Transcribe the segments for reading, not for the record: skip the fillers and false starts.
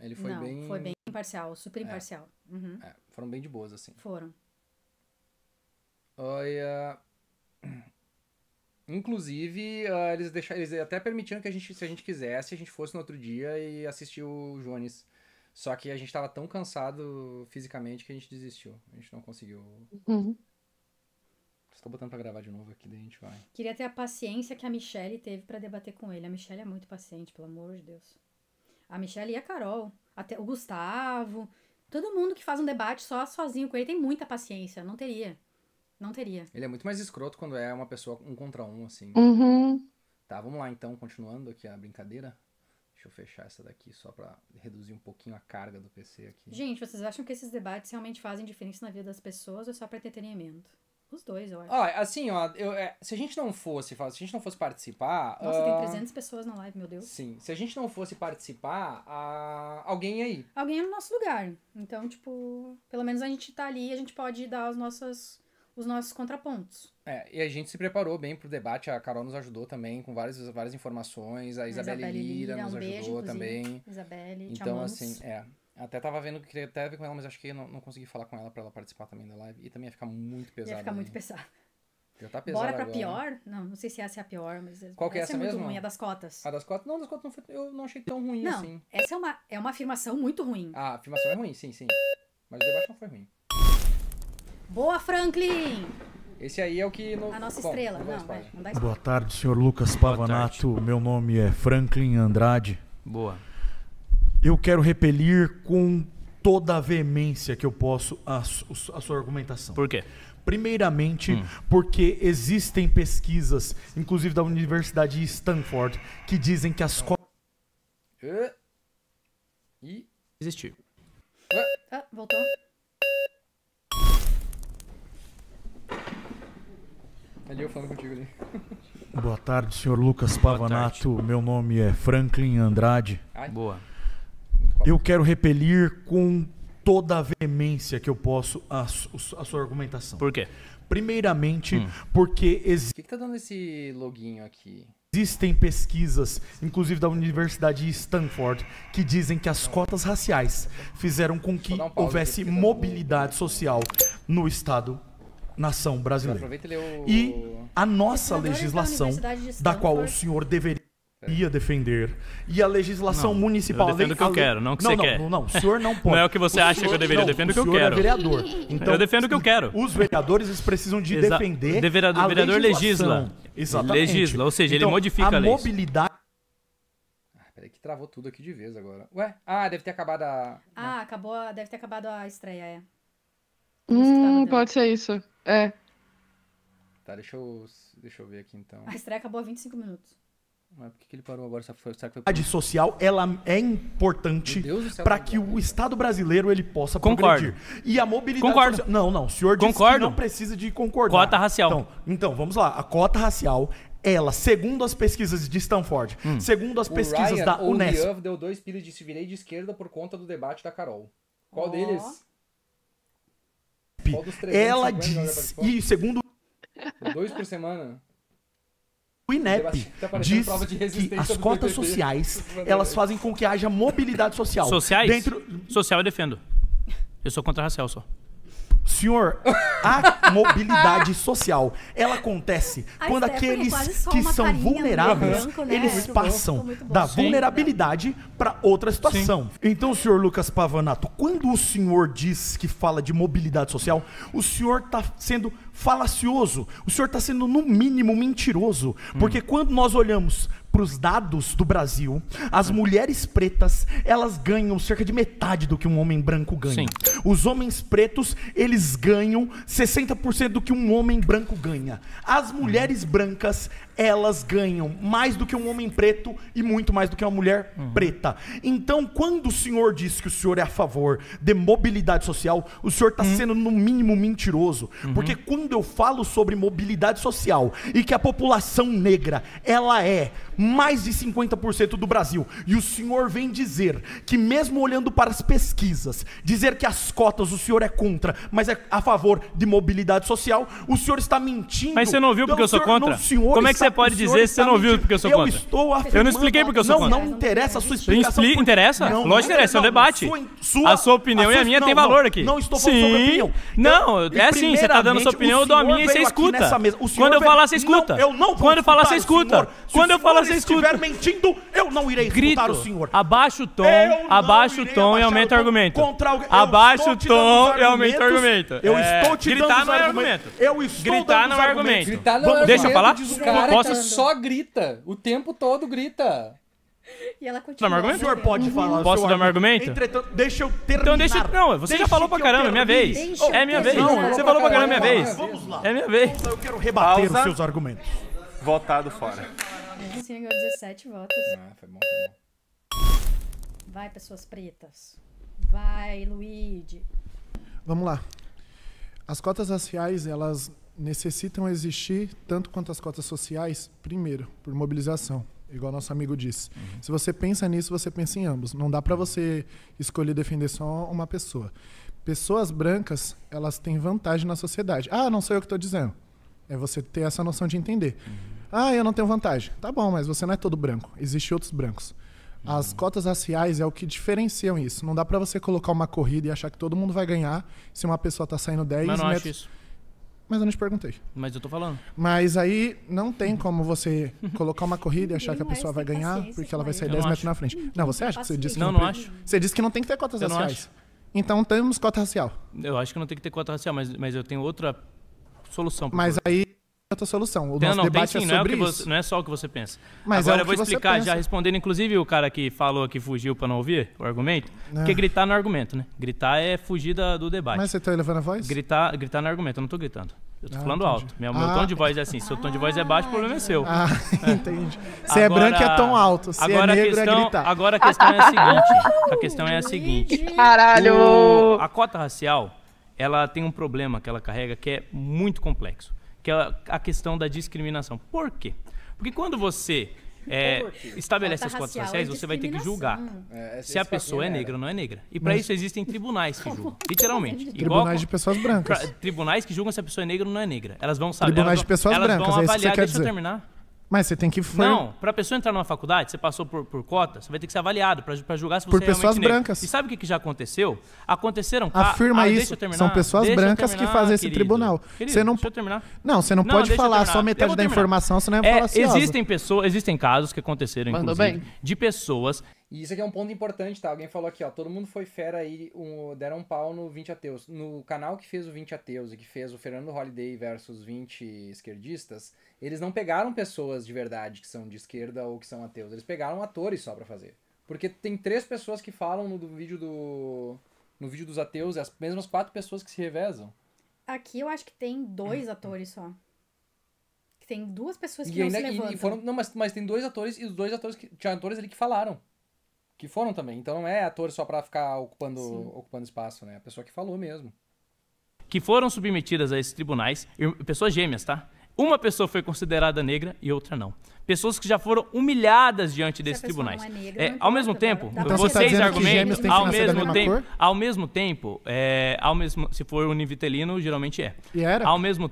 Ele foi bem... foi bem imparcial, super imparcial. Uhum. Foram bem de boas, assim. Foram. Olha... Inclusive, eles até permitiram que se a gente quisesse, a gente fosse no outro dia e assistir o Jones. Só que a gente tava tão cansado fisicamente que a gente desistiu. A gente não conseguiu... Estou botando pra gravar de novo aqui, daí a gente vai. Queria ter a paciência que a Michelle teve pra debater com ele. A Michelle é muito paciente, pelo amor de Deus. A Michelle e a Carol, até o Gustavo, todo mundo que faz um debate sozinho com ele tem muita paciência. Não teria. Não teria. Ele é muito mais escroto quando é uma pessoa 1 contra 1, assim. Tá, vamos lá então, continuando aqui a brincadeira. Deixa eu fechar essa daqui só pra reduzir um pouquinho a carga do PC aqui. Gente, vocês acham que esses debates realmente fazem diferença na vida das pessoas ou é só pra entretenimento? Os dois, eu acho. Assim, se a gente não fosse participar... Nossa, tem 300 pessoas na live, meu Deus. Sim, se a gente não fosse participar, alguém aí. Alguém é no nosso lugar. Então, tipo, pelo menos a gente tá ali e a gente pode dar os nossos contrapontos. E a gente se preparou bem pro debate, a Carol nos ajudou também com várias informações, a Isabelle Lira nos ajudou também. Isabelle, te então, amamos. assim, até tava vendo que queria até ver com ela, mas acho que não consegui falar com ela pra ela participar também da live. E também ia ficar muito pesado. Ia ficar muito pesado. Já tá pesado. Bora pra agora. Pior? Não sei se essa é a pior, mas... Qual que é essa mesmo? Muito ruim, a das cotas. A das cotas? Não, das cotas não foi, eu não achei tão ruim assim. Essa é uma afirmação muito ruim. A afirmação é ruim, sim. Mas o debate não foi ruim. Boa, Franklin! Esse aí é o que... A nossa estrela. Não dá spoiler. Boa tarde, senhor Lucas Pavanato. Meu nome é Franklin Andrade. Boa. Eu quero repelir com toda a veemência que eu posso a sua argumentação. Por quê? Primeiramente, porque existem pesquisas, inclusive da Universidade de Stanford, que dizem que as cotas... Existir. Voltou. Ali eu falando contigo ali. Boa tarde, senhor Lucas Pavanato. Meu nome é Franklin Andrade. Boa. Eu quero repelir com toda a veemência que eu posso a sua argumentação. Por quê? Primeiramente, porque O que tá dando esse loginho aqui? existem pesquisas, inclusive da Universidade de Stanford, que dizem que as cotas raciais fizeram com que houvesse mobilidade social no Estado-nação brasileiro. E a nossa legislação, da qual o senhor deveria defender, e a legislação municipal... Eu defendo o que eu quero, não o que você quer. Não, o senhor não pode. Não é o que você acha que eu deveria, eu defendo o que eu quero. O senhor é vereador. Então, eu defendo o que eu quero. Os vereadores eles precisam de defender o vereador legisla. Exatamente. Legisla, ou seja, então, ele modifica a lei. A mobilidade... Peraí que travou tudo aqui de vez agora. Ué? Deve ter acabado a... Deve ter acabado a estreia, pode ser isso. Tá, deixa eu ver aqui então. A estreia acabou há 25 minutos. Mas por que ele parou agora? Será que foi... A mobilidade social, ela é importante para que o Estado brasileiro ele possa progredir. E a mobilidade social... Não, o senhor disse que não precisa de concordar. Cota racial. Então, vamos lá. A cota racial, ela, segundo as pesquisas de Stanford, segundo as pesquisas da Unesp... O deu 2 pilhas de se virei de esquerda por conta do debate da Carol. Qual deles? Qual dos 300? Ela diz... E segundo... 2 por semana? O INEP diz que as cotas sociais, elas fazem com que haja mobilidade social. Sociais? Social eu defendo. Eu sou contra racial só. Senhor, a mobilidade social, ela acontece quando aqueles que são vulneráveis, eles passam da vulnerabilidade para outra situação. Então, senhor Lucas Pavanato, quando o senhor diz que fala de mobilidade social, o senhor está sendo falacioso, o senhor está sendo, no mínimo, mentiroso. Porque quando nós olhamos para os dados do Brasil, as mulheres pretas, elas ganham cerca de metade do que um homem branco ganha. Sim. Os homens pretos, eles ganham 60% do que um homem branco ganha. As mulheres brancas, elas ganham mais do que um homem preto e muito mais do que uma mulher preta. Então, quando o senhor diz que o senhor é a favor de mobilidade social, o senhor está sendo, no mínimo, mentiroso. Porque quando eu falo sobre mobilidade social e que a população negra, ela é mais de 50% do Brasil. E o senhor vem dizer que mesmo olhando para as pesquisas, dizer que as cotas o senhor é contra, mas é a favor de mobilidade social, o senhor está mentindo. Mas você não ouviu porque eu sou contra? Como é que você pode dizer se você não ouviu porque eu sou contra? Eu estou afirmando. Eu não expliquei porque eu sou contra. Não interessa a sua explicação. Interessa? Lógico que interessa, é um debate. A sua opinião e a minha tem valor aqui. Não estou falando sobre opinião. Não, é assim, você está dando sua opinião, eu dou a minha e você escuta. Quando eu falar, você escuta. Eu não vou Quando eu falar, você escuta. Quando eu falar, você escuta. Se estiver mentindo, eu não irei escutar o senhor. Abaixa o tom e aumenta o argumento. Abaixa o tom e aumenta o argumento. Eu estou te dando Gritar não é argumento. Eu estou Gritar não é argumento. Gritar não é Deixa eu falar? Posso? Só grita. O tempo todo grita. E ela continua. O senhor pode falar. Posso dar um argumento? Entretanto, deixa eu terminar. Então deixa... Não, você já falou pra caramba, é minha vez. É minha vez. Você falou pra caramba, é minha vez. Vamos lá. É minha vez. Eu quero rebater os seus argumentos. Votado fora. Assim, ganhou 17 votos. Foi bom, foi bom. Vai, pessoas pretas. Vai, Luigi. Vamos lá. As cotas raciais, elas necessitam existir tanto quanto as cotas sociais, primeiro, por mobilização, igual nosso amigo disse. Se você pensa nisso, você pensa em ambos. Não dá pra você escolher defender só uma pessoa. Pessoas brancas, elas têm vantagem na sociedade. Ah, não sou eu que estou dizendo. É você ter essa noção de entender. Ah, eu não tenho vantagem. Tá bom, mas você não é todo branco. Existem outros brancos. As cotas raciais é o que diferenciam isso. Não dá pra você colocar uma corrida e achar que todo mundo vai ganhar se uma pessoa tá saindo 10 Mas eu não metros. acho isso. Mas eu não te perguntei. Mas eu tô falando. Mas aí não tem como você colocar uma corrida e achar que a pessoa vai ganhar porque ela vai sair 10 metros na frente. Não, você acha que você disse que não acho. Você disse que não tem que ter cotas Eu não raciais. acho. Então temos cota racial. Eu acho que não tem que ter cota racial, mas eu tenho outra solução. Mas aí outra solução. O nosso não, debate tem sim, é sobre isso. Não é só o que você pensa. Mas agora é o eu vou que você explicar, pensa. já respondendo, inclusive o cara que falou que fugiu pra não ouvir o argumento. Porque gritar no argumento, né? Gritar é fugir do debate. Mas você tá elevando a voz? Gritar no argumento, eu não tô gritando. Eu tô falando entendi. alto. Meu tom de voz é assim. Se o tom de voz é baixo, o problema é seu. Ah, entendi. Se é branco é tom alto, se é negro é gritar. Agora a questão é a seguinte. A questão é a seguinte. Caralho! A cota racial, ela tem um problema que ela carrega que é muito complexo. Que é a questão da discriminação. Por quê? Porque quando você estabelece as cotas raciais, você vai ter que julgar se a pessoa é negra ou não é negra. E para isso existem tribunais que julgam. Literalmente. Tribunais de pessoas brancas. Tribunais que julgam se a pessoa é negra ou não é negra. Elas vão saber. Tribunais de pessoas brancas, vão é isso que avaliar. você quer Deixa eu dizer. terminar. Mas você tem que... Não, pra pessoa entrar numa faculdade, você passou por cota, você vai ter que ser avaliado pra julgar se você Por é pessoas realmente negro. brancas. E sabe o que já aconteceu? Aconteceram... Afirma deixa isso. eu terminar. São pessoas Deixa eu brancas que terminar, fazem esse querido. tribunal. Querido, Você não... deixa eu terminar. Não, você não pode deixa eu falar terminar. só Eu metade vou da terminar. informação, senão é falaciosa. Existem casos que aconteceram, Mandou inclusive, bem. de pessoas... E isso aqui é um ponto importante, tá? Alguém falou aqui, ó, todo mundo foi fera aí, deram um pau no 20 ateus. No canal que fez o 20 ateus e que fez o Fernando Holliday versus 20 esquerdistas, eles não pegaram pessoas de verdade que são de esquerda ou que são ateus. Eles pegaram atores só pra fazer. Porque tem 3 pessoas que falam no vídeo dos ateus, e as mesmas 4 pessoas que se revezam. Aqui eu acho que tem 2 atores só. Tem 2 pessoas que E não se ainda, levantam. não, mas tem 2 atores, e os 2 atores, tinha atores ali que falaram. Que foram também. Então não é ator só pra ficar ocupando espaço, né? A pessoa que falou mesmo. que foram submetidas a esses tribunais, pessoas gêmeas, tá? Uma pessoa foi considerada negra e outra não. Pessoas que já foram humilhadas diante desses tribunais. Não é negra, ao mesmo tempo, Então vocês você tá dizendo que argumentam, gêmeos têm que nascer da mesma cor? ao mesmo se for univitelino, geralmente é. E era? Ao mesmo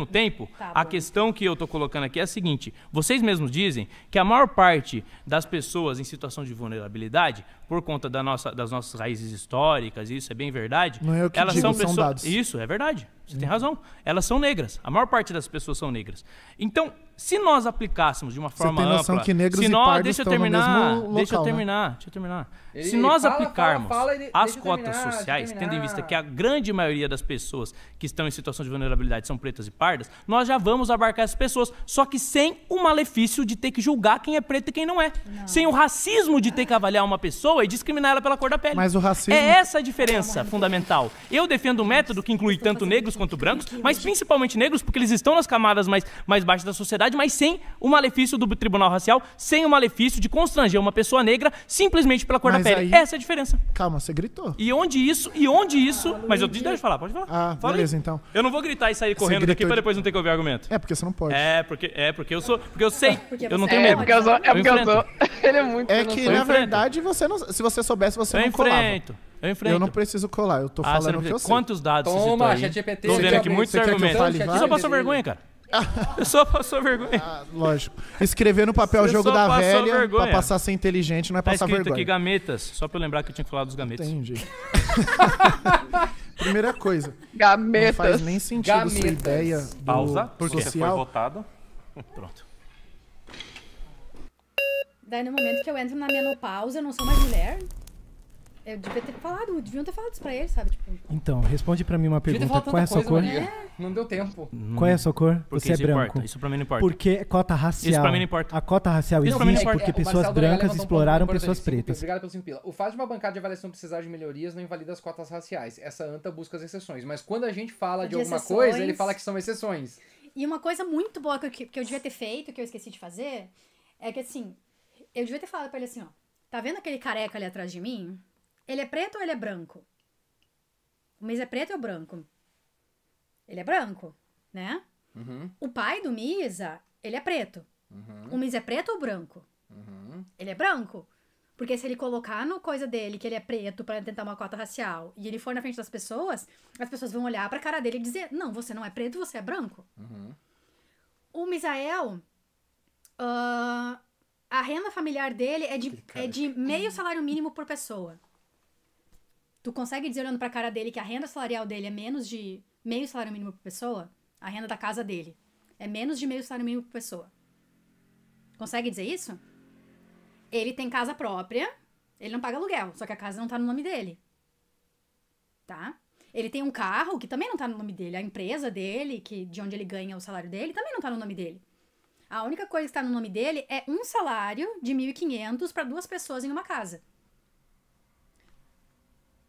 tempo, Tá a bom. questão que eu tô colocando aqui é a seguinte: vocês mesmos dizem que a maior parte das pessoas em situação de vulnerabilidade, por conta das nossas raízes históricas, isso é bem verdade. Não é o que elas digo, são são pessoas, dados. isso é verdade. Você tem razão. Elas são negras. A maior parte das pessoas são negras. Então, se nós aplicássemos de uma forma tem noção ampla, que negros se e nós, pardos deixa eu estão no terminar, mesmo deixa eu local, né? terminar. Ele Se nós fala, aplicarmos fala, ele- as deixa eu cotas terminar, sociais, deixa eu tendo em terminar. vista que a grande maioria das pessoas que estão em situação de vulnerabilidade são pretas e pardas, nós já vamos abarcar essas pessoas, só que sem o malefício de ter que julgar quem é preto e quem não é. Sem o racismo de ter que avaliar uma pessoa e discriminar ela pela cor da pele. Mas o racismo- É essa a diferença fundamental. Eu defendo um método que inclui tanto negros quanto brancos, mas principalmente negros, porque eles estão nas camadas mais baixas da sociedade, mas sem o malefício do tribunal racial, sem o malefício de constranger uma pessoa negra simplesmente pela cor da pele. Aí... Essa é a diferença. Calma, você gritou. E onde isso... Mas eu deixa eu falar, pode falar. Ah, fala beleza, aí. então. Eu não vou gritar e sair correndo daqui pra depois não ter que ouvir argumento. É, porque você não pode. Porque eu sou... Porque eu sei. Eu não tenho medo. Porque eu sou. Ele é muito... É que, na verdade, você não, se você soubesse, você não colava. Eu enfrento. Eu não preciso colar, eu tô falando o que eu sei. Quantos dados você citou aí? ChatGPT. Tô vendo aqui muitos argumentos. Eu só passou vergonha, cara. Eu só passou vergonha. Lógico. Escrever no papel jogo da velha pra passar a ser inteligente não é passar vergonha. Tá escrito aqui gametas, só pra eu lembrar que eu tinha que falar dos gametas. Entendi. Primeira coisa. Gametas. Não faz nem sentido sua ideia do Pausa, porque social. foi votado. Pronto. Daí no momento que eu entro na menopausa, eu não sou mais mulher. Eu devia ter falado, deviam ter falado isso pra ele, sabe? Tipo... Então, responde pra mim uma pergunta. Qual é a sua cor? Não deu tempo. Qual é a sua cor? Você é branco. Importa. Isso pra mim não importa. Porque cota racial. Isso pra mim não importa. A cota racial existe porque pessoas brancas exploraram pessoas pretas. Obrigado pelo 5 pila. O fato de uma bancada de avaliação precisar de melhorias não invalida as cotas raciais. Essa anta busca as exceções. Mas quando a gente fala de alguma coisa, ele fala que são exceções. E uma coisa muito boa que eu devia ter feito, que eu esqueci de fazer, é que assim, eu devia ter falado pra ele assim, ó, tá vendo aquele careca ali atrás de mim? Ele é preto ou ele é branco? O Misa é preto ou branco? Ele é branco, né? Uhum. O pai do Misa, ele é preto. Uhum. O Misa é preto ou branco? Uhum. Ele é branco. Porque se ele colocar no coisa dele que ele é preto pra tentar uma cota racial e ele for na frente das pessoas, as pessoas vão olhar pra cara dele e dizer, não, você não é preto, você é branco. Uhum. O Misael, a renda familiar dele é de meio salário mínimo por pessoa. Tu consegue dizer, olhando pra cara dele, que a renda salarial dele é menos de meio salário mínimo por pessoa? A renda da casa dele é menos de meio salário mínimo por pessoa. Consegue dizer isso? Ele tem casa própria, ele não paga aluguel, só que a casa não tá no nome dele. Tá? Ele tem um carro que também não tá no nome dele. A empresa dele, de onde ele ganha o salário dele, também não tá no nome dele. A única coisa que tá no nome dele é um salário de 1.500 para 2 pessoas em uma casa.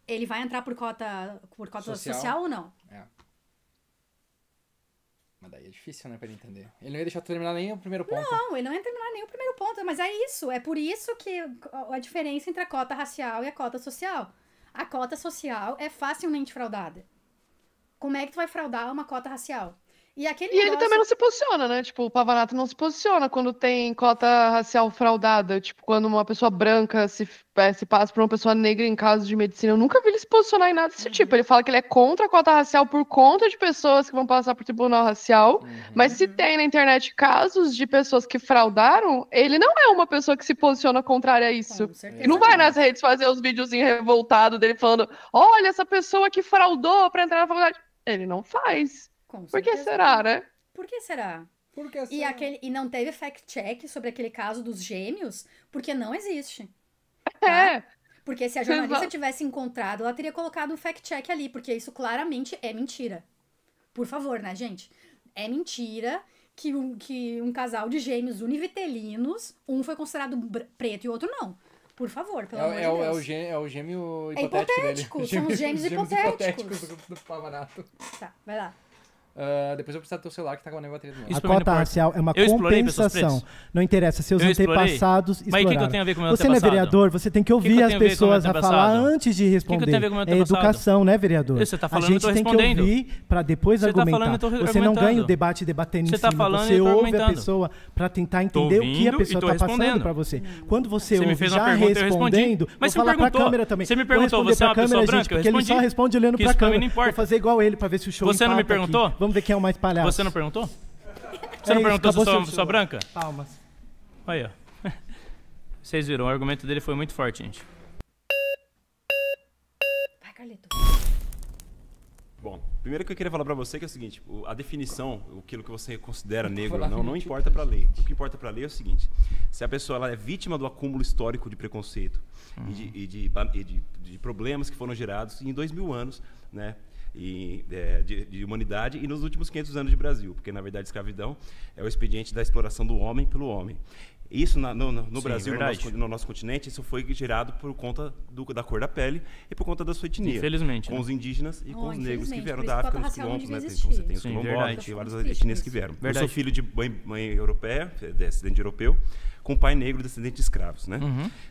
Ele vai entrar por cota social ou não? É. Mas daí é difícil, né, pra ele entender. Ele não ia deixar tu terminar nem o primeiro ponto. Não, ele não ia terminar nem o primeiro ponto. Mas é isso. É por isso que a diferença entre a cota racial e a cota social. A cota social é facilmente fraudada. Como é que tu vai fraudar uma cota racial? E ele também não se posiciona, né? Tipo, o Pavanato não se posiciona quando tem cota racial fraudada. Tipo, quando uma pessoa branca se passa por uma pessoa negra em caso de medicina. Eu nunca vi ele se posicionar em nada desse tipo. Ele fala que ele é contra a cota racial por conta de pessoas que vão passar por tribunal racial. Mas se tem na internet casos de pessoas que fraudaram, ele não é uma pessoa que se posiciona contrária a isso. E não vai nas redes fazer os videozinhos revoltados dele falando, olha, essa pessoa que fraudou pra entrar na faculdade. Ele não faz. Por que será, né? Por que será? Porque será? E não teve fact-check sobre aquele caso dos gêmeos, porque não existe. Tá? É. Porque se a jornalista tivesse encontrado, ela teria colocado um fact-check ali, porque isso claramente é mentira. Por favor, né, gente? É mentira que um casal de gêmeos univitelinos, um foi considerado preto e o outro não. Por favor, pelo amor de Deus. É o gêmeo hipotético dele. São os gêmeos hipotéticos. do Pavanato. Tá, vai lá. Depois eu preciso do teu celular que tá com a negativa do meu. A cota racial é uma compensação. Não interessa, seus antepassados exploraram. Mas o que eu tenho a ver com o meu Você não é vereador, você tem que ouvir as pessoas a falar antes de responder. É educação, né, vereador? Você tá falando, a gente tem que ouvir pra depois argumentar. Você não ganha o debate debatendo em cima. Você ouve a pessoa pra tentar entender o que a pessoa tá passando pra você. Quando você ouve já respondendo, vou falar pra câmera também. Você me perguntou, você é uma pessoa branca? Porque ele só responde olhando pra câmera. Vou fazer igual ele pra ver se o show Você não me perguntou? Vamos ver quem é o mais palhaço. Você não perguntou? Você não perguntou se eu sou branca? Palmas. Aí, ó. Vocês viram, o argumento dele foi muito forte, gente. Vai, Carlito. Bom, primeiro que eu queria falar pra você que é o seguinte, a definição, aquilo que você considera negro ou não importa pra lei. O que importa pra lei é o seguinte, se a pessoa ela é vítima do acúmulo histórico de preconceito e de problemas que foram gerados em 2000 anos, né? De humanidade e nos últimos 500 anos de Brasil, porque na verdade a escravidão é o expediente da exploração do homem pelo homem. Isso no Brasil, no nosso continente, isso foi gerado por conta da cor da pele e por conta da sua etnia. Infelizmente. Com os indígenas e com os negros que vieram da África, África, nos quilombos, né? Então você tem os quilombolas, tem várias etnias que vieram. Eu sou filho de mãe europeia, descendente europeu, com pai negro, descendente de escravos, né?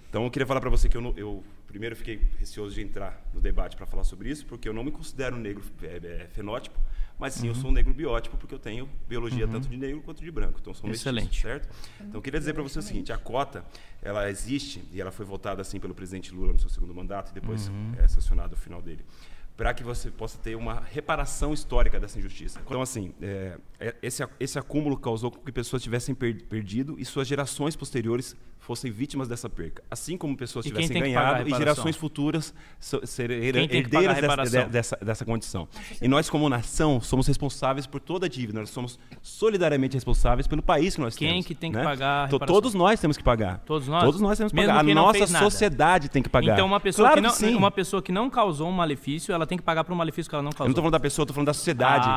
Então eu queria falar para você que eu primeiro fiquei receoso de entrar no debate para falar sobre isso, porque eu não me considero negro fenótipo, mas sim eu sou um negro biótipo, porque eu tenho biologia tanto de negro quanto de branco. Então eu sou mestiço, certo? Então eu queria dizer para você o seguinte, a cota, ela existe e ela foi votada assim pelo presidente Lula no seu segundo mandato e depois é sancionado no final dele, para que você possa ter uma reparação histórica dessa injustiça. Então, assim, esse acúmulo causou com que pessoas tivessem perdido e suas gerações posteriores fossem vítimas dessa perca. Assim como pessoas tivessem ganhado e gerações futuras serem herdeiras dessa condição. E nós, como nação, somos responsáveis por toda a dívida. Nós somos solidariamente responsáveis pelo país que nós temos. Quem que tem que pagar a reparação? Todos nós temos que pagar. Todos nós? Todos nós temos que pagar. A nossa sociedade tem que pagar. Então, uma pessoa que não causou um malefício, ela tem que pagar por um malefício que ela não causou. Eu não estou falando da pessoa, estou falando da sociedade.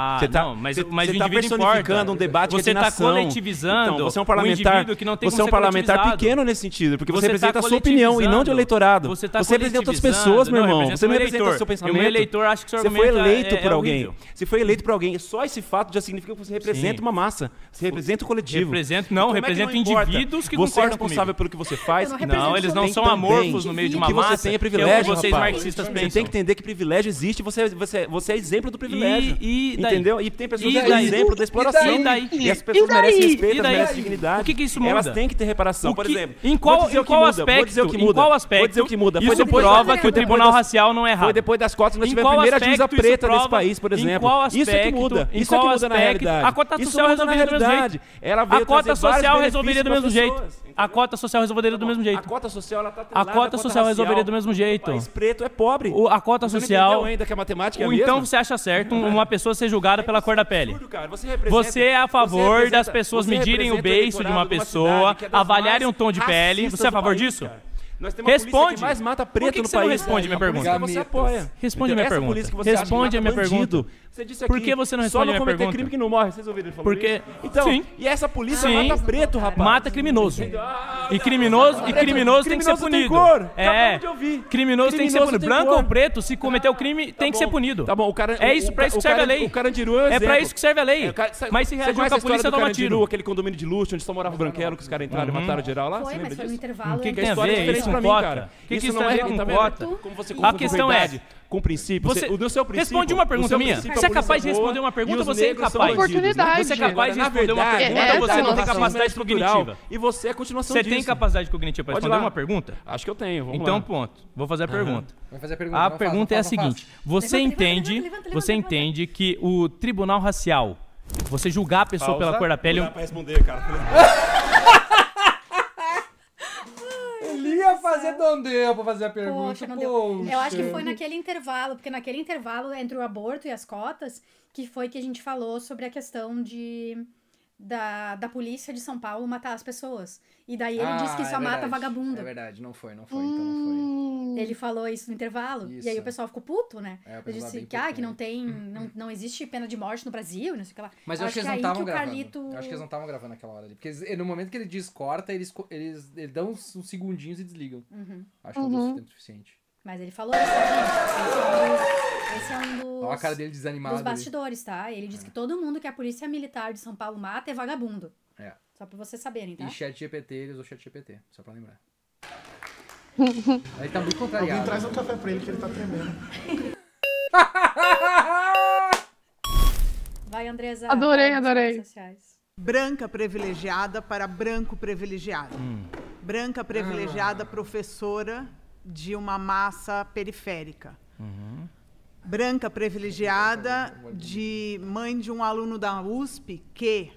Mas o você está personificando um debate você de nação. Você está coletivizando então, você é um parlamentar, que não tem você é um parlamentar pequeno nesse sentido, porque você representa a sua opinião e não de eleitorado. Você representa outras pessoas, meu irmão. Você não representa o seu pensamento. E o meu eleitor acha que seu argumento foi eleito por alguém. Você foi eleito por alguém. Só esse fato já significa que você representa uma massa. Você representa o coletivo. Representa indivíduos que você é concordam responsável pelo que você faz. Não, eles não são amorfos no meio de uma massa. Você tem privilégio, vocês marxistas pensam. Você tem que entender que privilégio existe. Você é exemplo do privilégio. Entendeu? E tem pessoas que são exemplo da exploração. E as pessoas merecem respeito, merecem dignidade. O que isso muda? Elas têm que ter reparação. Por exemplo, em qual aspecto isso prova que o tribunal racial não é errado? Foi depois das cotas que nós tivemos a primeira juíza preta nesse país, por exemplo. Isso é que muda. Isso é que muda na realidade. A cota social resolveria do mesmo jeito. A cota social resolveria do mesmo jeito. A cota social resolveria do mesmo jeito. A cota social ela tá a cota social resolveria do mesmo jeito. O país preto é pobre. A cota social. Não ainda que a matemática é a mesma? Então você acha certo uma pessoa ser julgada pela cor da pele? Você é a favor das pessoas medirem o beiço de uma pessoa, avaliarem o tom de pele? Você é a favor disso? Responde. Que mais mata preto no país. Por que você não responde minha pergunta? Você apoia. Responde a minha pergunta. Responde a minha pergunta. Você disse aqui, por que você não responde a minha pergunta? Só não cometer crime que não morre. Vocês ouviram ele falando isso? Então, sim. E essa polícia mata preto, rapaz. Mata criminoso. E criminoso tem que ser punido. Criminoso tem que ser punido. Branco ou preto, se cometer o crime, tem que ser punido. Tá bom, é isso, pra isso que serve a lei. O Carandiru é um exemplo. É pra isso que serve a lei. Mas se reagir com a polícia, toma tiro. Aquele condomínio de luxo, onde só morava o branquelo, que os caras entraram e mataram geral lá? Foi, mas foi no intervalo. O que tem a ver isso com cota? O que isso tem a ver com cota? A questão é... Com princípio, o seu princípio... Responde uma pergunta minha. Você é capaz de responder uma pergunta ou você é incapaz? Oportunidade. Você é capaz de responder uma pergunta ou você não tem capacidade cognitiva? E você é a continuação disso. Você tem capacidade cognitiva para responder uma pergunta? Acho que eu tenho, vamos lá. Então, ponto. Vou fazer a pergunta. A pergunta é a seguinte. Você entende que o tribunal racial, você julgar a pessoa pela cor da pele... Não dá pra responder, cara. Ele ia fazer, não deu pra fazer a pergunta. Poxa, não deu. Eu acho que foi naquele intervalo, porque naquele intervalo entre o aborto e as cotas, que foi que a gente falou sobre a questão da polícia de São Paulo matar as pessoas. E daí ele disse que só mata vagabundo. É verdade, não foi, então não foi. Ele falou isso no intervalo. Isso. E aí o pessoal ficou puto, né? Ele disse que não tem, não existe pena de morte no Brasil, não sei o que lá. Mas eu acho que eles não estavam gravando. Eu acho que eles não estavam gravando naquela hora ali. Porque no momento que ele diz corta, eles dão uns segundinhos e desligam. Acho que não deu tempo suficiente. Mas ele falou isso, gente. Esse é um dos... Olha a cara dele desanimado. Dos bastidores, tá? Ele diz que todo mundo que a Polícia Militar de São Paulo mata é vagabundo. Só pra vocês saberem, tá? E ChatGPT, ele usou ChatGPT, só pra lembrar. Ele tá muito contrariado. Alguém traz um café pra ele que ele tá tremendo. Vai, Andresa. Adorei. Branca privilegiada para branco privilegiado. Branca privilegiada, professora de uma massa periférica. Branca privilegiada, de mãe de um aluno da USP que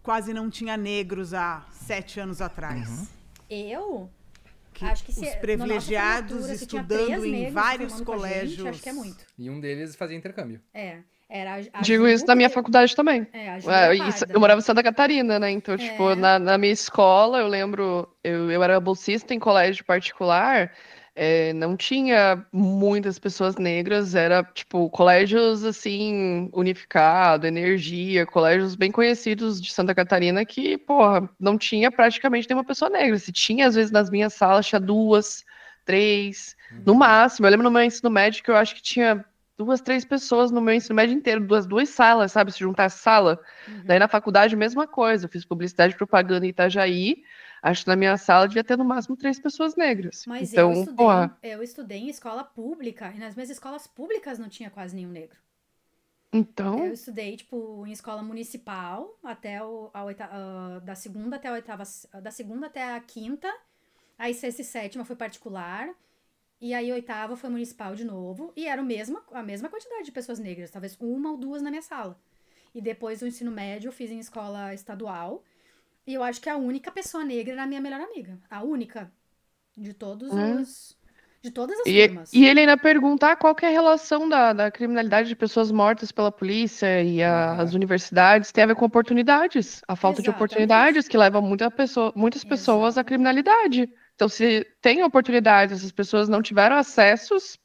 quase não tinha negros há 7 anos atrás. Eu? Acho que os privilegiados estudando em vários colégios. Acho que é muito. E um deles fazia intercâmbio. Digo isso da minha faculdade também. Eu morava em Santa Catarina, né? Então, tipo, na minha escola, eu lembro, eu era bolsista em colégio particular. não tinha muitas pessoas negras, era, tipo, colégios, assim, unificado, energia, colégios bem conhecidos de Santa Catarina que, porra, não tinha praticamente nenhuma pessoa negra. Se tinha, às vezes, nas minhas salas, tinha 2, 3, no máximo. Eu lembro no meu ensino médio que eu acho que tinha 2, 3 pessoas no meu ensino médio inteiro, duas salas, sabe? Se juntasse sala. Daí na faculdade, mesma coisa. Eu fiz publicidade e propaganda em Itajaí. Acho que na minha sala devia ter no máximo 3 pessoas negras. Mas então, eu estudei em escola pública, e nas minhas escolas públicas não tinha quase nenhum negro. Então... Eu estudei, tipo, em escola municipal, até da segunda até a oitava, da segunda até a quinta, aí sexta e sétima foi particular, e aí oitava foi municipal de novo, e era a mesma quantidade de pessoas negras, talvez 1 ou 2 na minha sala. E depois do ensino médio eu fiz em escola estadual, e eu acho que a única pessoa negra era a minha melhor amiga. A única. De todos de todas as turmas. E ele ainda pergunta qual que é a relação da criminalidade de pessoas mortas pela polícia e as universidades tem a ver com oportunidades. A falta de oportunidades que leva muitas pessoas à criminalidade. Então, se tem oportunidades, essas pessoas não tiveram acessos,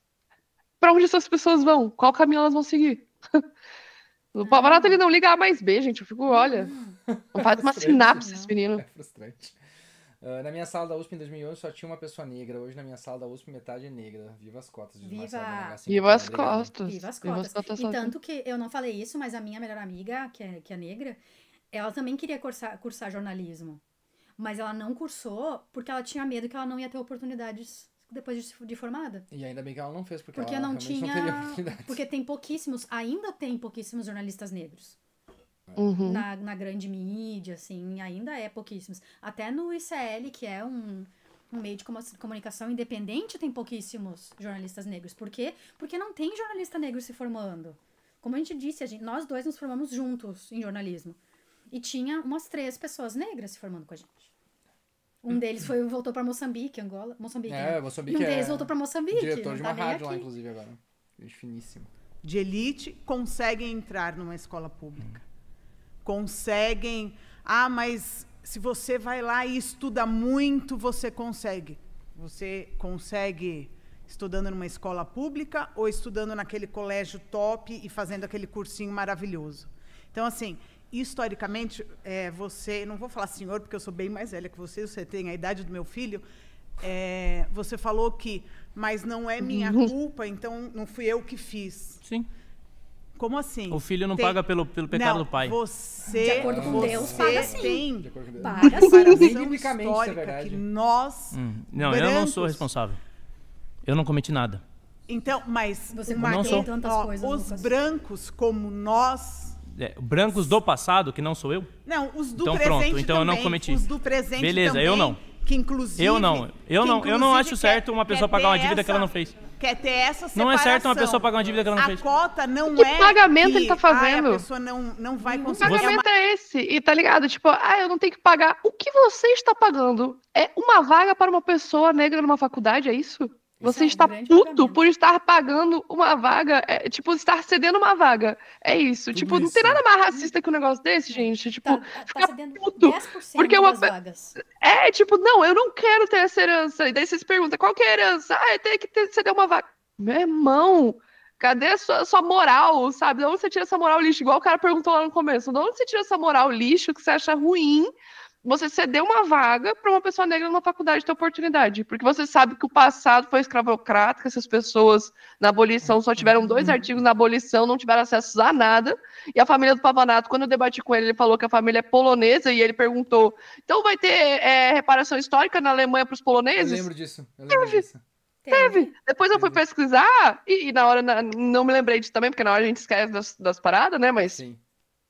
para onde essas pessoas vão? Qual caminho elas vão seguir? O Pavanato, ele não liga A mais B, gente. Eu fico, olha, não faz uma sinapse esse menino. É frustrante. Na minha sala da USP em 2011 só tinha uma pessoa negra. Hoje na minha sala da USP metade é negra. Viva as cotas. Viva as cotas. Viva as cotas. E tanto que eu não falei isso, mas a minha melhor amiga, que é negra, ela também queria cursar jornalismo. Mas ela não cursou porque ela tinha medo que ela não ia ter oportunidades depois de formada. E ainda bem que ela não fez, porque ela não teria oportunidades. Porque ainda tem pouquíssimos jornalistas negros. Na grande mídia, assim, ainda é pouquíssimos. Até no ICL, que é um meio de comunicação independente, tem pouquíssimos jornalistas negros. Por quê? Porque não tem jornalista negro se formando. Como a gente disse, nós dois nos formamos juntos em jornalismo. E tinha umas 3 pessoas negras se formando com a gente. Um deles voltou pra Moçambique, Angola. Moçambique. Moçambique. E um deles voltou pra Moçambique. Diretor de uma rádio lá, inclusive, agora. Gente finíssimo. De elite, conseguem entrar numa escola pública. Conseguem... mas se você vai lá e estuda muito, você consegue. Você consegue estudando numa escola pública ou estudando naquele colégio top e fazendo aquele cursinho maravilhoso. Então, assim... Historicamente, você... Não vou falar senhor, porque eu sou bem mais velha que você tem a idade do meu filho. Você falou que... Mas não é minha culpa, então não fui eu que fiz. Sim. Como assim? O filho não paga pelo pecado do pai. Você... De acordo com Deus, paga sim. Paga sim. Biblicamente, isso é verdade. Que nós, não, eu não sou responsável. Eu não cometi nada. Então, mas... Você cometeu tantas coisas, os Lucas. Brancos, como nós... brancos do passado, que não sou eu? Não, os do então, presente pronto, então também, eu não cometi. os do presente beleza, também, eu não. Que inclusive... Eu não acho certo uma pessoa pagar uma dívida que ela não fez. Quer ter essa separação. Não é certo uma pessoa pagar uma dívida que ela não fez. A cota não que é pagamento que, ele tá fazendo? A pessoa não vai conseguir... O pagamento é esse, e tá ligado? Tipo, eu não tenho que pagar. O que você está pagando? É uma vaga para uma pessoa negra numa faculdade, é isso? Você está puto por estar pagando uma vaga, estar cedendo uma vaga. É isso. Tudo tipo, não tem nada mais racista que um negócio desse, gente. Tipo, ficar puto. Porque uma vagas. Não, eu não quero ter essa herança. E daí vocês perguntam, qual que é a herança? Eu tenho que ceder uma vaga. Meu irmão, cadê a sua moral, sabe? De onde você tira essa moral lixo? Igual o cara perguntou lá no começo. De onde você tira essa moral lixo que você acha ruim? Você cedeu uma vaga para uma pessoa negra numa faculdade ter oportunidade. Porque você sabe que o passado foi escravocrata, que essas pessoas na abolição só tiveram 2 artigos na abolição, não tiveram acesso a nada. E a família do Pavanato, quando eu debati com ele, ele falou que a família é polonesa e ele perguntou, então vai ter reparação histórica na Alemanha para os poloneses? Eu lembro disso. Teve. Depois eu fui pesquisar e na hora não me lembrei disso também, porque na hora a gente esquece das paradas, né? Mas sim.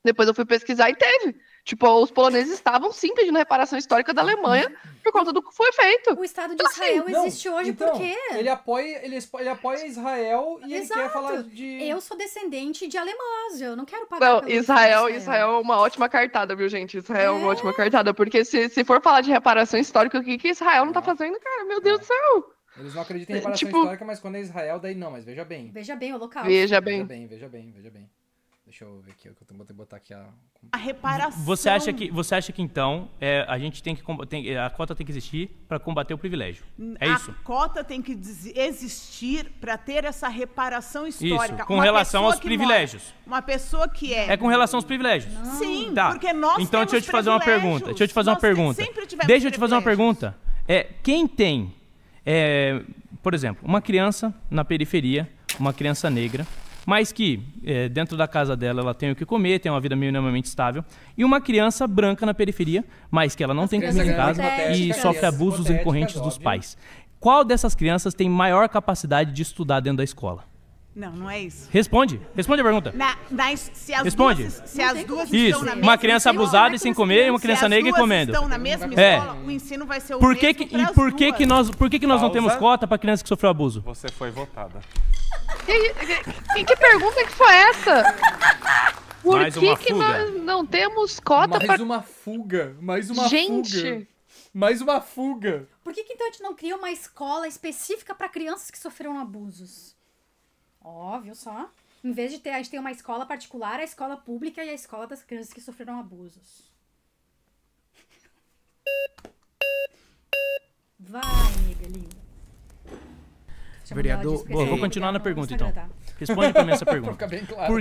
Depois eu fui pesquisar e teve. Tipo, os poloneses estavam sim pedindo reparação histórica da Alemanha por conta do que foi feito. O Estado de Israel existe hoje por quê? Ele apoia Israel e ele quer falar de... Eu sou descendente de alemãs, eu não quero pagar pelo Israel é uma ótima cartada, viu, gente? Israel é uma ótima cartada, porque se for falar de reparação histórica, o que Israel não tá fazendo, cara? Meu Deus do céu! Eles não acreditam em reparação histórica, mas quando é Israel, daí não, mas veja bem. Veja bem o local. Veja bem. Deixa eu ver aqui, eu vou ter que botar aqui a reparação. Você acha que então a gente a cota tem que existir para combater o privilégio? É isso? A cota tem que existir para ter essa reparação histórica. Isso, com relação aos privilégios. Uma pessoa que é com relação aos privilégios. Não. Sim, tá. Porque nós então deixa eu te fazer uma pergunta. Deixa eu te fazer uma pergunta. Quem tem, por exemplo, uma criança na periferia, uma criança negra, mas que dentro da casa dela ela tem o que comer, tem uma vida minimamente estável, e uma criança branca na periferia, mas que ela não tem comida em casa e sofre abusos recorrentes dos pais. Qual dessas crianças tem maior capacidade de estudar dentro da escola? Não é isso. Responde a pergunta. Responde. Se as duas estão na mesma uma criança abusada e sem comer e uma criança negra e comendo. Se as duas estão na mesma escola, o ensino vai ser o mesmo para as duas. Por que nós não temos cota para criança que sofreu abuso? Você foi votada. Que pergunta que foi essa? Por que nós não temos cota para... Mais uma fuga. Mais uma fuga. Por que então a gente não cria uma escola específica para crianças que sofreram abusos? Viu só? Em vez de a gente tem uma escola particular, a escola pública e a escola das crianças que sofreram abusos. Vai, nega linda. Vereador, vou continuar na pergunta então. Responde pra mim essa pergunta. Claro.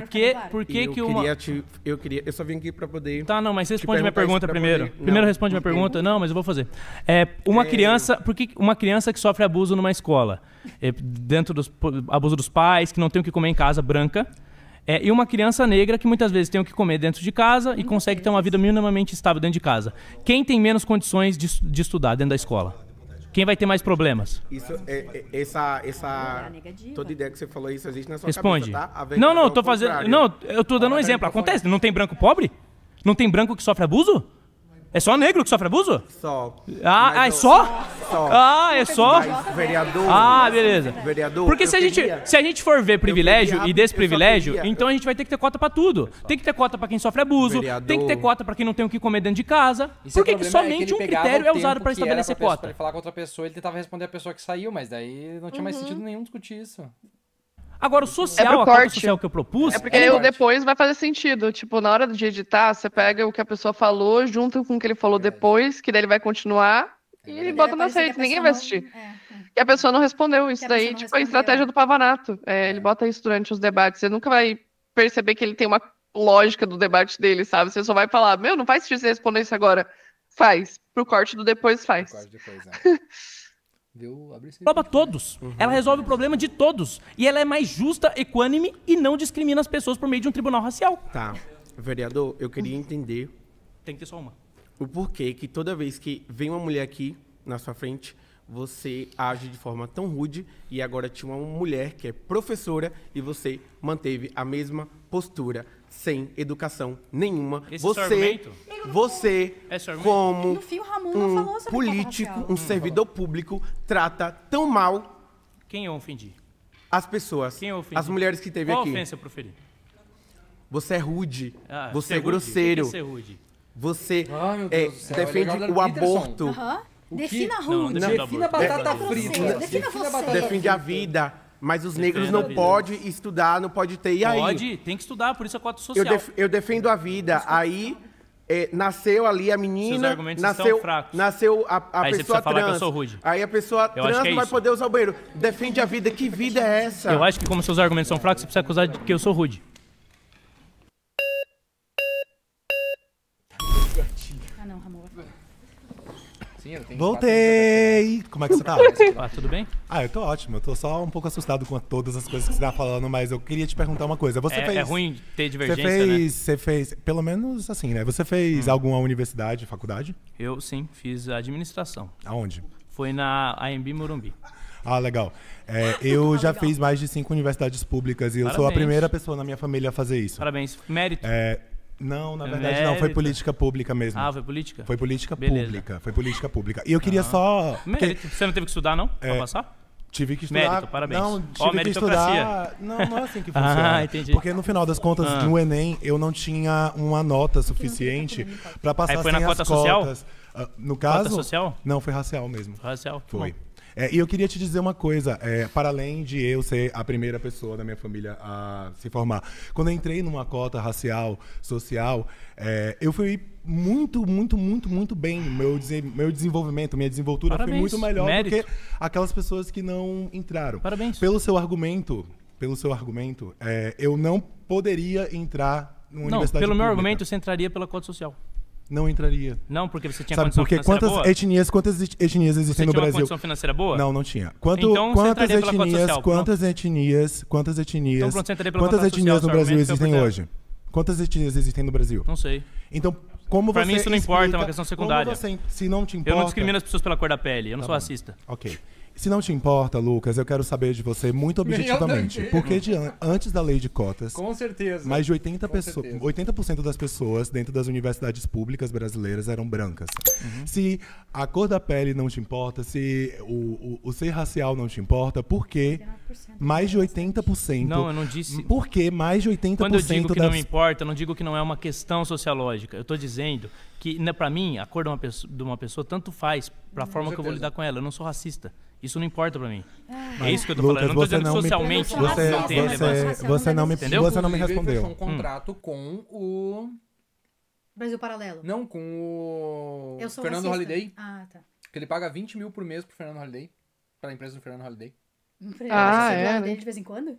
Por que uma... Eu só vim aqui pra poder... Tá, não, mas responde minha pergunta primeiro. Primeiro responde minha pergunta. Não, mas eu vou fazer. Por que uma criança que sofre abuso numa escola, dentro dos abuso dos pais, que não tem o que comer em casa, branca, e uma criança negra que muitas vezes tem o que comer dentro de casa e consegue ter uma vida minimamente estável dentro de casa. Quem tem menos condições de estudar dentro da escola? Quem vai ter mais problemas? Isso, toda ideia que você falou, isso existe na sua cabeça, tá? Não, eu tô fazendo... Não, eu tô dando um exemplo. Acontece, não tem branco pobre? Não tem branco que sofre abuso? É só negro que sofre abuso? Só. É só? Só. É só? Mas, vereador. beleza. Vereador, porque se a gente for ver privilégio e desprivilégio, então a gente vai ter que ter cota pra tudo. Tem que ter cota pra quem sofre abuso, tem que ter cota pra quem não tem o que comer dentro de casa. Porque somente um critério é usado pra estabelecer cota. Pra ele falar com outra pessoa, ele tentava responder a pessoa que saiu, mas daí não tinha mais sentido nenhum discutir isso. Agora, o social, a cota social que eu propus... porque o depois vai fazer sentido. Tipo, na hora de editar, você pega o que a pessoa falou, junto com o que ele falou depois, que daí ele vai continuar, e ele bota nas redes. Ninguém vai assistir. E a pessoa não respondeu. Isso daí, tipo, a estratégia do Pavanato. Ele bota isso durante os debates. Você nunca vai perceber que ele tem uma lógica do debate dele, sabe? Você só vai falar, não faz sentido você responder isso agora. Faz. Pro corte do depois, faz. Pro corte depois, Engloba todos. Ela resolve o problema de todos. E ela é mais justa, equânime e não discrimina as pessoas por meio de um tribunal racial. Tá. Vereador, eu queria entender... Tem que ter só uma. O porquê que toda vez que vem uma mulher aqui na sua frente, você age de forma tão rude e agora tinha uma mulher que é professora e você manteve a mesma postura, sem educação nenhuma. Você como um político, um servidor público, trata tão mal... Quem eu ofendi? As pessoas, as mulheres que teve aqui. Qual ofensa eu proferi? Você é rude, você é grosseiro. O que é ser rude? Você defende o aborto. Defina rude. Defina batata frita. Defende a vida. Mas os negros não podem estudar, não pode ter. E aí? Pode, tem que estudar, por isso a cota social. Eu defendo a vida. Aí nasceu ali a menina. Seus argumentos estão fracos. Nasceu a aí pessoa você falar trans. Que eu sou rude. Aí a pessoa trans não vai poder usar o banheiro. Defende a vida. Que vida é essa? Eu acho que como seus argumentos são fracos, você precisa acusar de que eu sou rude. Não, Ramon. Sim, eu tenho Voltei! Como é que você tá? Tudo bem? Eu tô ótimo. Eu tô só um pouco assustado com todas as coisas que você tá falando, mas eu queria te perguntar uma coisa. Você fez... É ruim ter divergência, Você fez, pelo menos assim, né? Você fez alguma universidade, faculdade? Eu, sim. Fiz administração. Aonde? Foi na AMB Morumbi. Legal. Eu já fiz mais de 5 universidades públicas e eu sou a primeira pessoa na minha família a fazer isso. Parabéns. Mérito. Não, na verdade não, foi política pública mesmo. Foi política? Foi política pública, foi política pública. E eu queria só... Mérito. Você não teve que estudar, não? Pra passar? Tive que estudar. Mérito, parabéns. Não, tive que estudar... Não é assim que funciona. Entendi. Porque no final das contas, no Enem, eu não tinha uma nota suficiente pra passar sem as cotas. Social? No caso... Cota social? Não, foi racial mesmo. Racial? Foi. E eu queria te dizer uma coisa, para além de eu ser a primeira pessoa da minha família a se formar, quando eu entrei numa cota racial, social, eu fui muito bem. Meu desenvolvimento, minha desenvoltura foi muito melhor do que aquelas pessoas que não entraram. Parabéns. Pelo seu argumento, eu não poderia entrar numa universidade pelo pública. meu argumento, você entraria pela cota social. Não entraria. Não, porque você tinha Sabe condição porque financeira boa? quantas etnias existem no Você tinha uma Brasil? condição financeira boa? Não tinha. Então você entraria pela cota social. Quantas etnias Então pronto, você entraria pela cota social. no Brasil existem então, hoje? Quantas etnias existem no Brasil? Não sei. Então, como pra você mim isso não importa, é uma explica- questão secundária. se não te importa... Eu não discrimino as pessoas pela cor da pele, eu não Tá sou bom. racista. Ok. Se não te importa, Lucas, eu quero saber de você muito objetivamente. Porque antes da lei de cotas, Com certeza. mais de Com 80% das pessoas dentro das universidades públicas brasileiras eram brancas. Se a cor da pele não te importa, se o ser racial não te importa, por que mais de 80%... Não, eu não disse... Por que mais de 80% Quando eu digo que das... não me importa, eu não digo que não é uma questão sociológica. Eu estou dizendo que, pra mim, a cor de uma pessoa tanto faz pra forma que eu vou lidar com ela. Eu não sou racista. Isso não importa pra mim. É isso que eu tô falando. Eu não tô dizendo que socialmente não tem relevância. Você não me respondeu. Fechou um contrato com o... Brasil Paralelo. Não, com o Eu sou Fernando racista. Holliday. Ah, tá. Que ele paga 20 mil por mês pro Fernando Holliday. Pra empresa do Fernando Holliday. Você gosta dele de vez em quando?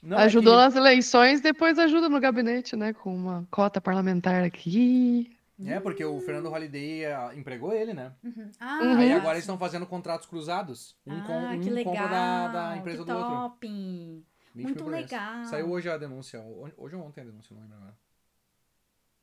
Não, Ajudou nas eleições, depois ajuda no gabinete, né? Com uma cota parlamentar aqui. porque o Fernando Holliday empregou ele, né? Ah, Aí agora eles estão fazendo contratos cruzados. que compra legal. da empresa que do outro. top. 20 Muito mil por mês. legal. Saiu hoje a denúncia. Hoje ou ontem a denúncia, não lembro agora.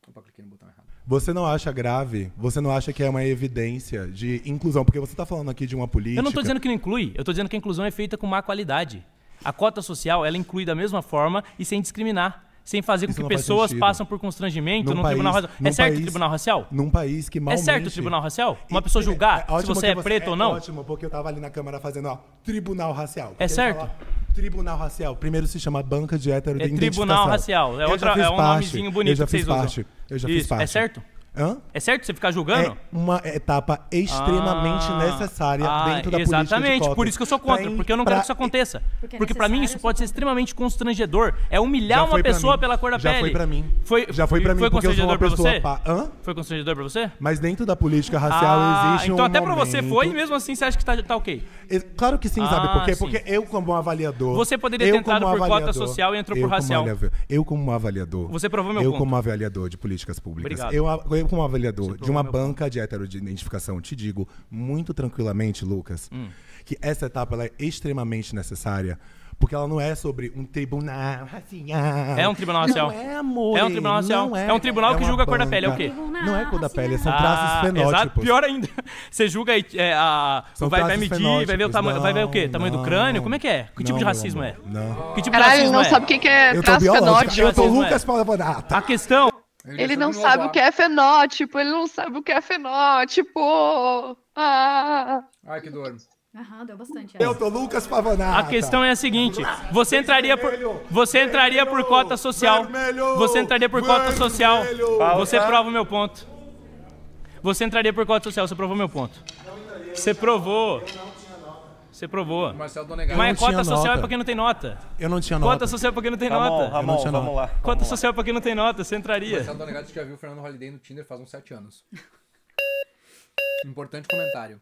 Opa, cliquei no botão errado. Você não acha grave? Você não acha que é uma evidência de inclusão? Porque você está falando aqui de uma política... Eu não estou dizendo que não inclui. Eu estou dizendo que a inclusão é feita com má qualidade. A cota social, ela inclui da mesma forma e sem discriminar. Sem fazer com que pessoas passem por constrangimento no tribunal racial. É certo o tribunal racial? Num país que malmente... É certo o tribunal racial? Uma pessoa julgar se você é preto ou não? Ótimo, porque eu tava ali na câmera fazendo, tribunal racial. É certo? Tribunal racial. Primeiro se chama banca de heteroidentificação. Tribunal racial. É um nomezinho bonito que vocês usam. Eu já fiz parte. É certo? Hã? É certo você ficar julgando? É uma etapa extremamente necessária dentro da política de exatamente, cotas. por isso que eu sou contra, porque eu não quero que isso aconteça. Porque pra mim isso pode ser extremamente constrangedor. É humilhar uma pessoa pela cor da pele. Já foi pra mim. Já foi pra mim, porque eu sou uma pessoa... Hã? Foi constrangedor pra você? Mas dentro da política racial existe então um até pra momento... você foi, e mesmo assim você acha que tá ok? Claro que sim, sabe por quê? Sim. Porque eu como avaliador... Você poderia ter entrado por cota social e entrou por racial. Eu como avaliador... Você provou meu ponto. Eu como avaliador de políticas públicas. Obrigado. Eu como avaliador de uma banca de heteroidentificação, te digo muito tranquilamente, Lucas, que essa etapa ela é extremamente necessária. Porque ela não é sobre um tribunal racial. É um tribunal racial. Não é, amor. É um tribunal racial. É um tribunal que julga a cor da pele. É o quê? Não é cor da pele, são traços fenótipos. Exato, pior ainda. Você julga vai medir, vai ver o tamanho. Vai ver o quê? Tamanho do crânio? Como é que é? Que tipo de racismo é? Não. Que tipo Caralho, de ele racismo não é? sabe o que é Eu tô traço biológico. fenótipo. Eu tô Lucas Palavanata. A questão... Ele não sabe o que é fenótipo. Ele não sabe o que é fenótipo. Ai, que dor. Aham, deu bastante. Eu tô Lucas Pavanato. A questão é a seguinte: você entraria por cota social. Você entraria por cota social. Você prova o meu ponto. Você entraria por cota social, você provou meu ponto. Você provou. Você provou. Mas cota social é pra quem não tem nota. Eu não tinha nota. Cota social é pra quem não tem nota. Ramon, vamos lá. Cota social é pra quem não tem nota, você entraria. Marcelo Donegato já viu o Fernando Holliday no Tinder faz uns 7 anos. Importante comentário.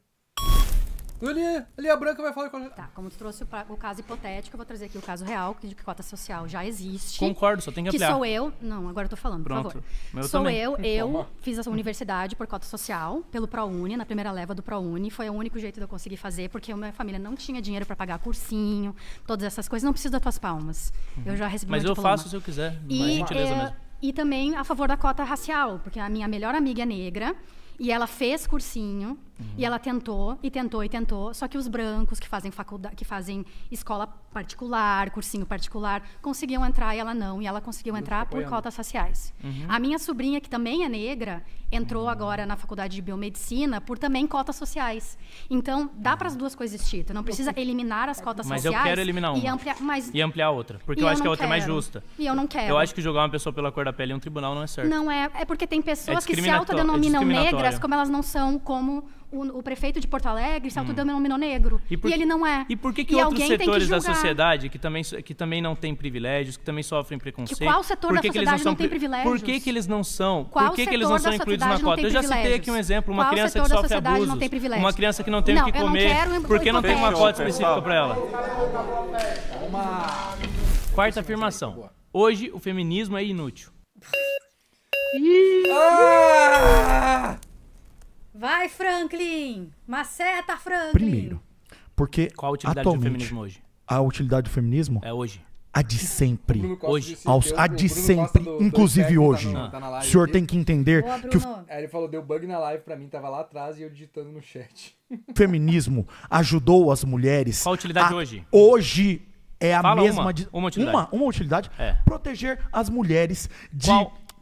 Ali a Branca vai falar com a... Tá, como tu trouxe o caso hipotético, eu vou trazer aqui o caso real, de que cota social já existe. Concordo, só tem que ampliar. Que sou eu... Não, agora eu tô falando, Pronto. por favor. Eu sou também. eu fiz essa universidade por cota social, pelo ProUni, na primeira leva do ProUni. Foi o único jeito de eu conseguir fazer, porque a minha família não tinha dinheiro pra pagar cursinho, todas essas coisas. Não preciso das tuas palmas. Eu já recebi Mas meu eu diploma. faço se eu quiser, E, gentileza mesmo. E também a favor da cota racial, porque a minha melhor amiga é negra, e ela fez cursinho, e ela tentou, só que os brancos que fazem faculdade, que fazem escola particular, cursinho particular, conseguiam entrar e ela não, e ela conseguiu entrar por cotas raciais. A minha sobrinha, que também é negra, entrou agora na faculdade de biomedicina por também cotas sociais. Então, dá para as duas coisas existir. Tu não precisa eliminar as cotas Mas sociais. eu quero eliminar uma. E ampliar outra. Porque eu acho que a outra é mais justa. E eu não quero. Eu acho que jogar uma pessoa pela cor da pele em um tribunal não é certo. Não é. É porque tem pessoas que se autodenominam negras, como elas não são como o prefeito de Porto Alegre se autodenominou negro. E ele não é. E por que outros setores da sociedade que também não têm privilégios, que também sofrem preconceito... Qual setor da sociedade não tem privilégios? Por que eles não são? Por que eles não são incluídos na cota? Eu já citei aqui um exemplo, uma criança que sofre abusos, uma criança que não tem o que comer, por que não tem uma cota específica para ela? Quarta afirmação. Hoje o feminismo é inútil. Vai, Franklin! Maceta, Franklin! Primeiro, porque qual a utilidade do feminismo hoje? A utilidade do feminismo? É hoje. A de sempre. Hoje. A de sempre, inclusive hoje. O senhor tem que entender que ele falou, deu bug na live pra mim, tava lá atrás e eu digitando no chat. O feminismo ajudou as mulheres. Qual a utilidade hoje? Hoje é a mesma... Uma utilidade. Uma utilidade? Proteger as mulheres de...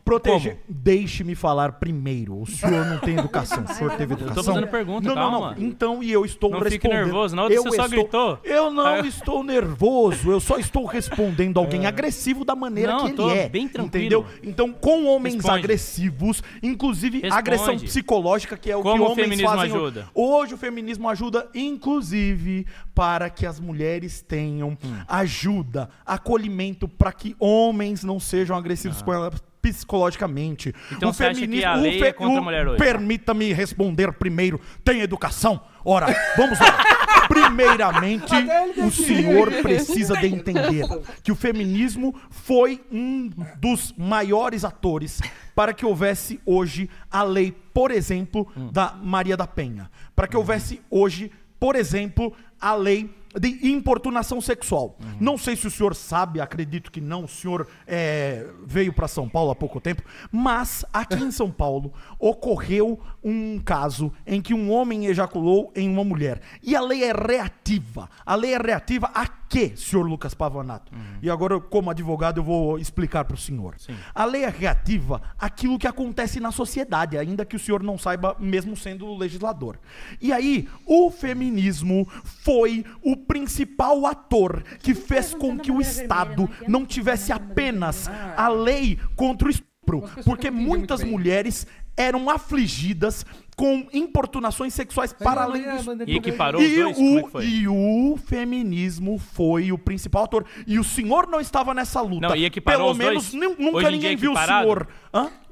Proteger. Deixe-me falar primeiro. O senhor não tem educação. O senhor teve educação. Eu tô fazendo pergunta, calma. Então, e eu estou respondendo. Não fique nervoso, não. Você só gritou. Eu não estou nervoso. Eu só estou respondendo alguém agressivo da maneira que ele é. Bem tranquilo. Entendeu? Então, com homens agressivos, inclusive agressão psicológica, que é o que homens feminismo fazem. Ajuda? Hoje o feminismo ajuda, inclusive, para que as mulheres tenham ajuda, acolhimento, para que homens não sejam agressivos com elas psicologicamente. Então você acha que a lei é contra a mulher hoje? Permita-me responder primeiro. Tem educação? Ora, vamos lá. Primeiramente, o senhor precisa de entender que o feminismo foi um dos maiores atores para que houvesse hoje a lei, por exemplo, da Maria da Penha. Para que houvesse hoje, por exemplo, a lei de importunação sexual. Não sei se o senhor sabe, acredito que não, o senhor veio para São Paulo há pouco tempo, mas aqui em São Paulo ocorreu um caso em que um homem ejaculou em uma mulher. E a lei é reativa. A lei é reativa a quê, senhor Lucas Pavanato? E agora, como advogado, eu vou explicar para o senhor. Sim. A lei é reativa àquilo que acontece na sociedade, ainda que o senhor não saiba, mesmo sendo o legislador. E aí, o feminismo foi o principal ator que fez com que o Estado não tivesse apenas a lei contra o estupro, porque muitas mulheres eram afligidas com importunações sexuais para além do estupro. E equiparou os dois? Como é que foi? E o feminismo foi o principal ator. E o senhor não estava nessa luta. Não, e equiparou os dois? Pelo menos nunca ninguém viu o senhor.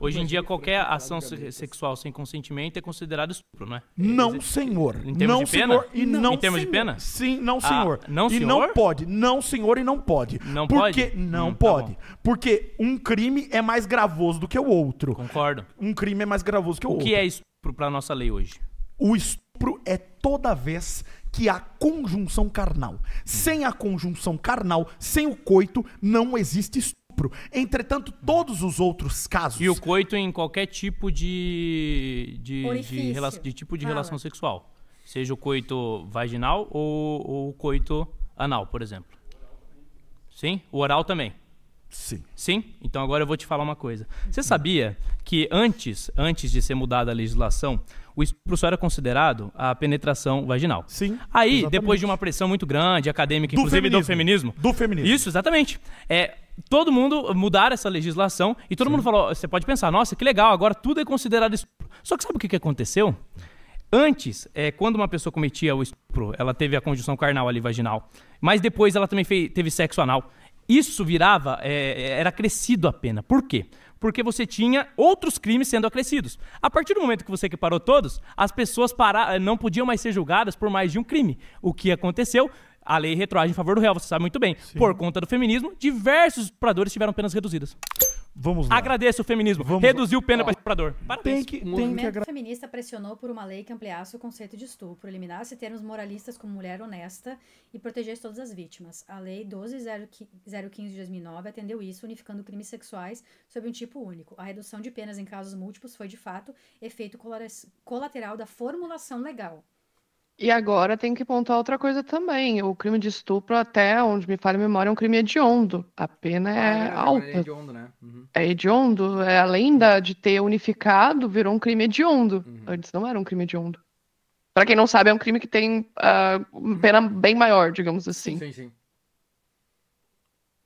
Hoje em dia, qualquer ação sexual sem consentimento é considerado estupro, não é? Não, senhor. Em termos de pena? Em termos de pena? Sim, não, senhor. Não, senhor? E não pode. Não, senhor, e não pode. Não porque pode? Não pode. Porque um crime é mais gravoso do que o outro. Concordo. Um crime é mais gravoso que o outro. O que é estupro para a nossa lei hoje? O estupro é toda vez que há conjunção carnal. Sem a conjunção carnal, sem o coito, não existe estupro. Entretanto, todos os outros casos... E o coito em qualquer tipo de relação sexual. Seja o coito vaginal ou o coito anal, por exemplo. Sim? O oral também. Sim. Sim? Então agora eu vou te falar uma coisa. Você sabia que antes de ser mudada a legislação, o estupro só era considerado a penetração vaginal? Sim. Aí, exatamente. Depois de uma pressão muito grande, acadêmica, inclusive do feminismo. Do feminismo. Isso, exatamente. Todo mundo mudaram essa legislação e todo mundo falou, você pode pensar, nossa, que legal, agora tudo é considerado estupro. Só que sabe o que aconteceu? Antes, quando uma pessoa cometia o estupro, ela teve a conjunção carnal ali, vaginal, mas depois ela também teve sexo anal. Isso virava, era acrescido a pena. Por quê? Porque você tinha outros crimes sendo acrescidos. A partir do momento que você equiparou todos, as pessoas não podiam mais ser julgadas por mais de um crime. O que aconteceu? A lei retroage em favor do réu, você sabe muito bem. Sim. Por conta do feminismo, diversos estupradores tiveram penas reduzidas. Vamos lá. Agradeço o feminismo. Reduziu pena para estuprador. O movimento feminista pressionou por uma lei que ampliasse o conceito de estupro, eliminasse termos moralistas como mulher honesta e protegesse todas as vítimas. A Lei 12.015 de 2009 atendeu isso, unificando crimes sexuais sob um tipo único. A redução de penas em casos múltiplos foi, de fato, efeito colateral da formulação legal. E agora tem que pontuar outra coisa também. O crime de estupro, até onde me falha a memória, é um crime hediondo. A pena é alta. É hediondo, né? É hediondo. Além de ter unificado, virou um crime hediondo. Antes não era um crime hediondo. Pra quem não sabe, é um crime que tem pena bem maior, digamos assim. Sim.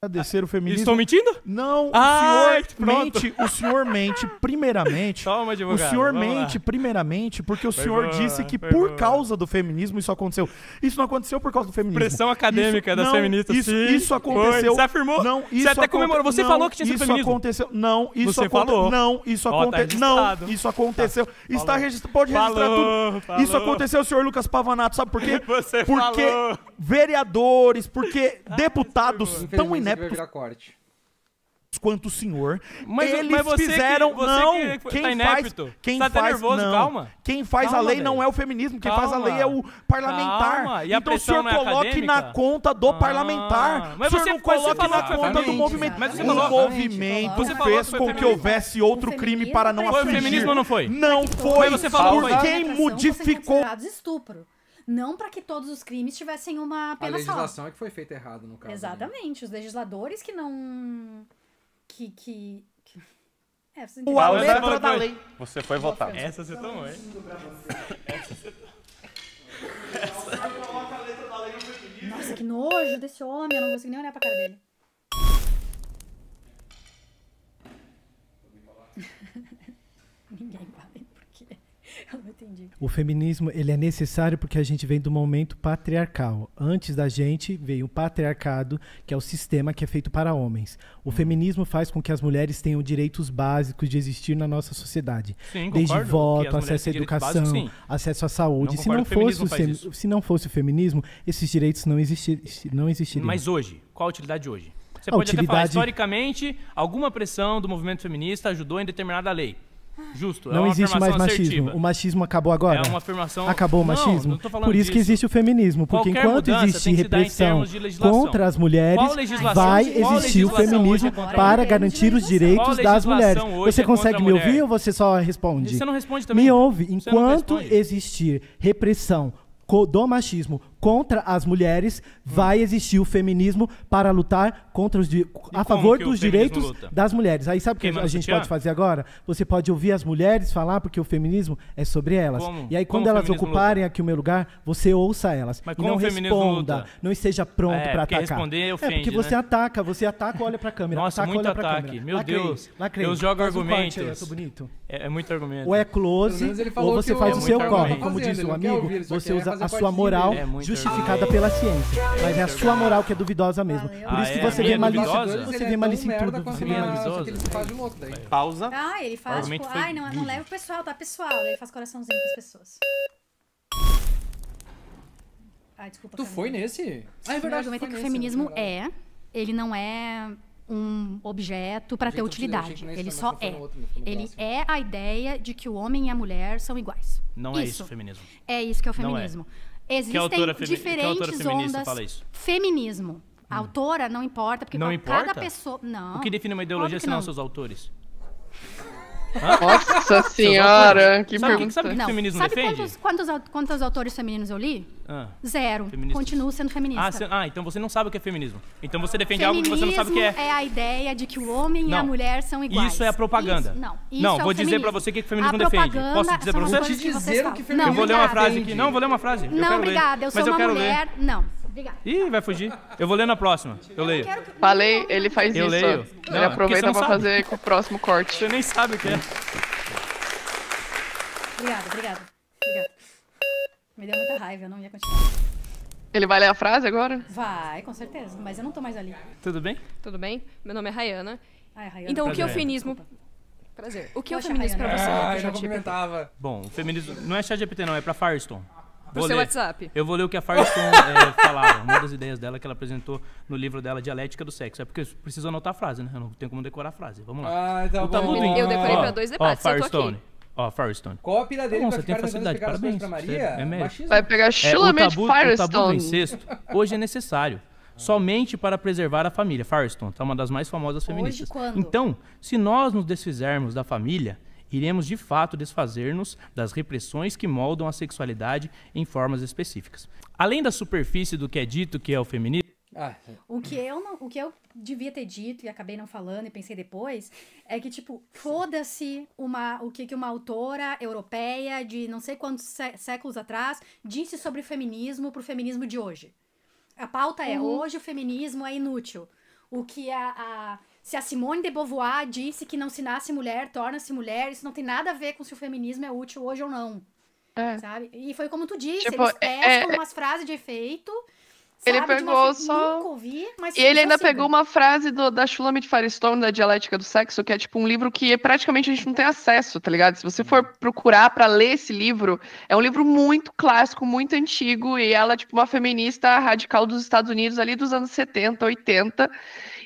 agradecer o feminismo. Estou mentindo? Não, o senhor mente primeiramente. Toma, advogado, o senhor mente primeiramente porque o senhor disse que por causa do feminismo isso aconteceu. Isso não aconteceu por causa do feminismo. Pressão acadêmica das feministas. Isso aconteceu. Você afirmou. Não, você até comemorou. Você falou que tinha sido feminismo. Isso aconteceu. Não, isso você falou. Não, isso aconteceu. Não, isso aconteceu. Está registrado. Pode registrar tudo. Isso aconteceu, senhor Lucas Pavanato. Sabe por quê? Porque vereadores, porque deputados tão ineptos quanto o senhor, eles fizeram... Quem faz nervoso, calma. Quem faz a lei não é o feminismo, quem faz a lei é o parlamentar. Então o senhor coloque na conta do parlamentar. Mas o senhor não coloque na conta do movimento. O movimento fez com que houvesse outro crime para não afligir. Foi o feminismo ou não foi? Não foi, por quem modificou... Estupro. Não para que todos os crimes tivessem uma pena só. A legislação é que foi feita errado, no caso. Exatamente. Os legisladores que não... A letra da lei. Você foi votado. Essa você tomou, hein? Nossa, que nojo desse homem. Eu não consigo nem olhar pra cara dele. Ninguém vai. Eu não entendi. O feminismo, ele é necessário porque a gente vem do momento patriarcal. Antes da gente veio o patriarcado, que é o sistema que é feito para homens. O feminismo faz com que as mulheres tenham direitos básicos de existir na nossa sociedade. Sim, desde voto, acesso à educação, básicos, acesso à saúde. Se não fosse o feminismo, esses direitos não existiriam. Mas hoje, qual a utilidade hoje? Você pode até falar, historicamente, alguma pressão do movimento feminista ajudou em determinada lei. Justo. Não existe mais machismo. Assertiva. O machismo acabou agora? É uma afirmação... Acabou o machismo? Não tô falando Por isso disso. que existe o feminismo. Porque Qualquer enquanto existe repressão contra as mulheres, vai existir o feminismo para garantir os direitos das mulheres. Você consegue me ouvir ou você só responde? Você não responde também. Me ouve. Enquanto existir repressão do machismo contra as mulheres, vai existir o feminismo para lutar contra a favor dos direitos das mulheres. Aí sabe o que a gente pode fazer agora? Você pode ouvir as mulheres falar, porque o feminismo é sobre elas. E aí quando elas ocuparem aqui o meu lugar, você ouça elas. Mas e não responda, não esteja pronto para atacar. Responder ofende, porque você ataca, olha pra câmera. Nossa, ataca, muito olha pra ataque. câmera. Meu Deus. Eu jogo argumentos. Eu tô bonito. É muito argumento. Ou é close, ou você faz o seu corre. Como disse o amigo, você usa a sua moral justificada pela ciência. Mas é a sua moral que é duvidosa mesmo. Por isso que você vê malícia. Você vê malícia em tudo. Você vê malícia. Pausa. Ele faz, tipo, não leva o pessoal, tá pessoal. Daí ele faz coraçãozinho pras pessoas. Desculpa. Tu foi nesse? É verdade. O argumento é que o feminismo ele não é um objeto para ter utilidade. Ele só é. Ele é a ideia de que o homem e a mulher são iguais. Não é isso o feminismo. É isso que é o feminismo. Existem diferentes ondas. Feminismo. A autora não importa, porque cada pessoa... Não. O que define uma ideologia senão seus autores? Nossa senhora, que pergunta. Sabe o que o feminismo defende? Quantos autores femininos eu li? Zero. Continuo sendo feminista. Então você não sabe o que é feminismo. Então você defende algo que você não sabe o que é. É a ideia de que o homem e a mulher são iguais. Isso é a propaganda. Não, vou dizer pra você o que o feminismo defende. Posso dizer pra você? Eu vou ler uma frase aqui. Não, vou ler uma frase. Não, obrigada. Eu sou uma mulher. Não. Obrigada. Ih, vai fugir. Eu vou ler na próxima. Eu leio. Falei, ele faz isso. Eu leio. Ele aproveita pra fazer com o próximo corte. Você nem sabe o que é. Obrigada. Me deu muita raiva, eu não ia continuar. Ele vai ler a frase agora? Vai, com certeza. Mas eu não tô mais ali. Tudo bem? Tudo bem? Meu nome é Rayana. Rayana. Então, o que é o feminismo... Prazer. O que é o feminismo pra você? Eu já cumprimentava. Bom, o feminismo não é ChatGPT, não. É pra Firestone. Pro seu WhatsApp. Eu vou ler o que a Firestone falava. Uma das ideias dela que ela apresentou no livro dela, Dialética do Sexo. É porque eu preciso anotar a frase, né? Eu não tenho como decorar a frase. Vamos lá. Tá bom. Eu decorei pra 2 debates, eu tô aqui. Firestone. Qual a pilha dele Bom, pra você tem ficar facilidade, parabéns. pra Maria? Vai pegar chulamente Firestone. O tabu do incesto hoje é necessário. Somente para preservar a família. Firestone tá uma das mais famosas feministas. Então, se nós nos desfizermos da família, iremos de fato desfazer-nos das repressões que moldam a sexualidade em formas específicas. Além da superfície do que é dito que é o feminismo, o que eu devia ter dito e acabei não falando e pensei depois é que, tipo, foda-se o que uma autora europeia de não sei quantos séculos atrás disse sobre o feminismo pro feminismo de hoje. A pauta é, hoje o feminismo é inútil. o que se a Simone de Beauvoir disse que não se nasce mulher, torna-se mulher, isso não tem nada a ver com se o feminismo é útil hoje ou não. Sabe? E foi como tu disse, Tipo, eles pescam umas frases de efeito. Ele sabe, pegou só. Nunca ouvi, mas e ele ainda pegou uma frase da Shulamit Firestone, da Dialética do Sexo, que é tipo um livro que praticamente a gente não tem acesso, tá ligado? Se você for procurar pra ler esse livro, é um livro muito clássico, muito antigo, e ela é tipo uma feminista radical dos Estados Unidos ali dos anos 70, 80.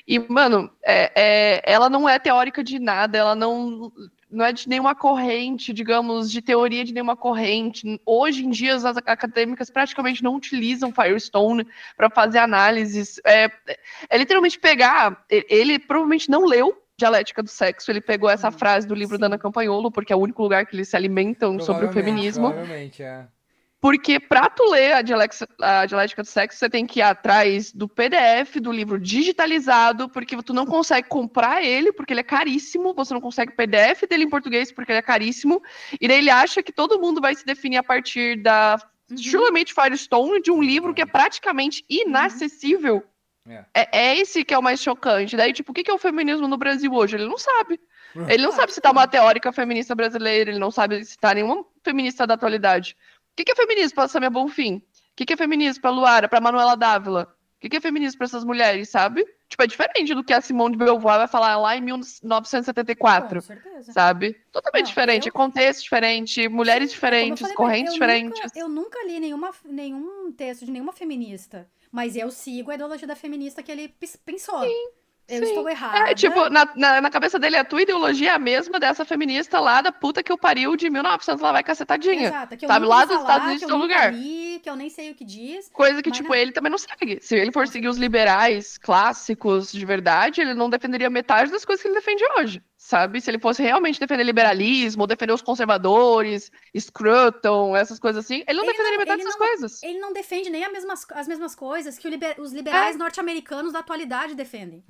E, mano, ela não é teórica de nada, ela não é de nenhuma corrente, digamos, de teoria de nenhuma corrente. Hoje em dia, as acadêmicas praticamente não utilizam Firestone para fazer análises. É literalmente pegar... Ele provavelmente não leu Dialética do Sexo, ele pegou essa frase do livro da Ana Campanholo, porque é o único lugar que eles se alimentam sobre o feminismo. Provavelmente, Porque pra tu ler a Dialética do Sexo, você tem que ir atrás do PDF, do livro digitalizado, porque tu não consegue comprar ele, porque ele é caríssimo, você não consegue PDF dele em português, porque ele é caríssimo, e daí ele acha que todo mundo vai se definir a partir da Shulamit Firestone, de um livro que é praticamente inacessível. É esse que é o mais chocante. Daí, tipo, o que é o feminismo no Brasil hoje? Ele não sabe. Ele não sabe citar uma teórica feminista brasileira, ele não sabe citar nenhuma feminista da atualidade. O que é feminismo para Samia Bonfim? O que é feminismo para Luara, para Manuela Dávila? O que é feminismo para essas mulheres, sabe? Tipo, é diferente do que a Simone de Beauvoir vai falar lá em 1974, com certeza. sabe? Totalmente diferente, contexto diferente, mulheres diferentes, correntes diferentes. Eu nunca li nenhum texto de nenhuma feminista, mas eu sigo a ideologia da feminista que ele pensou. Eu estou errada. Tipo, na cabeça dele, a tua ideologia é a mesma dessa feminista lá da puta que o pariu de 1900, lá vai cacetadinha. Exato, que eu sabe? Lá dos Estados Unidos, que eu lugar. Li, que eu nem sei o que diz. Coisa que, tipo, ele também não segue. Se ele for seguir os liberais clássicos de verdade, ele não defenderia metade das coisas que ele defende hoje, sabe? Se ele fosse realmente defender liberalismo, ou defender os conservadores, Scruton, essas coisas assim, ele não defenderia metade dessas coisas. Ele não defende nem as mesmas coisas que os liberais norte-americanos da atualidade defendem.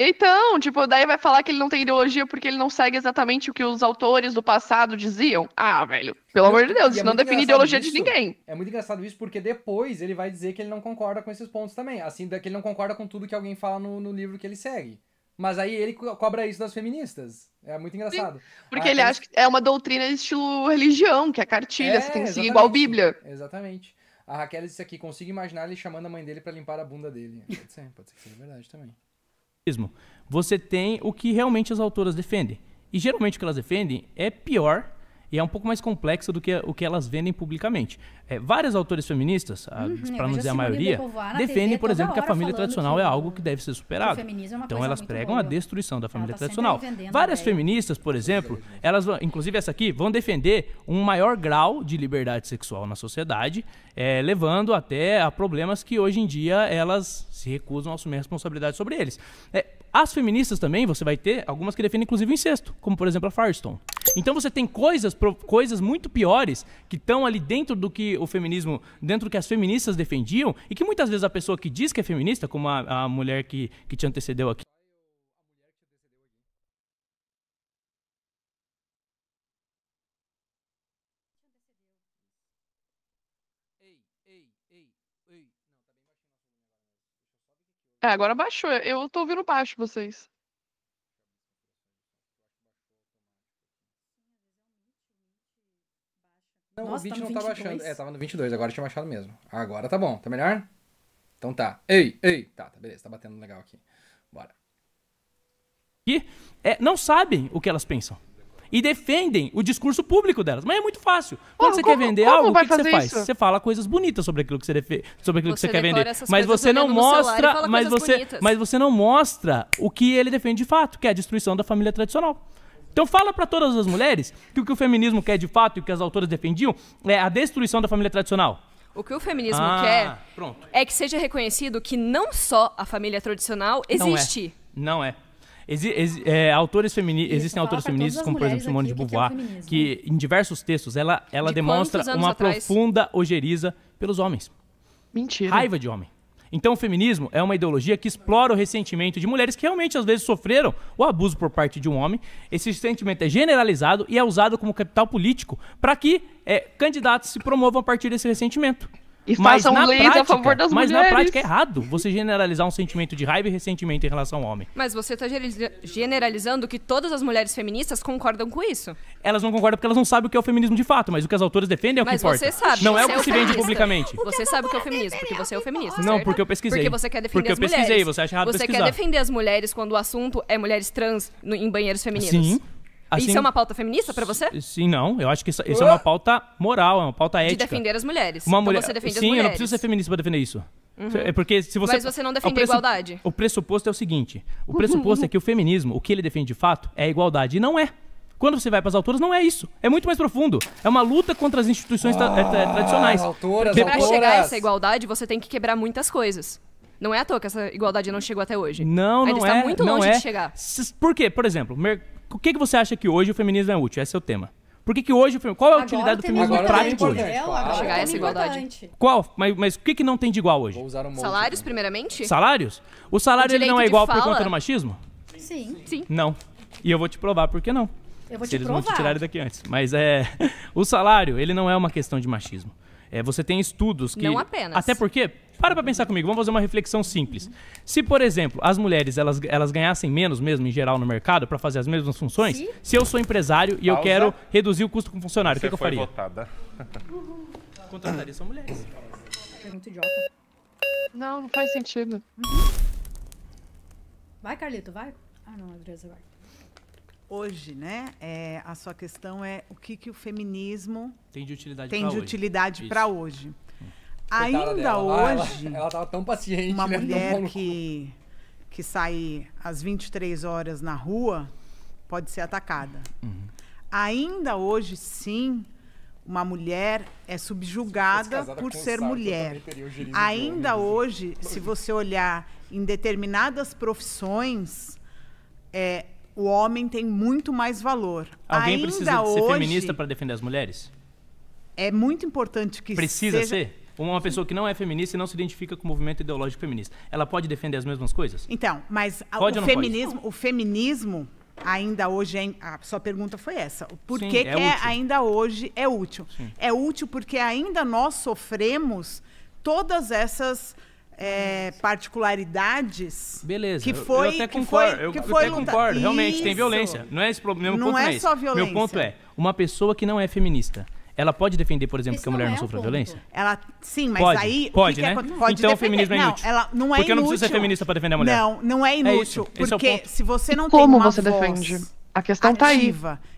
Então, tipo, daí vai falar que ele não tem ideologia porque ele não segue exatamente o que os autores do passado diziam. Ah, velho, pelo amor de Deus, isso não define ideologia de ninguém. É muito engraçado isso porque depois ele vai dizer que ele não concorda com esses pontos também. Assim, que ele não concorda com tudo que alguém fala no livro que ele segue. Mas aí ele cobra isso das feministas. É muito engraçado. Sim, porque ele acha que é uma doutrina estilo religião, que é cartilha, você tem que seguir igual a Bíblia. Exatamente. A Raquel disse aqui, consigo imaginar ele chamando a mãe dele pra limpar a bunda dele. Pode ser que seja verdade também. Você tem o que realmente as autoras defendem. E geralmente o que elas defendem é pior e é um pouco mais complexo do que o que elas vendem publicamente. Várias autoras feministas, para não dizer a maioria, defendem, por exemplo, que a família tradicional é algo que deve ser superado. Então elas pregam a destruição da família tradicional. Várias feministas, por exemplo, elas vão, inclusive essa aqui, vão defender um maior grau de liberdade sexual na sociedade, levando até a problemas que hoje em dia elas se recusam a assumir a responsabilidade sobre eles. As feministas também, você vai ter algumas que defendem inclusive o incesto, como por exemplo a Firestone. Então você tem coisas muito piores que estão ali dentro do que o feminismo, dentro do que as feministas defendiam, e que muitas vezes a pessoa que diz que é feminista, como a mulher que te antecedeu aqui, Agora baixou. Eu tô ouvindo baixo vocês. Não, nossa, o 20 não tá baixando. Tava no 22, agora tinha baixado mesmo. Agora tá bom. Tá melhor? Então tá. Ei. Tá, beleza. Tá batendo legal aqui. Bora. E não sabem o que elas pensam. E defendem o discurso público delas. Mas é muito fácil. Quando você quer vender algo, o que você faz? Você fala coisas bonitas sobre aquilo que você quer vender. Mas você não mostra. Mas você não mostra o que ele defende de fato, que é a destruição da família tradicional. Então fala para todas as mulheres que o que o feminismo quer de fato e o que as autoras defendiam é a destruição da família tradicional. O que o feminismo quer é que seja reconhecido que não só a família tradicional existe. Não é. Existem autores feministas, como por exemplo Simone de Beauvoir, que em diversos textos ela demonstra uma profunda ojeriza pelos homens. Mentira. Raiva de homem. Então o feminismo é uma ideologia que explora o ressentimento de mulheres que realmente às vezes sofreram o abuso por parte de um homem. Esse sentimento é generalizado e é usado como capital político para que candidatos se promovam a partir desse ressentimento. E façam leis a favor das mulheres. Mas na prática é errado você generalizar um sentimento de raiva e ressentimento em relação ao homem. Mas você tá generalizando que todas as mulheres feministas concordam com isso. Elas não concordam porque elas não sabem o que é o feminismo de fato, mas o que as autoras defendem é o que importa. Mas você sabe. Não é o que se vende publicamente. Você sabe o que é o feminismo, porque você é o feminista, Não, certo? porque eu pesquisei. Porque você quer defender as mulheres. Porque eu pesquisei, você acha errado pesquisar. Você quer defender as mulheres quando o assunto é mulheres trans em banheiros femininos. Sim. Assim, isso é uma pauta feminista pra você? Sim, não. Eu acho que isso é uma pauta moral, é uma pauta ética. De defender as mulheres. Uma mulher... Então você defende as Sim, mulheres. eu não preciso ser feminista pra defender isso. É porque se você... Mas você não defende a igualdade. O pressuposto é o seguinte. O pressuposto é que o feminismo, o que ele defende de fato, é a igualdade. E não é. Quando você vai pras autoras, não é isso. É muito mais profundo. É uma luta contra as instituições tradicionais. Pra chegar a essa igualdade, você tem que quebrar muitas coisas. Não é à toa que essa igualdade não chegou até hoje. Não é. Ela está muito longe de chegar. Por quê? Por exemplo, o que você acha que hoje o feminismo é útil? Esse é o tema. Por que hoje qual é a utilidade do feminismo prático hoje? Chegar a essa igualdade. Qual? Mas o que não tem de igual hoje? Salários, primeiramente? Salários? O salário ele não é igual por conta do machismo? Sim. Não. E eu vou te provar por que não. Eu vou Se te eles provar. vão te tirar daqui antes. Mas o salário, ele não é uma questão de machismo. Você tem estudos que... Não apenas. Até porque, para pensar comigo, vamos fazer uma reflexão simples. Se, por exemplo, as mulheres, elas ganhassem menos mesmo, em geral, no mercado, para fazer as mesmas funções, se eu sou empresário e eu quero reduzir o custo com funcionário, o que eu faria? Votada. Contrataria só mulheres. Pergunta idiota. Não faz sentido. Vai, Carlito, vai. Ah, não, Andresa, vai. Hoje, né, a sua questão é o que o feminismo tem de utilidade para hoje. Ainda dela. hoje, ela tava tão paciente. uma mulher que sai às 23 horas na rua pode ser atacada. Ainda hoje, sim, uma mulher é subjugada por ser mulher. Ainda hoje, se você olhar em determinadas profissões, o homem tem muito mais valor. Alguém ainda precisa hoje, ser feminista para defender as mulheres? É muito importante que precisa ser? Uma pessoa que não é feminista e não se identifica com o movimento ideológico feminista, ela pode defender as mesmas coisas? Então, mas o feminismo ainda hoje a sua pergunta foi essa. Por que ainda hoje é útil? Sim. É útil porque ainda nós sofremos todas essas particularidades. Beleza, que foi, eu até concordo. Eu até concordo. Realmente, tem violência. Não é esse problema. Não é só violência. Meu ponto é, uma pessoa que não é feminista, ela pode defender, por exemplo, que a mulher não sofra violência? Sim, mas pode, aí... Pode, né? Pode então defender. o feminismo é inútil. Não, ela não é porque inútil. eu não preciso ser feminista para defender a mulher. Não é inútil. Porque se você não tem como uma você voz defende? A questão tá aí.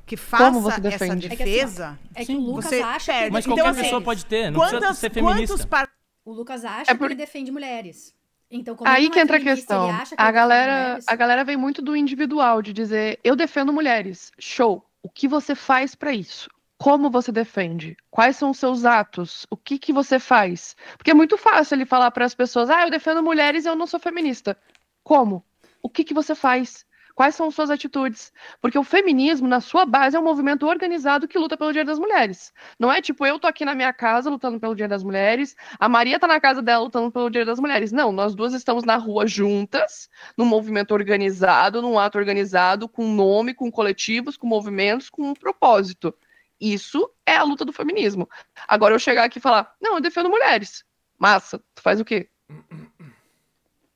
Que faça como você essa defende? defesa, é que o Lucas você acha perde. que... Mas qualquer pessoa pode ter, não precisa ser feminista. O Lucas acha que ele defende mulheres. Então, como aí ele que é entra a feminista, questão. ele acha que A ele defende galera, mulheres. a galera vem muito do individual, de dizer, eu defendo mulheres. Show. O que você faz pra isso? Como você defende? Quais são os seus atos? O que você faz? Porque é muito fácil ele falar para as pessoas, eu defendo mulheres e eu não sou feminista. Como? O que você faz? Quais são suas atitudes? Porque o feminismo, na sua base, é um movimento organizado que luta pelo Dia das Mulheres. Não é tipo, eu tô aqui na minha casa lutando pelo Dia das Mulheres, a Maria tá na casa dela lutando pelo Dia das Mulheres. Não, nós duas estamos na rua juntas, num movimento organizado, num ato organizado, com nome, com coletivos, com movimentos, com um propósito. Isso é a luta do feminismo. Agora eu chegar aqui e falar, não, eu defendo mulheres. Massa, tu faz o quê?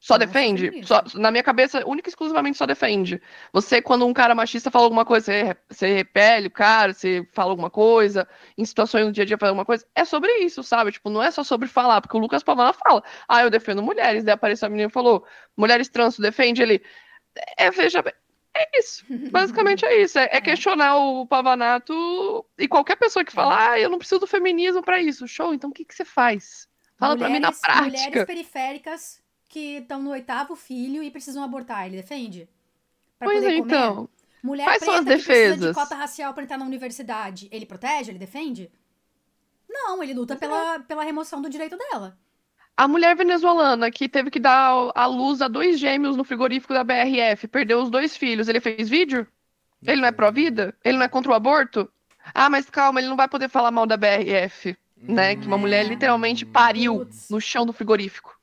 Só defende? Na minha cabeça, única e exclusivamente só defende. Você, quando um cara machista fala alguma coisa, você repele o cara, você fala alguma coisa, em situações do dia a dia fala alguma coisa, é sobre isso, sabe? Tipo, não é só sobre falar, porque o Lucas Pavanato fala, eu defendo mulheres, daí apareceu a menina e falou, mulheres trans, tu defende? Ele, veja bem, é isso, basicamente é isso, é questionar o Pavanato e qualquer pessoa que fala, eu não preciso do feminismo pra isso, show, então o que você faz? Fala pra mim na prática. Mulheres periféricas que estão no 8º filho e precisam abortar, ele defende? Pra pois poder é, comer? então. Mulher Quais preta são as que precisa de defesas? cota racial pra entrar na universidade, ele protege? Ele defende? Não, ele luta pela remoção do direito dela. A mulher venezuelana que teve que dar à luz a 2 gêmeos no frigorífico da BRF, perdeu os 2 filhos, ele fez vídeo? Ele não é pró-vida? Ele não é contra o aborto? Mas calma, ele não vai poder falar mal da BRF, né? Que uma mulher literalmente pariu no chão do frigorífico.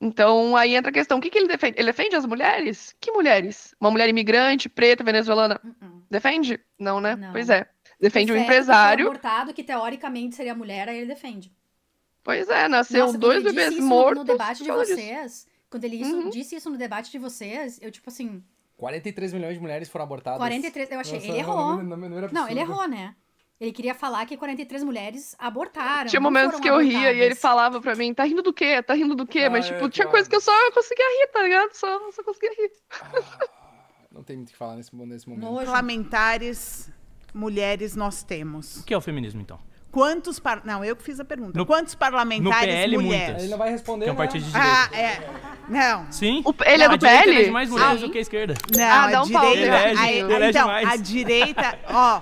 Então, aí entra a questão, o que ele defende? Ele defende as mulheres? Que mulheres? Uma mulher imigrante, preta, venezuelana, defende? Não, né? Não. Pois é. Defende o feto empresário. Que foi abortado, que teoricamente seria mulher, aí ele defende. Pois é, nasceu Nossa, 2 bebês mortos. No debate de vocês, quando ele disse isso no debate de vocês, eu tipo assim... 43 milhões de mulheres foram abortadas. 43, eu achei, Nossa, ele errou. Não, ele errou, né? Ele queria falar que 43 mulheres abortaram. Tinha momentos que eu ria e ele falava pra mim, tá rindo do quê? Tá rindo do quê? Mas, tipo, tinha coisa que eu só conseguia rir, tá ligado? Só conseguia rir. Não tem muito o que falar nesse momento. Parlamentares, mulheres nós temos. O que é o feminismo, então? Quantos Não, eu que fiz a pergunta. Quantos parlamentares PL, mulheres? Muitas. Ele não vai responder, que é um partido de direita. Não. Sim? Ele é do PL? Elege mais mulheres do que a esquerda. Não, dá um pau. Então, a direita... Ó,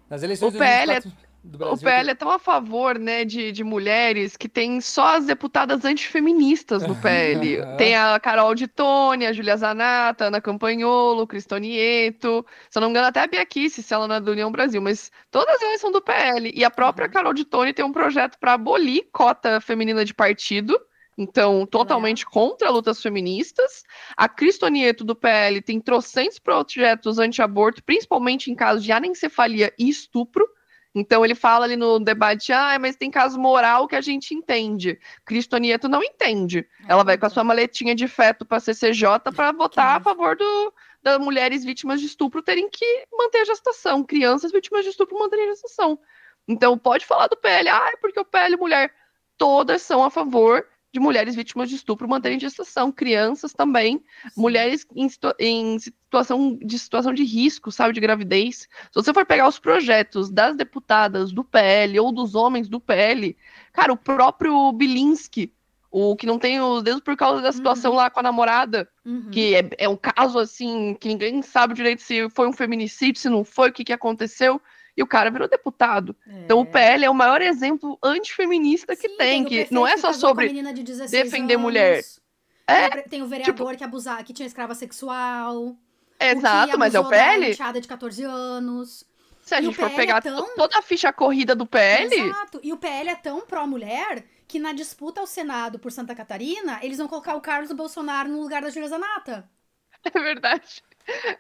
nas eleições do PL do Brasil, o PL é tão a favor, né, de mulheres que tem só as deputadas antifeministas do PL. Tem a Carol de Tone, a Júlia Zanata, a Ana Campagnolo, Cristonieto, se eu não me engano até a Bia Kicis, se ela não é do União Brasil, mas todas elas são do PL. E a própria Carol de Tone tem um projeto para abolir cota feminina de partido, então totalmente contra lutas feministas. A Cristonieto do PL tem trocentos projetos anti-aborto, principalmente em casos de anencefalia e estupro. Então ele fala ali no debate, mas tem caso moral que a gente entende. Cristonieto não entende. Ela vai com a sua maletinha de feto para CCJ para votar a favor das mulheres vítimas de estupro terem que manter a gestação. Crianças vítimas de estupro manterem a gestação. Então pode falar do PL, porque o PL mulher, todas são a favor de mulheres vítimas de estupro manterem gestação, crianças também, mulheres em situação de risco, sabe, de gravidez. Se você for pegar os projetos das deputadas do PL ou dos homens do PL, cara, o próprio Bilinski, o que não tem os dedos por causa da situação lá com a namorada, que é um caso, assim, que ninguém sabe direito se foi um feminicídio, se não foi, o que aconteceu. E o cara virou deputado. Então o PL é o maior exemplo antifeminista que tem, que não é só sobre defender mulher. Tem o vereador que tinha escrava sexual. Exato, mas é o PL. Enteada de 14 anos. Se a gente for pegar toda a ficha corrida do PL... Exato, e o PL é tão pró-mulher que na disputa ao Senado por Santa Catarina, eles vão colocar o Carlos Bolsonaro no lugar da Júlia Zanata. É verdade.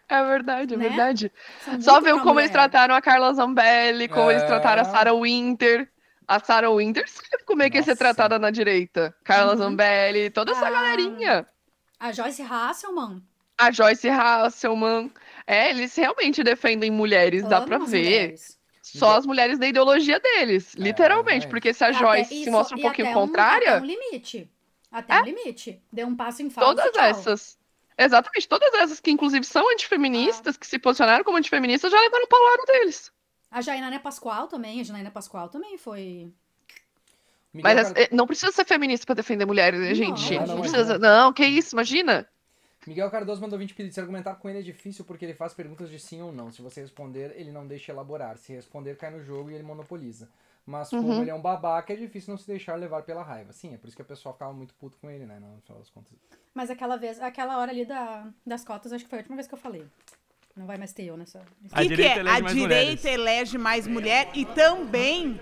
É verdade. Só ver como eles trataram a Carla Zambelli, como eles trataram a Sarah Winter. A Sarah Winter sabe como é que ia ser tratada na direita. Carla Zambelli, toda essa galerinha. A Joyce Hasselman. Eles realmente defendem mulheres, dá pra ver. Só as mulheres da ideologia deles, literalmente. Porque se a Joyce se mostra um pouquinho contrária... Até um limite. Até um limite. Deu um passo em falso. Todas essas... Exatamente, todas essas que inclusive são antifeministas, que se posicionaram como antifeministas, já levaram para o lado deles. A Janaína Pascoal também foi... Mas não precisa ser feminista para defender mulheres, né, gente? Não precisa. Não, que isso, imagina. Miguel Cardoso mandou 20 pedidos. Se argumentar com ele é difícil porque ele faz perguntas de sim ou não. Se você responder, ele não deixa elaborar. Se responder, cai no jogo e ele monopoliza. Mas como ele é um babaca, é difícil não se deixar levar pela raiva. Sim, é por isso que a pessoa ficava muito puto com ele, né? No final das contas. Mas aquela hora ali das cotas, acho que foi a última vez que eu falei. Não vai mais ter eu nessa... A direita elege mais mulher e também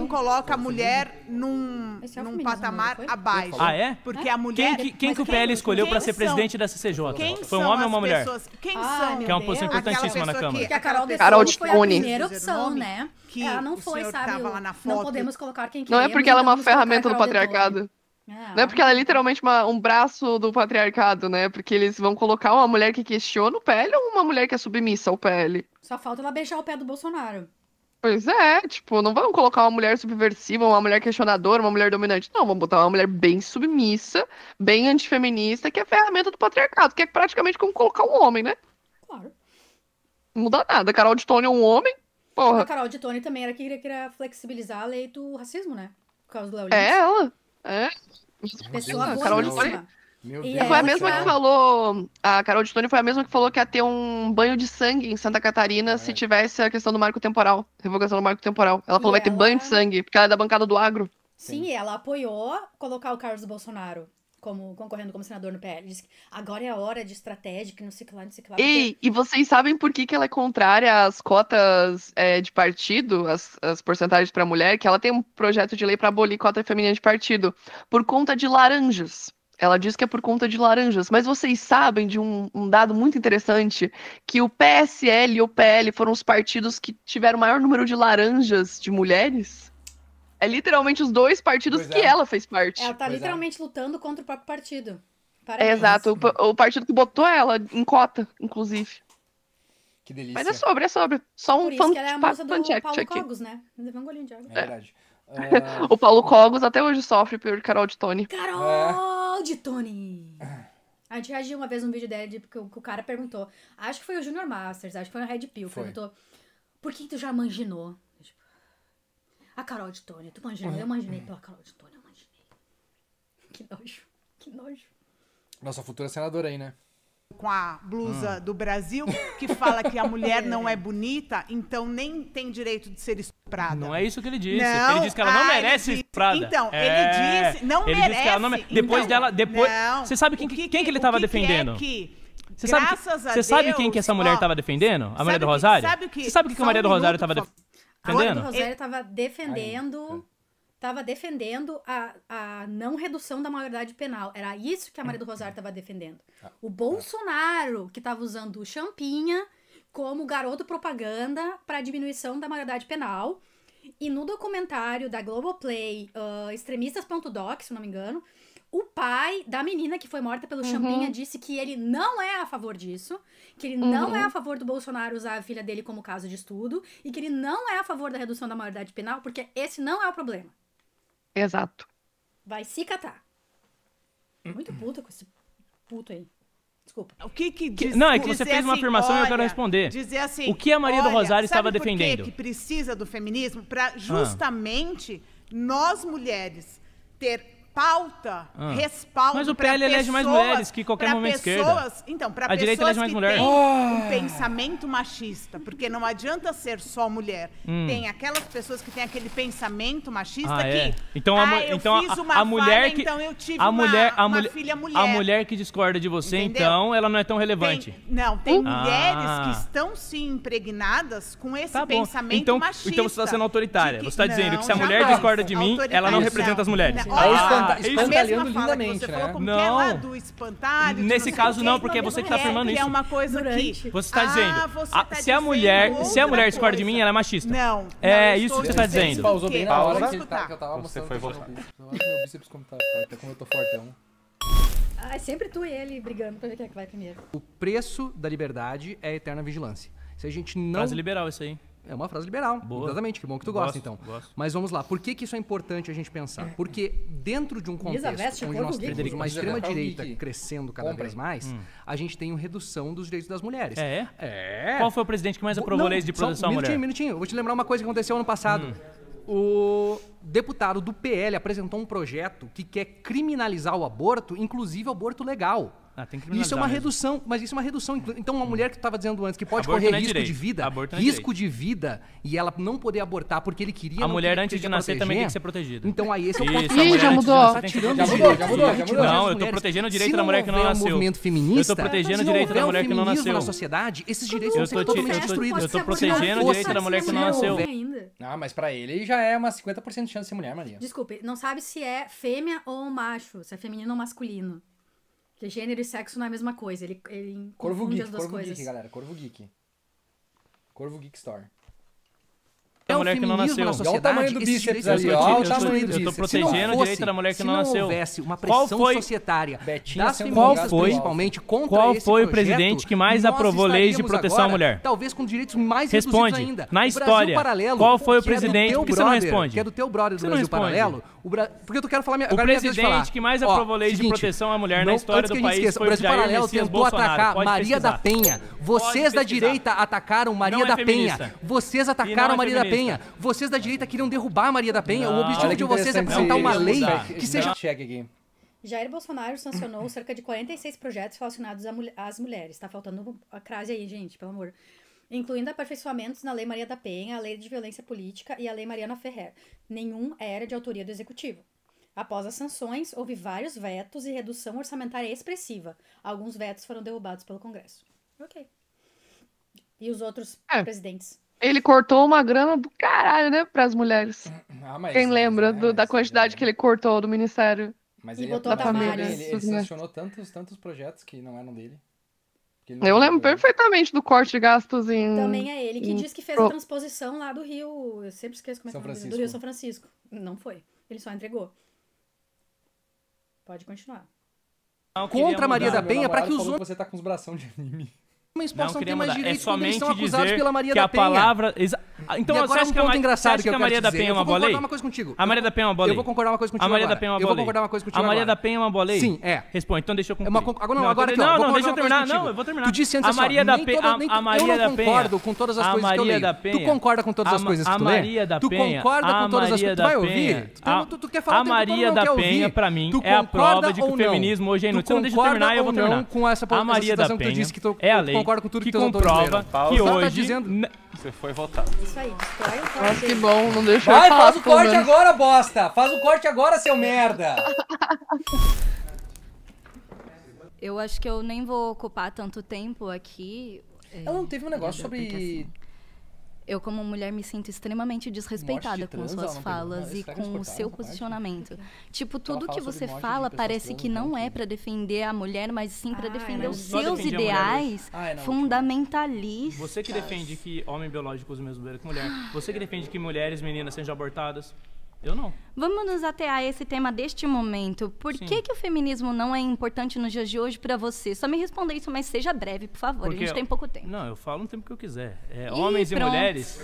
coloca a mulher num patamar abaixo. Ah, é? Porque a mulher... Quem que o PL escolheu para ser presidente da CCJ? Foi um homem ou uma mulher? Quem são? Que é uma posição importantíssima na Câmara. Que a Carol de Tone foi a primeira opção, né? Ela não foi, sabe? Não podemos colocar quem queremos. Não é porque ela é uma ferramenta do patriarcado. Não é porque ela é literalmente um braço do patriarcado, né? Porque eles vão colocar uma mulher que questiona o PL ou uma mulher que é submissa ao PL? Só falta ela beijar o pé do Bolsonaro. Pois é, tipo, não vão colocar uma mulher subversiva, uma mulher questionadora, uma mulher dominante. Não, vamos botar uma mulher bem submissa, bem antifeminista, que é a ferramenta do patriarcado, que é praticamente como colocar um homem, né? Claro. Não muda nada. A Carol de Tone é um homem, porra. A Carol de Tone também era que queria flexibilizar a lei do racismo, né? Por causa do Léo Lins. É ela. É. Pessoa Carol de Tone. Meu Deus. Foi a mesma que falou. A Carol de Tone foi a mesma que falou que ia ter um banho de sangue em Santa Catarina se tivesse a questão do marco temporal. Revogação do marco temporal. Ela falou que vai ter banho de sangue, porque ela é da bancada do agro. Sim, ela apoiou colocar o Carlos Bolsonaro concorrendo como senador no PL. Disse que agora é a hora de estratégia, que não sei o que lá, não sei o que lá. E vocês sabem por que ela é contrária às cotas de partido, as porcentagens para mulher, que ela tem um projeto de lei para abolir cota feminina de partido, por conta de laranjas. Ela diz que é por conta de laranjas. Mas vocês sabem de um dado muito interessante, que o PSL e o PL foram os partidos que tiveram o maior número de laranjas de mulheres? É literalmente os dois partidos que ela fez parte. Ela tá literalmente lutando contra o próprio partido. Parabéns. Exato, o partido que botou ela em cota, inclusive. Que delícia. Mas é sobre. Só um Por isso que ela é a musa do Paulo aqui. Cogos, né? Levei um golinho de água. É verdade. O Paulo Cogos até hoje sofre por Carol de Tony. Carol de Tony! A gente reagiu uma vez num vídeo dela, porque o cara perguntou, acho que foi o Junior Masters, acho que foi o Red Pill, perguntou, por que tu já manginou? Tipo, a Carol de Tony, tu manginou? Eu manginei pela Carol de Tony, eu manginei. Que nojo. Nossa futura senadora aí, né? Com a blusa do Brasil, que fala que a mulher não é bonita, então nem tem direito de ser estuprada. Não é isso que ele disse. Não, ele disse que ela não merece ser estuprada. Então, ele disse, não ele merece. Disse que ela não Depois dela, depois... Não. Você sabe quem que ele estava defendendo? Você sabe quem que essa mulher estava defendendo? A Maria do Rosário? Você sabe o que a Maria do Rosário estava defendendo? A Maria do Rosário estava defendendo a não redução da maioridade penal. Era isso que a Maria do Rosário estava defendendo. O Bolsonaro, que estava usando o Champinha como garoto propaganda para a diminuição da maioridade penal. E no documentário da Globoplay, Extremistas.doc, se não me engano, o pai da menina que foi morta pelo Champinha disse que ele não é a favor disso, que ele não é a favor do Bolsonaro usar a filha dele como caso de estudo, e que ele não é a favor da redução da maioridade penal, porque esse não é o problema. Exato. Vai se catar. Muito puta com esse puto aí. Desculpa. O que diz, não, é que você fez uma afirmação e eu quero responder. Dizer assim, o que a Maria do Rosário estava defendendo? Por que precisa do feminismo? Para justamente nós mulheres ter pauta, respaldo. Mas o PL elege mais mulheres que qualquer momento esquerda. Então, para a direita elege mais mulher. Um pensamento machista, porque não adianta ser só mulher. Tem aquelas pessoas que têm aquele pensamento machista que então eu fiz uma a mulher que então eu tive uma filha mulher. A mulher que discorda de você, entendeu? Então, ela não é tão relevante. Tem mulheres que estão se impregnadas com esse pensamento machista. Então você está sendo autoritária. Você está dizendo que se a mulher discorda de mim, ela não representa as mulheres. Espantalhando lindamente, né? Não. Do espantalho, nesse caso não, porque é você que está afirmando isso. É uma coisa que você está dizendo. Se a mulher discorda de mim, ela é machista. Não. É isso que você está dizendo. Pausou bem na hora que eu tava mostrando. Você foi votar. Eu acho meu bíceps como tá forte, como eu tô fortão. É sempre tu e ele brigando pra ver quem é que vai primeiro. O preço da liberdade é a eterna vigilância. Se a gente não... Frase liberal isso aí. É uma frase liberal, exatamente, que bom que tu gosta, então. Mas vamos lá, por que isso é importante a gente pensar? Porque dentro de um contexto onde nós temos uma extrema-direita crescendo cada vez mais, a gente tem uma redução dos direitos das mulheres. Qual foi o presidente que mais aprovou leis de proteção à mulher? Minutinho. Eu vou te lembrar uma coisa que aconteceu ano passado. O deputado do PL apresentou um projeto que quer criminalizar o aborto, inclusive o aborto legal. Tem que isso é uma redução, mas isso é uma redução. Então, uma mulher que tu estava dizendo antes que pode correr risco de vida, e ela não poder abortar porque ele queria. A mulher antes de nascer também tem que ser protegida. Então aí esse é o ponto. Já mudou. Já mudou. Não, eu tô protegendo o direito da mulher que não nasceu. Movimento feminista, eu tô protegendo o direito da mulher que não nasceu. Na sociedade, esses direitos vão ser totalmente destruídos. Eu tô protegendo o direito da mulher que não nasceu. Mas pra ele já é uma 50% de chance de ser mulher, Maria. Desculpe, não sabe se é fêmea ou macho, se é feminino ou masculino. Porque gênero e sexo não é a mesma coisa. Ele confunde as duas coisas. Corvo Geek, galera. Corvo Geek. Corvo Geek Store. A mulher que não nasceu. Olha o tamanho do bíceps ali, olha o tamanho do bíceps. Eu tô protegendo o direito da mulher que não nasceu. Se não houvesse uma pressão societária das feministas, principalmente, contra qual esse foi o projeto, presidente que mais aprovou leis de proteção à mulher? Talvez com direitos mais reduzidos ainda. Na história, qual foi o presidente? Por que você não responde? Que é do teu brother do Brasil Paralelo. Porque eu quero falar o presidente que mais aprovou leis de proteção à mulher na história do país foi o Brasil Paralelo tentou atacar Maria da Penha. Vocês da direita atacaram Maria da Penha. Vocês atacaram Maria da Penha. Vocês da direita queriam derrubar a Maria da Penha. O objetivo de vocês é apresentar uma lei que seja... Jair Bolsonaro sancionou cerca de 46 projetos relacionados às mulheres. Tá faltando a crase aí, gente, pelo amor. Incluindo aperfeiçoamentos na Lei Maria da Penha, a Lei de Violência Política e a Lei Mariana Ferrer. Nenhum era de autoria do Executivo. Após as sanções, houve vários vetos e redução orçamentária expressiva. Alguns vetos foram derrubados pelo Congresso. Ok. E os outros presidentes? Ele cortou uma grana do caralho, né, pras mulheres. Quem lembra da quantidade que ele cortou do Ministério? Mas ele botou da família. Ele sancionou tantos projetos que não eram dele. Eu lembro perfeitamente do corte de gastos em... Também é ele que disse que fez a transposição lá do Rio... Eu sempre esqueço como é que é o nome do Rio São Francisco. Não foi. Ele só entregou. Pode continuar. Contra a Maria da Penha para que os outros... Você tá com os bração de anime. Mas possam ter mais direitos quando eles são acusados pela Maria da Penha. Então, você acha que a Maria da Penha é uma boa lei? Eu vou concordar uma coisa contigo. A Maria da Penha é uma boa lei? Eu vou concordar uma coisa contigo. A Maria da Penha é uma boa lei? Eu vou concordar uma coisa contigo. A Maria da Penha é uma boa lei? Sim, é. Responde, então deixa eu concluir. Não, deixa eu terminar. Não, eu vou terminar. Tu disse antes a Maria da Penha, a Maria da Penha. Eu não concordo com todas as coisas que eu leio. Tu concorda com todas as coisas que tu lê? A Maria da Penha. Tu concorda com todas as coisas que tu vai ouvir? Tu quer falar o tempo todo, não quer ouvir. A Maria da Penha, pra mim, é a prova de que o feminismo hoje é inútil. Você não deixa eu terminar e eu vou terminar. A Maria da Penha é a lei que comprova que hoje... Você foi votado. Isso aí, destrói o corte. Que bom, não deixa eu falar. Vai, faz o corte agora, bosta! Faz o corte agora, seu merda! Eu acho que eu nem vou ocupar tanto tempo aqui. Ela não teve um negócio sobre... Eu, como mulher, me sinto extremamente desrespeitada com suas falas e com o seu posicionamento. Tipo, tudo que você fala parece que não é para defender a mulher, mas sim para defender os seus ideais fundamentalistas. Você que defende que homem biológico usa o mesmo poder que mulher. Você que defende que mulheres, meninas, sejam abortadas. Eu não. Vamos nos atear a esse tema deste momento. Por que o feminismo não é importante nos dias de hoje para você? Só me responda isso, mas seja breve, por favor. A gente tem pouco tempo. Não, eu falo no tempo que eu quiser. Homens e mulheres,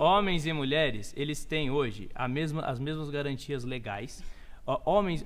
homens e mulheres, eles têm hoje as mesmas garantias legais.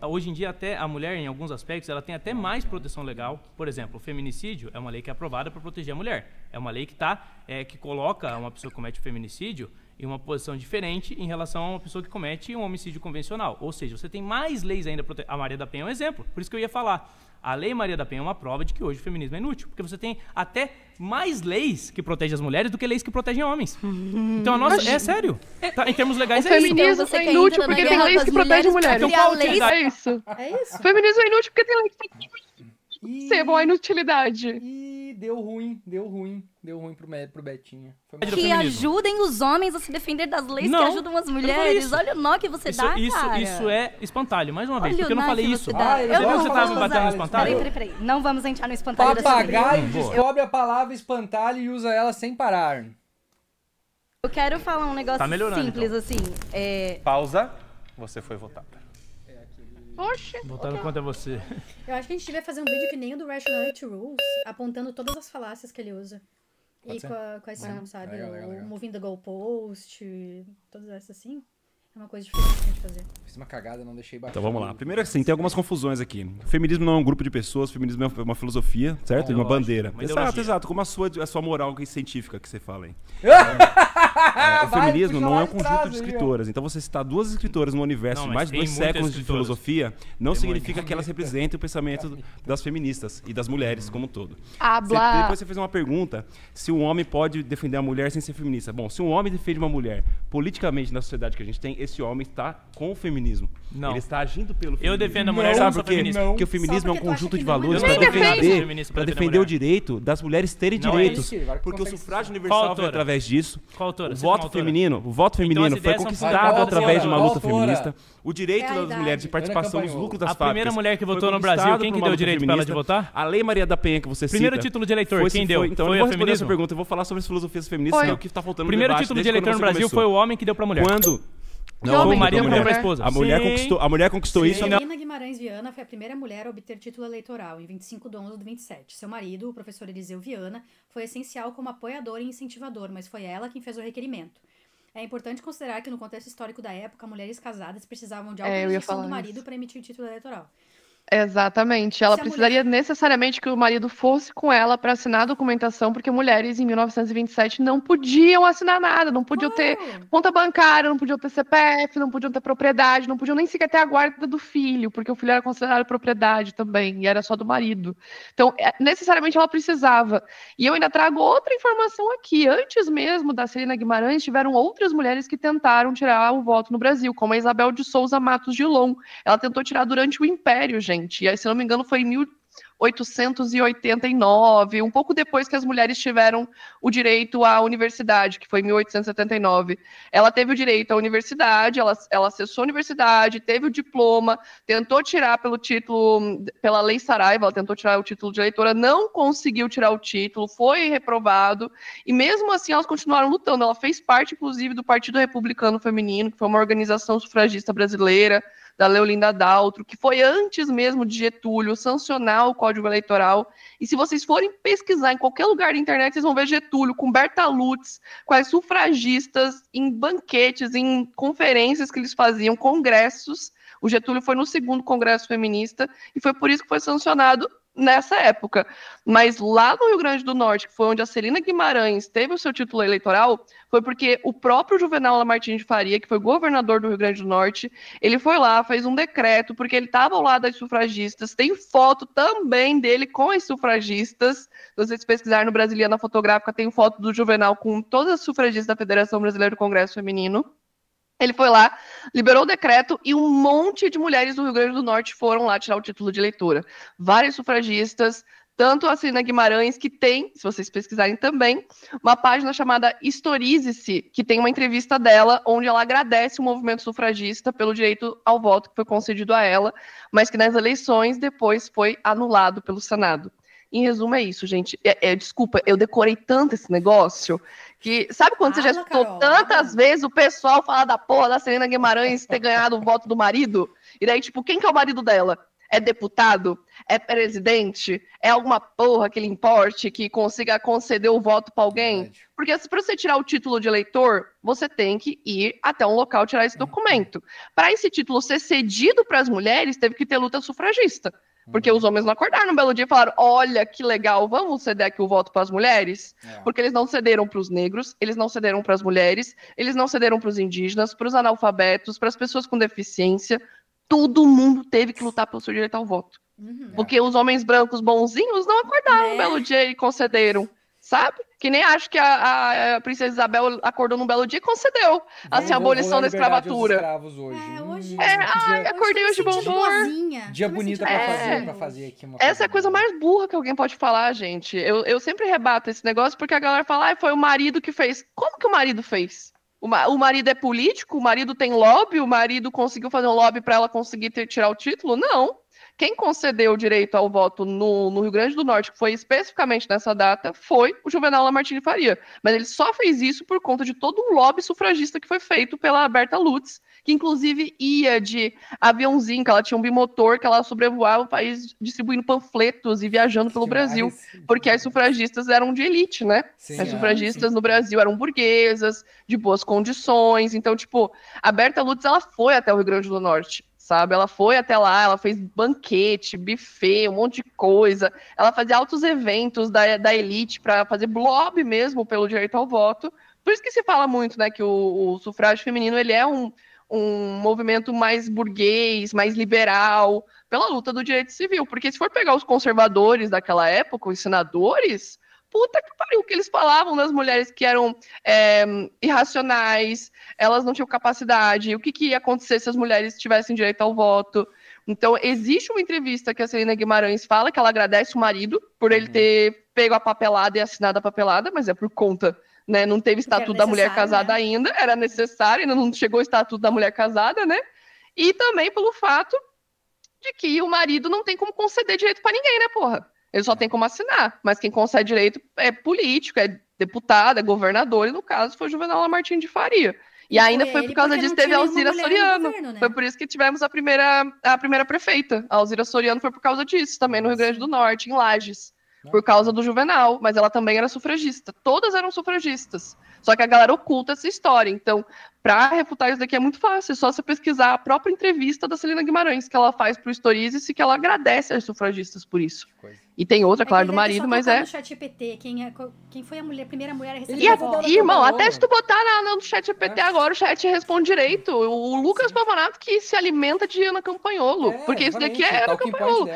Hoje em dia, até a mulher, em alguns aspectos, ela tem até mais proteção legal. Por exemplo, o feminicídio é uma lei que é aprovada para proteger a mulher. É uma lei que coloca uma pessoa que comete o feminicídio em uma posição diferente em relação a uma pessoa que comete um homicídio convencional. Ou seja, você tem mais leis ainda. A Maria da Penha é um exemplo. Por isso que eu ia falar. A Lei Maria da Penha é uma prova de que hoje o feminismo é inútil. Porque você tem até mais leis que protegem as mulheres do que leis que protegem homens. Então, a nossa... É sério. Em termos legais, o feminismo é inútil porque tem leis que protegem mulheres. Então, qual a utilidade? É isso. O feminismo é inútil porque tem leis que protegem mulheres. Percebam a inutilidade. E deu ruim pro Betinha. Que ajudem os homens a se defender das leis que ajudam as mulheres. Olha o nó que você dá, cara. Isso é espantalho, mais uma vez, porque eu não falei isso. Você tava me batendo no espantalho? Peraí. Não vamos entrar no espantalho dessa vez. Papagaio descobre a palavra espantalho e usa ela sem parar. Eu quero falar um negócio simples, assim. Pausa. Você foi votada. Oxe. Voltando contra você. Eu acho que a gente devia fazer um vídeo que nem o do Rationality Rules, apontando todas as falácias que ele usa. Pode e quais são, sabe? Legal. Moving the goalpost, todas essas assim. É uma coisa difícil de a gente fazer. Fiz uma cagada, não deixei bater. Então vamos lá. Primeiro assim, tem algumas confusões aqui. O feminismo não é um grupo de pessoas, o feminismo é uma filosofia, certo? Uma bandeira. Exato. Como a sua moral científica que você fala aí. O feminismo não é um conjunto de escritoras. Então você citar duas escritoras no universo de mais de 2 séculos de filosofia não significa que elas representem o pensamento das feministas e das mulheres como um todo. Depois você fez uma pergunta se um homem pode defender a mulher sem ser feminista. Bom, se um homem defende uma mulher politicamente na sociedade que a gente tem, esse homem está com o feminismo. Não. Ele está agindo pelo feminismo. Eu defendo a mulher, sabe por quê? Porque o feminismo é um conjunto de valores para defender o direito das mulheres terem direitos. Porque o sufrágio universal foi através disso. O voto feminino foi conquistado através de uma luta feminista. O direito das mulheres de participação nos lucros das fábricas. A primeira mulher que votou no Brasil, quem que deu o direito para ela de votar? A Lei Maria da Penha que você cita. Primeiro título de eleitor, quem deu? Então eu vou responder essa pergunta. Eu vou falar sobre as filosofias feministas, que é o que está faltando no debate. Primeiro título de eleitor no Brasil foi o homem que deu para a mulher. Não, o marido deu para a esposa. A mulher conquistou isso. Celina Guimarães Viana foi a primeira mulher a obter título eleitoral em 25/11/27. Seu marido, o professor Eliseu Viana, foi essencial como apoiador e incentivador, mas foi ela quem fez o requerimento. É importante considerar que no contexto histórico da época, mulheres casadas precisavam de autorização do marido para emitir título eleitoral. Exatamente. Ela precisaria necessariamente que o marido fosse com ela para assinar a documentação, porque mulheres em 1927 não podiam assinar nada, não podiam ter conta bancária, não podiam ter CPF, não podiam ter propriedade, não podiam nem sequer ter a guarda do filho, porque o filho era considerado propriedade também, e era só do marido. Então, necessariamente ela precisava. E eu ainda trago outra informação aqui. Antes mesmo da Celina Guimarães, tiveram outras mulheres que tentaram tirar o voto no Brasil, como a Isabel de Souza Matos Gilon. Ela tentou tirar durante o Império, gente. E aí, se não me engano, foi em 1889, um pouco depois que as mulheres tiveram o direito à universidade, que foi em 1879. Ela teve o direito à universidade, ela acessou a universidade, teve o diploma, tentou tirar pelo título, pela Lei Saraiva, ela tentou tirar o título de eleitora, não conseguiu tirar o título, foi reprovado, e mesmo assim elas continuaram lutando. Ela fez parte, inclusive, do Partido Republicano Feminino, que foi uma organização sufragista brasileira, da Leolinda Daltro, que foi antes mesmo de Getúlio sancionar o Código Eleitoral. E se vocês forem pesquisar em qualquer lugar da internet, vocês vão ver Getúlio com Berta Lutz, com as sufragistas, em banquetes, em conferências que eles faziam, congressos. O Getúlio foi no 2º Congresso Feminista e foi por isso que foi sancionado nessa época. Mas lá no Rio Grande do Norte, que foi onde a Celina Guimarães teve o seu título eleitoral, foi porque o próprio Juvenal Lamartine de Faria, que foi governador do Rio Grande do Norte, ele foi lá, fez um decreto, porque ele estava ao lado das sufragistas, tem foto também dele com as sufragistas. Se vocês pesquisarem no Brasiliana Fotográfica, tem foto do Juvenal com todas as sufragistas da Federação Brasileira do Congresso Feminino. Ele foi lá, liberou o decreto e um monte de mulheres do Rio Grande do Norte foram lá tirar o título de eleitora. Várias sufragistas, tanto a Celina Guimarães, que tem, se vocês pesquisarem também, uma página chamada Historize-se, que tem uma entrevista dela, onde ela agradece o movimento sufragista pelo direito ao voto que foi concedido a ela, mas que nas eleições depois foi anulado pelo Senado. Em resumo, é isso, gente. Desculpa, eu decorei tanto esse negócio que... Sabe quando você já escutou tantas vezes o pessoal falar da porra da Celina Guimarães ter ganhado o voto do marido? E daí, tipo, quem que é o marido dela? É deputado? É presidente? É alguma porra que lhe importe, que consiga conceder o voto pra alguém? Porque para você tirar o título de eleitor, você tem que ir até um local tirar esse documento. Para esse título ser cedido para as mulheres, teve que ter luta sufragista. Porque os homens não acordaram um belo dia e falaram: olha que legal, vamos ceder aqui o voto para as mulheres? Porque eles não cederam para os negros, eles não cederam para as mulheres, eles não cederam para os indígenas, para os analfabetos, para as pessoas com deficiência. Todo mundo teve que lutar pelo seu direito ao voto. Porque os homens brancos bonzinhos não acordaram um belo dia e concederam. Sabe? Que nem acho que a princesa Isabel acordou num belo dia e concedeu assim, a abolição da escravatura. Acordei hoje de bom humor. Dia bonito pra fazer aqui. Essa é a coisa mais burra que alguém pode falar, gente. Eu sempre rebato esse negócio porque a galera fala: foi o marido que fez. Como que o marido fez? O marido é político? O marido tem lobby? O marido conseguiu fazer um lobby para ela conseguir tirar o título? Não. Quem concedeu o direito ao voto no Rio Grande do Norte, que foi especificamente nessa data, foi o Juvenal Lamartine Faria. Mas ele só fez isso por conta de todo um lobby sufragista que foi feito pela Berta Lutz, que inclusive ia de aviãozinho, que ela tinha um bimotor, que ela sobrevoava o país distribuindo panfletos e viajando pelo Brasil, porque as sufragistas eram de elite, né? Sim, as sufragistas no Brasil eram burguesas, de boas condições. Então, tipo, a Berta Lutz, ela foi até o Rio Grande do Norte. Sabe? Ela foi até lá, ela fez banquete, buffet, um monte de coisa. Ela fazia altos eventos da elite para fazer lobby mesmo pelo direito ao voto. Por isso que se fala muito, né, que o sufrágio feminino ele é um movimento mais burguês, mais liberal, pela luta do direito civil. Porque se for pegar os conservadores daquela época, os senadores, puta que pariu, o que eles falavam das mulheres que eram irracionais, elas não tinham capacidade, o que ia acontecer se as mulheres tivessem direito ao voto. Então, existe uma entrevista que a Celina Guimarães fala que ela agradece o marido por ele ter pego a papelada e assinado a papelada, mas é por conta, né, não teve estatuto da mulher casada, né? Ainda, era necessário, ainda não chegou o estatuto da mulher casada, né? E também pelo fato de que o marido não tem como conceder direito para ninguém, né, porra? Ele só tem como assinar, mas quem concede direito é político, é deputado, é governador, e no caso foi Juvenal Lamartine de Faria. E ainda foi por causa disso teve a Alzira Soriano. Governo, né? Foi por isso que tivemos a primeira prefeita. A Alzira Soriano foi por causa disso, também no Rio Grande do Norte, em Lages. Por causa do Juvenal, mas ela também era sufragista. Todas eram sufragistas. Só que a galera oculta essa história. Então, para refutar isso daqui é muito fácil. É só você pesquisar a própria entrevista da Celina Guimarães, que ela faz pro Historize-se, que ela agradece aos sufragistas por isso. E tem outra, claro, do marido, mas é... No ChatGPT, quem foi a primeira mulher a receber irmão, até se tu botar no ChatGPT agora, o chat responde direito. O Lucas Pavanato que se alimenta de Ana Campanholo. Porque isso daqui é Ana Campanholo.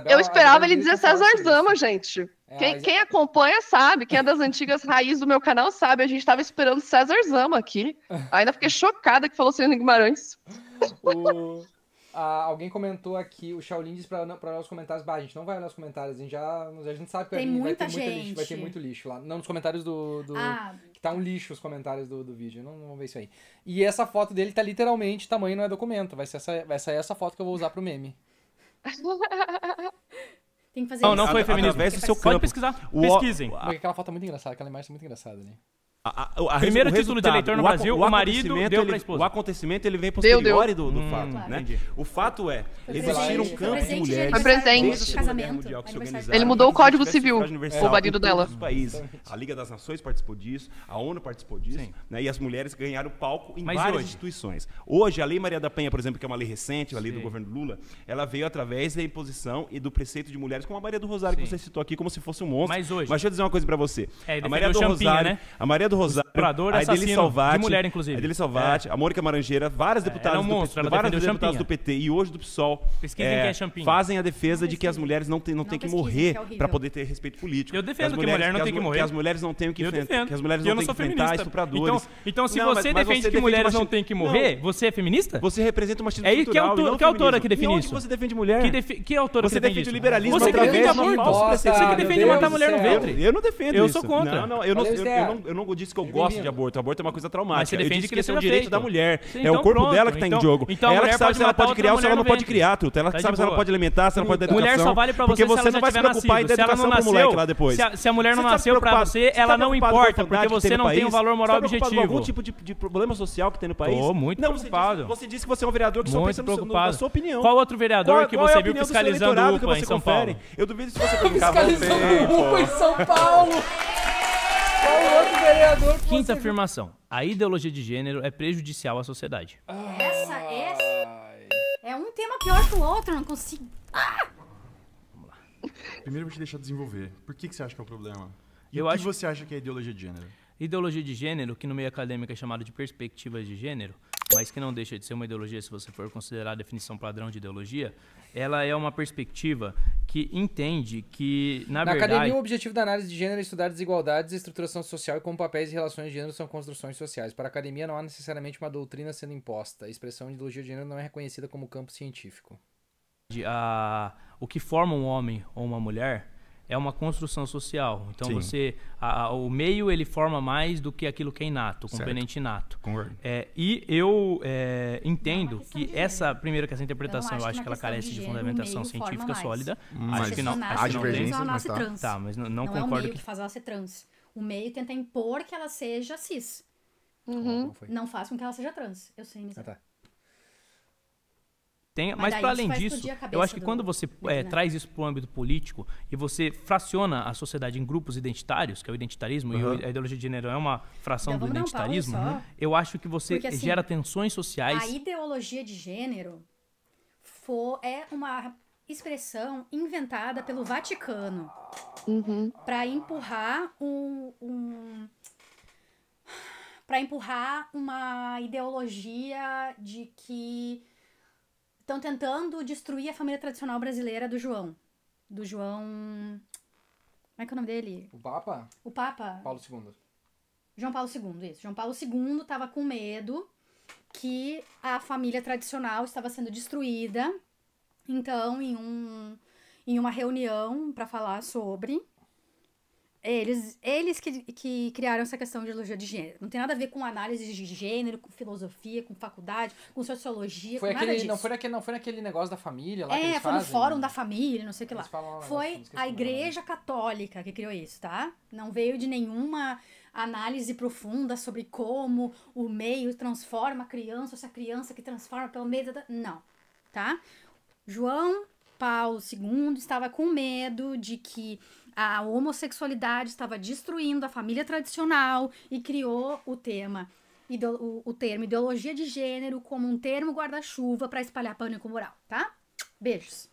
Eu esperava ele dizer César Zama, gente. Quem acompanha sabe, quem é das antigas raízes do meu canal sabe, a gente tava esperando César Zama aqui. Ainda fiquei chocada que falou Celina Guimarães. Alguém comentou aqui, o Shaolin disse pra olhar os comentários. A gente não vai olhar os comentários, a gente sabe que vai ter muito lixo lá. Não, nos comentários que tá um lixo os comentárires do vídeo, não vamos ver isso aí. E essa foto dele tá literalmente tamanho não é documento, vai sair essa foto que eu vou usar pro meme. Tem que fazer isso. Não foi feminismo. Pode pesquisar, pesquisem. Porque aquela foto é muito engraçada, aquela imagem é muito engraçada ali. Primeiro título de eleitor no Brasil, o marido deu pra esposa. O acontecimento ele vem posteriori do fato, né? O fato é, existir um campo de mulheres... Foi presente. Ele mudou o Código Civil, o marido dela. A Liga das Nações participou disso, a ONU participou disso, né? E as mulheres ganharam palco em várias instituições. Hoje, a Lei Maria da Penha, por exemplo, que é uma lei recente, a lei do governo Lula, ela veio através da imposição e do preceito de mulheres, como a Maria do Rosário, que você citou aqui, como se fosse um monstro. Mas deixa eu dizer uma coisa pra você. A Maria do Rosário, a Maria do Rosário, a Ideli Salvati, de mulher, inclusive. A Ideli Salvati, a Mônica Marangeira, várias deputadas, deputadas do PT e hoje do PSOL fazem a defesa de que as mulheres não têm que morrer para poder ter respeito político. Eu defendo que a mulher não tem que morrer. Que as mulheres não tenham que enfrentar estupradores. Então se você defende que mulheres não têm que morrer, você é feminista? Você representa o machismo estrutural. Que autora que define isso? Você defende mulher? Que autora você defende o liberalismo? Você que defende aborto. Você que defende matar a mulher no ventre. Eu não defendo isso. Eu sou contra. Eu não disse que eu gosto de aborto. Aborto é uma coisa traumática. Mas você defende que esse é o direito da mulher. Sim, é o corpo dela que está em jogo. Então ela que sabe se ela pode criar ou se ela não pode criar, Tuta. Ela que sabe se ela pode alimentar, se ela pode dar educação. Mulher só vale pra você porque você não vai se preocupar em dar educação pro moleque lá depois. Se a mulher não nasceu pra você, ela não importa, porque você não tem um valor moral objetivo. Com algum tipo de problema social que tem no país? Tô muito preocupado. Você disse que você é um vereador que só pensa na sua opinião. Qual outro vereador que você viu fiscalizando o UPA em São Paulo? Eu duvido se você perguntar. Fiscalizando o UPA em São Paulo! Qual outro vereador? Quinta afirmação. A ideologia de gênero é prejudicial à sociedade. Essa é um tema pior que o outro, eu não consigo... Vamos lá. Primeiro eu vou te deixar desenvolver. Por que você acha que é o problema? E o que você acha que é ideologia de gênero? Ideologia de gênero, que no meio acadêmico é chamado de perspectiva de gênero, mas que não deixa de ser uma ideologia se você for considerar a definição padrão de ideologia, ela é uma perspectiva que entende que, na verdade... Na academia, o objetivo da análise de gênero é estudar desigualdades, estruturação social e como papéis e relações de gênero são construções sociais. Para a academia, não há necessariamente uma doutrina sendo imposta. A expressão de ideologia de gênero não é reconhecida como campo científico. O que forma um homem ou uma mulher é uma construção social. Então, o meio ele forma mais do que aquilo que é inato, componente inato. Concordo. E eu entendo que essa interpretação, eu acho que ela carece de fundamentação científica sólida. Acho que não. Há divergência, mas tá. Mas não não concordo. É o meio que faz ela ser trans. O meio tenta impor que ela seja cis. Não faz com que ela seja trans. Eu sei, Nisa. Mas para além disso, eu acho que quando você traz isso para o âmbito político e você fraciona a sociedade em grupos identitários, que é o identitarismo, e a ideologia de gênero é uma fração do identitarismo, eu acho que você gera tensões sociais. A ideologia de gênero é uma expressão inventada pelo Vaticano para empurrar uma ideologia de que estão tentando destruir a família tradicional brasileira do João. Do João... Como é que é o nome dele? O Papa? O Papa. Paulo II. João Paulo II, isso. João Paulo II estava com medo que a família tradicional estava sendo destruída. Então, em uma reunião para falar sobre... Eles que criaram essa questão de ideologia de gênero. Não tem nada a ver com análise de gênero, com filosofia, com faculdade, com sociologia, com nada disso. Não foi naquele negócio da família lá que eles foi fazem, no fórum da família, não sei o que lá. Foi a Igreja Católica que criou isso, tá? Não veio de nenhuma análise profunda sobre como o meio transforma a criança, ou se a criança que transforma pelo meio da... Não, tá? João Paulo II estava com medo de que a homossexualidade estava destruindo a família tradicional e criou o termo ideologia de gênero como um termo guarda-chuva para espalhar pânico moral, tá? Beijos.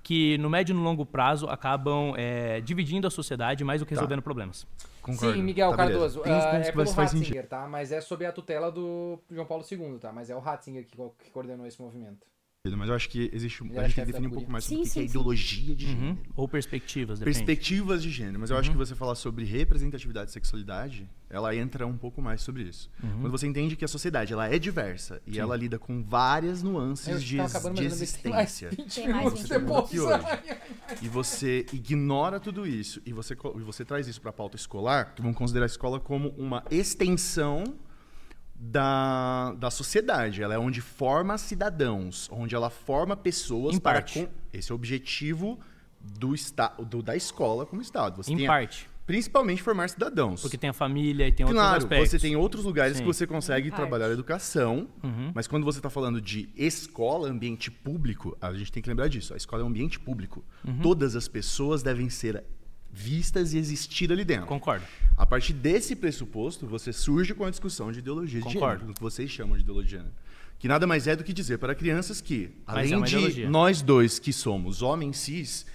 Que no médio e no longo prazo acabam dividindo a sociedade mais do que resolvendo problemas. Concordo. Sim, Miguel Cardoso. É pelo Ratzinger, tá? Mas é sob a tutela do João Paulo II, tá? Mas é o Ratzinger que coordenou esse movimento. Mas eu acho que existe. A gente tem que definir um pouco mais sobre o que é ideologia de gênero. Ou perspectivas, depende. Perspectivas de gênero. Mas eu acho que você falar sobre representatividade e sexualidade, ela entra um pouco mais sobre isso. Quando você entende que a sociedade ela é diversa e ela lida com várias nuances de existência. E você ignora tudo isso e você traz isso para a pauta escolar, que vamos considerar a escola como uma extensão da sociedade. Ela é onde forma cidadãos, onde ela forma pessoas para... Esse é o objetivo da escola como Estado. Você principalmente formar cidadãos. Porque tem a família e tem outros aspectos. Claro, você tem outros lugares que você consegue trabalhar a educação, mas quando você está falando de escola, ambiente público, a gente tem que lembrar disso. A escola é um ambiente público. Todas as pessoas devem ser vistas e existir ali dentro. Concordo. A partir desse pressuposto, você surge com a discussão de ideologia de gênero, o que vocês chamam de ideologia de gênero. Que nada mais é do que dizer para crianças que, além de nós dois que somos homens cis,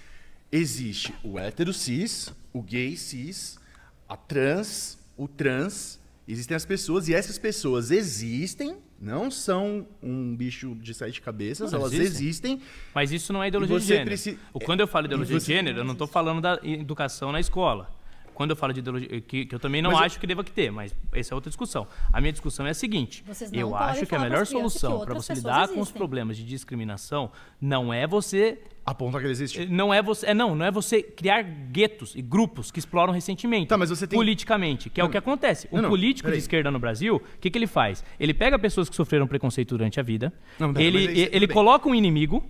existe o hétero cis, o gay cis, a trans, o trans, existem as pessoas, e essas pessoas existem, não são um bicho de 7 cabeças, elas existem. Mas isso não é ideologia de gênero. Quando eu falo de ideologia de gênero, eu não estou falando da educação na escola. Quando eu falo de ideologia, que eu também não acho que deva ter, mas essa é outra discussão. A minha discussão é a seguinte: eu acho que a melhor solução para você lidar com os problemas de discriminação não é você apontar que ele existe. Não é você criar guetos e grupos que exploram ressentimento politicamente, que é o que acontece. Um político de esquerda no Brasil, o que ele faz? Ele pega pessoas que sofreram preconceito durante a vida, ele coloca um inimigo.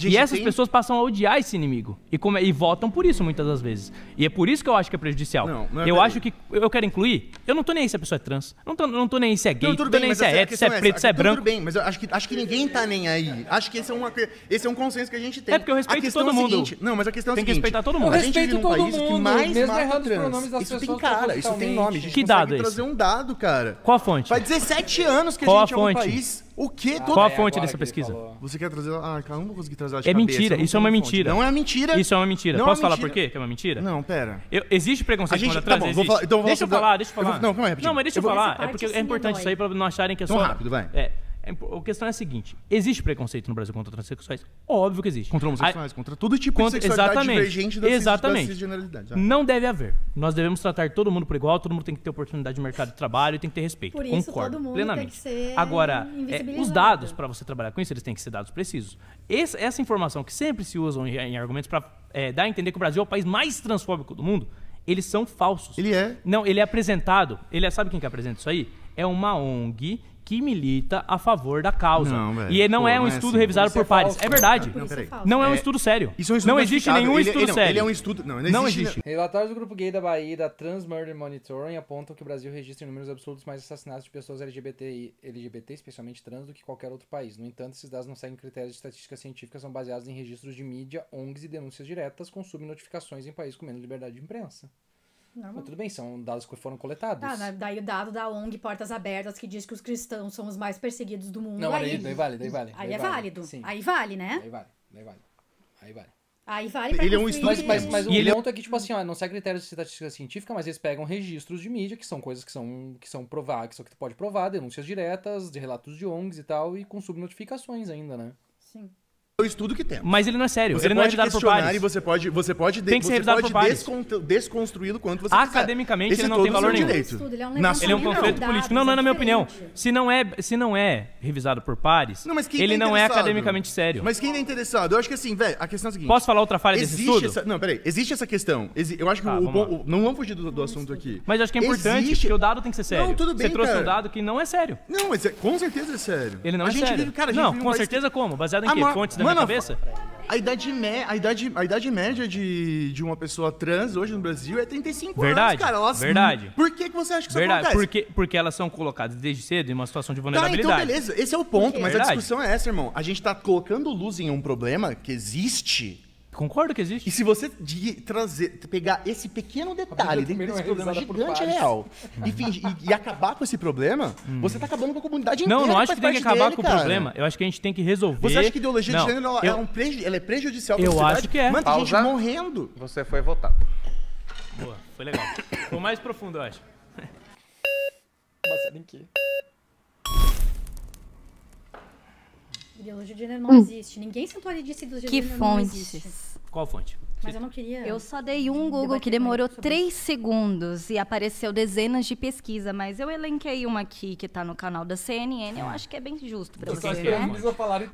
E essas pessoas passam a odiar esse inimigo. E votam por isso, muitas das vezes. E é por isso que eu acho que é prejudicial. Eu acho que eu quero incluir. Eu não tô nem aí se a pessoa é trans. Não tô nem aí se é gay. Não tô nem aí se é hétero, se é preto, se é branco. Tudo bem, mas eu acho que ninguém tá nem aí. Acho que esse é um consenso que a gente tem. É porque eu respeito todo mundo. Não, mas a questão é a seguinte. Tem que respeitar todo mundo. A gente vive num país que mais mesmo mata errando os trans. pronomes das Isso pessoas tem cara, isso tem nome. A gente que dado é esse? trazer um dado, cara. Qual a fonte? Faz 17 anos que a gente é um país... O quê? Qual a fonte dessa pesquisa? Você quer trazer... cara, eu não vou conseguir trazer ela de cabeça. É mentira, isso é uma mentira. Não é mentira. Isso é uma mentira. Posso falar por quê que é uma mentira? Não, pera. Existe preconceito contra trans? Existe. Deixa eu falar. Não, calma aí, não, mas deixa eu falar. É porque é importante isso aí pra não acharem que é só... Então rápido, vai. A questão é a seguinte: existe preconceito no Brasil contra transexuais? Óbvio que existe. Contra homossexuais, contra todo tipo de sexualidade divergente da cisgeneralidade. Não deve haver. Nós devemos tratar todo mundo por igual, todo mundo tem que ter oportunidade de mercado de trabalho e tem que ter respeito. Por isso, concordo todo mundo plenamente. Tem que ser agora, os dados para você trabalhar com isso, eles têm que ser dados precisos. Essa informação que sempre se usam em argumentos para dar a entender que o Brasil é o país mais transfóbico do mundo, eles são falsos. Ele é. Não, ele é apresentado. Sabe quem que apresenta isso aí? É uma ONG que milita a favor da causa. E não é um estudo revisado por pares. É verdade. Não é um estudo sério. Não existe nenhum estudo sério. Ele é um estudo... Não existe. Relatórios do Grupo Gay da Bahia e da Trans Murder Monitoring apontam que o Brasil registra em números absolutos mais assassinatos de pessoas LGBT, especialmente trans, do que qualquer outro país. No entanto, esses dados não seguem critérios de estatística científica, são baseados em registros de mídia, ONGs e denúncias diretas com subnotificações em países com menos liberdade de imprensa. Mas tudo bem, são dados que foram coletados. Daí o dado da ONG Portas Abertas, que diz que os cristãos são os mais perseguidos do mundo. Não, daí vale. Aí é válido. Sim. Aí vale, né? Aí vale. Ele é um estudo. Mas o ponto é que, tipo assim, não segue critérios de estatística científica, mas eles pegam registros de mídia, que são coisas que são provar, que tu pode provar, denúncias diretas, de relatos de ONGs e tal, e com subnotificações ainda, né? Sim. O estudo que temos. Mas ele não é sério, ele não é revisado por pares. E você pode tem que ser revisado por pares. Desconstruí-lo quanto você Academicamente ele não tem valor nenhum. Ele é um conceito político. Não é na minha opinião. Se não é revisado por pares, ele não é academicamente sério. Mas quem é interessado? Eu acho que assim, velho, a questão é a seguinte. Posso falar outra falha desse estudo? Não, peraí. Existe essa questão. Eu acho que não vamos fugir do assunto aqui. Mas eu acho que é importante, porque o dado tem que ser sério. Não, tudo bem, você trouxe um dado que não é sério. Não, mas com certeza é sério. Ele não é sério. Não, com certeza como? Baseado em quê? Fontes da minha cabeça? A idade média de uma pessoa trans hoje no Brasil é 35 anos, cara. Verdade. Por que você acha que isso acontece? Porque elas são colocadas desde cedo em uma situação de vulnerabilidade. Então beleza, esse é o ponto, mas a discussão é essa, irmão. A gente tá colocando luz em um problema que existe. Concordo que existe. E se você pegar esse pequeno detalhe dentro desse problema gigante real e acabar com esse problema, você tá acabando com a comunidade inteira. Não acho que tem que acabar com o problema. Eu acho que a gente tem que resolver. Você acha que a ideologia de gênero ela é prejudicial pra sociedade? Eu acho que é. Mano, tem gente morrendo. Você foi votado. Boa, foi legal. Foi mais profundo, eu acho. Baseado em quê? Ideologia de gênero não existe. Ninguém sentou ali e disse ideologia de gênero não existe. Que fontes? Qual fonte? Mas eu não queria... Eu só dei um Google que demorou 3 segundos e apareceu dezenas de pesquisas, mas eu elenquei uma aqui que tá no canal da CNN, eu acho que é bem justo pra você, né?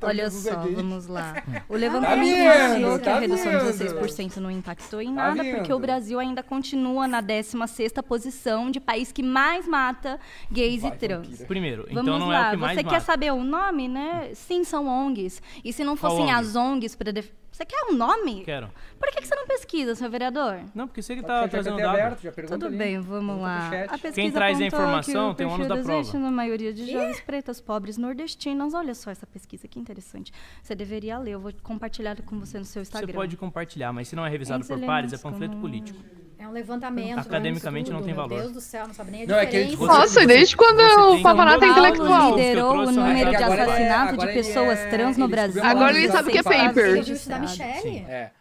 Olha só, vamos lá. O levantamento mostrou que a redução de 16% não impactou em nada, porque o Brasil ainda continua na 16ª posição de país que mais mata gays e trans. Primeiro, então vamos não lá. é o que mais Você mata. quer saber o nome, né? Sim, são ONGs. E se não fossem as ONGs para Você quer um nome? Quero. Por que você não pesquisa, seu vereador? Não, porque você que tá trazendo dados. Tudo bem, vamos lá. A pesquisa Quem traz a apontou informação que tem o ônus da prova. existe na maioria de jovens pretas, pobres, nordestinas. Olha só essa pesquisa, que interessante. Você deveria ler, eu vou compartilhar com você no seu Instagram. Você pode compartilhar, mas se não é revisado por pares, é panfleto político. É um levantamento. Academicamente não tem valor. Meu Deus do céu, não sabe nem a diferença. Nossa, e desde quando o Pavanato é intelectual? Liderou o número de assassinato de pessoas trans no Brasil. Agora ele sabe o que é paper. Ele da Michelle. É.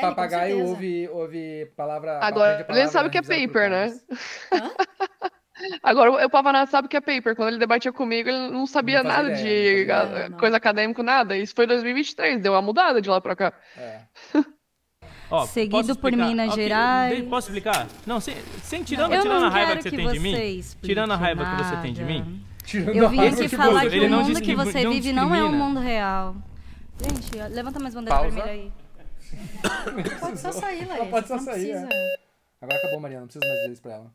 Papagaio ouve palavra... Agora ele sabe o que é paper, né? Agora o Pavanato sabe o que é paper. Quando ele debatia comigo, ele não sabia nada de coisa acadêmica, nada. Isso foi em 2023, deu uma mudada de lá pra cá. Ó, seguido por Minas Gerais. Posso explicar? Não, tirando a raiva que você tem de mim. Tirando a raiva que você tem de mim. Eu vim aqui falar que o mundo que você vive não é um mundo real. Gente, levanta mais bandeira vermelha aí. Pode só sair, Laís. Pode só sair, Agora acabou, Mariana. Não precisa mais dizer isso pra ela.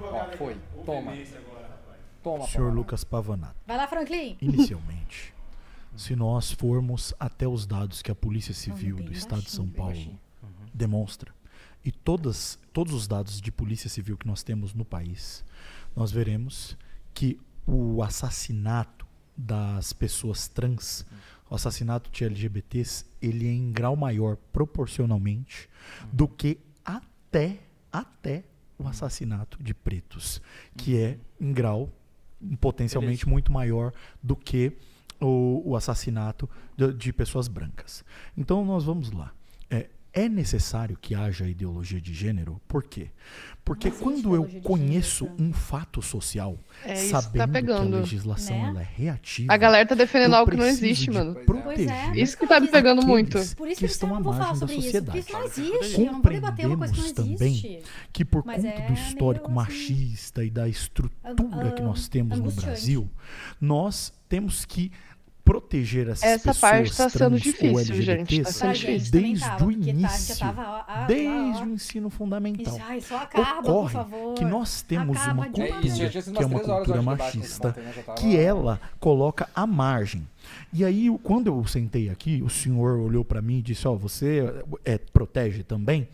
Ó, foi. Toma. Toma, Senhor Lucas Pavanato. Vai lá, Franklin. Inicialmente, se nós formos até os dados que a Polícia Civil do Estado de São Paulo demonstra, e todos os dados de Polícia Civil que nós temos no país, nós veremos que o assassinato das pessoas trans, o assassinato de LGBTs, ele é em grau maior proporcionalmente do que até o assassinato de pretos, que é em grau potencialmente muito maior do que o assassinato de pessoas brancas. Então nós vamos lá. É necessário que haja ideologia de gênero? Por quê? Porque quando eu conheço um fato social, sabendo que a legislação ela é reativa... A galera tá defendendo algo que não existe, mano. Isso que tá me pegando muito. Por isso que estão à margem da sociedade. Isso não existe. Eu não vou debater uma coisa que não existe. Também que por conta do histórico machista e da estrutura que nós temos no Brasil, nós temos que proteger essas pessoas parte tá sendo difícil, ou LGBTs, gente. Tá sendo difícil. Desde o início, desde o ensino fundamental. Ocorre que nós temos uma cultura, que é uma cultura machista, que ela coloca à margem. E aí, quando eu sentei aqui, o senhor olhou para mim e disse, você protege também?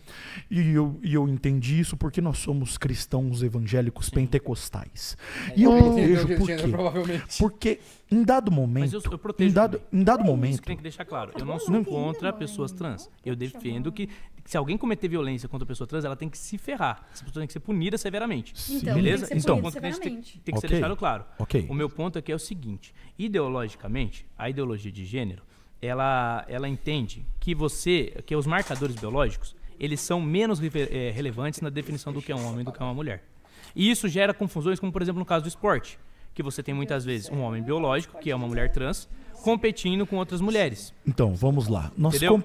E eu entendi isso porque nós somos cristãos evangélicos pentecostais. E eu protejo por quê? Porque em dado momento... Mas eu protejo em dado momento... Isso tem que deixar claro. Eu não sou contra pessoas trans. Eu defendo que se alguém cometer violência contra a pessoa trans, ela tem que se ferrar. Essa pessoa tem que ser punida severamente. Então, beleza? Tem que ser Então, tem que ser deixado claro. O meu ponto aqui é o seguinte. Ideologicamente, a ideologia de gênero, ela entende que os marcadores biológicos, eles são menos relevantes na definição do que é um homem e do que é uma mulher. E isso gera confusões, como por exemplo no caso do esporte, que você tem muitas vezes um homem biológico, que é uma mulher trans, competindo com outras mulheres. Então, vamos lá.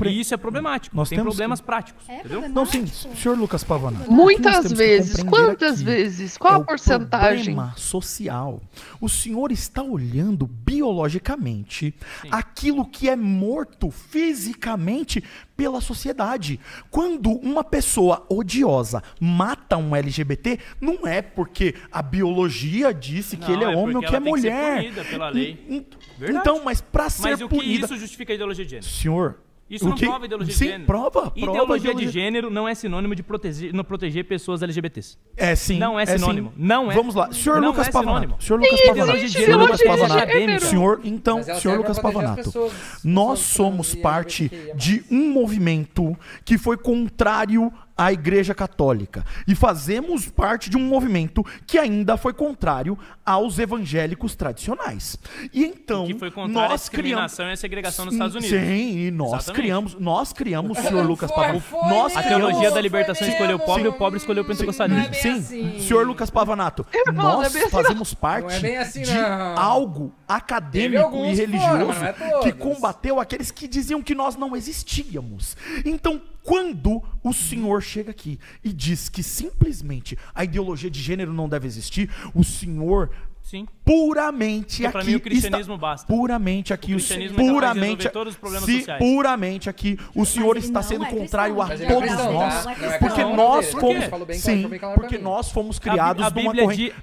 E isso é problemático. Tem problemas práticos. Entendeu? Não, sim, senhor Lucas Pavanato. Muitas vezes. Quantas vezes? Qual a porcentagem? Problema social. O senhor está olhando biologicamente aquilo que é morto fisicamente pela sociedade. Quando uma pessoa odiosa mata um LGBT, não é porque a biologia disse que ele é homem ou que é mulher. Tem que ser punida pela lei. Então, mas para ser punida... Mas o que isso justifica a ideologia de gênero? Senhor... Isso não prova ideologia de gênero. Sim, prova. Ideologia de gênero não é sinônimo de proteger pessoas LGBTs. É sim. Não é sinônimo. Sim. Não é. Vamos lá. Senhor Lucas Pavanato. Senhor Lucas Pavanato. Nós somos parte de um movimento que foi contrário a Igreja Católica e fazemos parte de um movimento que ainda foi contrário aos evangélicos tradicionais. E então, que foi contrário à discriminação e à segregação nos Estados Unidos. Sim, e nós criamos, senhor Lucas Pavanato. A teologia da libertação escolheu o pobre e o pobre escolheu o pentecostalismo. Sim, senhor Lucas Pavanato, nós fazemos parte de algo acadêmico e religioso que combateu aqueles que diziam que nós não existíamos. Então, quando o senhor chega aqui e diz que simplesmente a ideologia de gênero não deve existir, o senhor puramente aqui mim, o cristianismo basta. Puramente aqui, puramente aqui, o senhor está sendo contrário a todos nós, porque nós fomos, porque nós fomos criados numa corrente.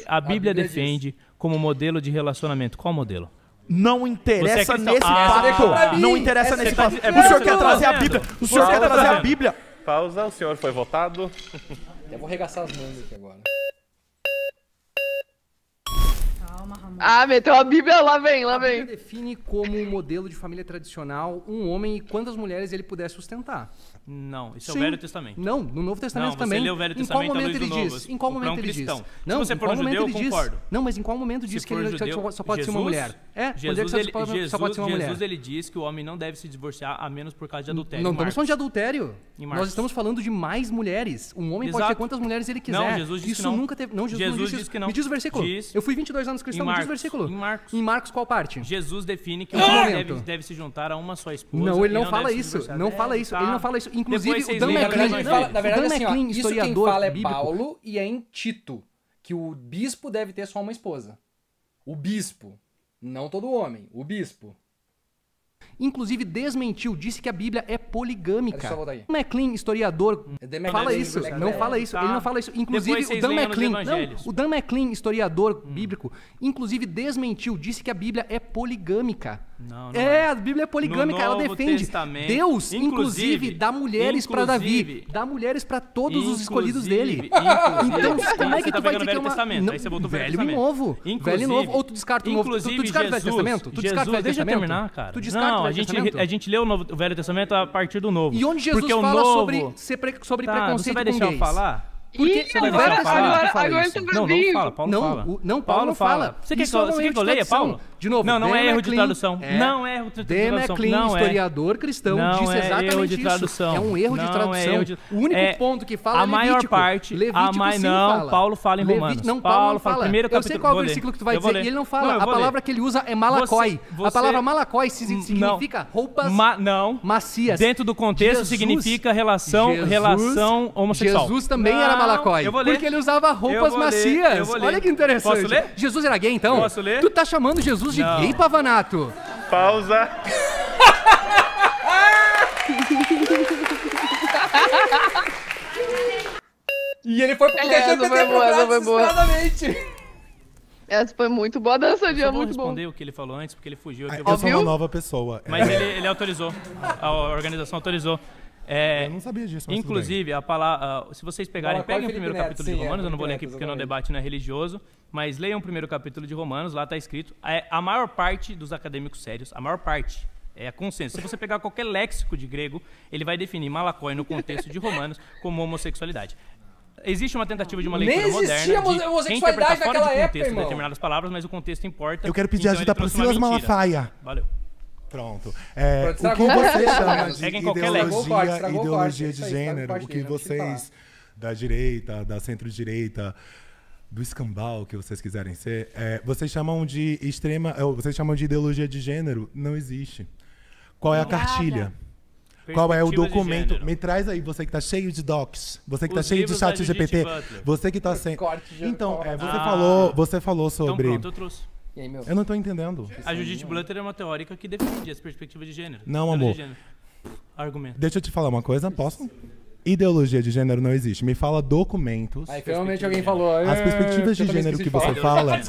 A Bíblia defende como modelo de relacionamento. Qual modelo? Não interessa nesse fato. Não interessa nesse fato. O senhor quer trazer a Bíblia. O senhor quer trazer a Bíblia. Pausa, o senhor foi votado. Eu vou arregaçar as mãos aqui agora. Calma, Ramon. Ah, meteu a Bíblia, lá vem. A Bíblia define como um modelo de família tradicional um homem e quantas mulheres ele puder sustentar. Não, isso é o Velho Testamento. Não, no Novo Testamento também. Você lê o Velho Testamento à luz do Novo. Em qual momento ele diz? Não, se você for um judeu, eu concordo. Não, mas em qual momento diz que ele só pode ser uma mulher? Só pode ser uma mulher. Jesus, ele diz que o homem não deve se divorciar a menos por causa de adultério. Não estamos falando de adultério. Nós estamos falando de mais mulheres. Um homem pode ter quantas mulheres ele quiser. Não, Jesus disse que não. Nunca teve. Não, Jesus disse que não. Me diz o versículo. Eu fui 22 anos cristão, me diz o versículo. Em Marcos qual parte? Jesus define que o homem deve se juntar a uma só esposa. Não, ele não fala isso. Não fala isso. Ele não fala isso. Inclusive, o Dan Na verdade, assim, isso quem fala é Paulo e é em Tito, que o bispo deve ter só uma esposa. O bispo. Não todo homem. O bispo. Inclusive desmentiu, disse que a Bíblia é poligâmica. Dan McLean, historiador, fala isso, não fala isso, ele não fala isso. Inclusive o Dan McLean, historiador bíblico, inclusive desmentiu, disse que a Bíblia é poligâmica. A Bíblia é poligâmica, ela defende. Deus, inclusive, dá mulheres para Davi, dá mulheres para todos os escolhidos dele. Então, como é que tu vai dizer que é uma... Aí você voltou velho e novo. Velho e novo, ou tu descarta o Novo. Tu descarta o Velho Testamento? Tu descarta o Velho Deixa eu Testamento? terminar, cara. Tu descarta o Velho Testamento? A gente lê o Velho Testamento a partir do Novo. E onde Jesus fala sobre preconceito você vai deixar eu falar? Porque você vai deixar eu falar? Agora não fala, Paulo fala. Não, Paulo fala. Você quer que eu leia, Paulo? De novo, não é erro de tradução. Não é erro de tradução. Dan McLean, historiador cristão, disse exatamente isso. É um erro de tradução. O único ponto que fala é Levítico. A maior parte... Não, Paulo fala em Romanos. Não, Paulo fala. Primeiro capítulo. Eu sei qual é o versículo que tu vai dizer. E ele não fala. A palavra que ele usa é malakoi. A palavra malakoi significa roupas macias. Dentro do contexto significa relação homossexual. Jesus também era malakoi. Porque ele usava roupas macias. Olha que interessante. Posso ler? Jesus era gay, então? Posso ler? Tu tá chamando Jesus de gay, Pavanato? Pausa. E ele foi pro Essa foi muito boa, a dança de é muito bom. Eu responder o que ele falou antes, porque ele fugiu. Eu sou uma nova pessoa. Mas ele autorizou. A organização autorizou. Eu não sabia disso. Mas inclusive, a palavra. Se vocês peguem o primeiro capítulo de Romanos, eu não vou ler aqui porque no debate não é religioso, mas leiam o primeiro capítulo de Romanos, lá está escrito. A maior parte dos acadêmicos sérios, a maior parte, é a consenso. Se você pegar qualquer léxico de grego, ele vai definir malakoi no contexto de Romanos como homossexualidade. Existe uma tentativa de uma leitura moderna de interpretar fora de contexto determinadas palavras, mas o contexto importa. Eu quero pedir ajuda para o Silas Malafaia. Valeu. Pronto. O que você chama de ideologia de gênero, o que vocês da direita, da centro-direita, do escambau que vocês quiserem ser, vocês chamam de vocês chamam de ideologia de gênero, não existe. Qual é a cartilha? Qual é o documento? Me traz aí, você que tá cheio de docs, você que tá cheio de chat GPT, você que tá sem... Então, você falou sobre... Então pronto, eu trouxe. E aí, meu? Eu não tô entendendo. A Judith Butler é uma teórica que defende as perspectivas de gênero. Não, amor. Argumento. Deixa eu te falar uma coisa, posso? Ideologia de gênero não existe. Me fala documentos. Aí finalmente alguém falou. As perspectivas de gênero que você fala,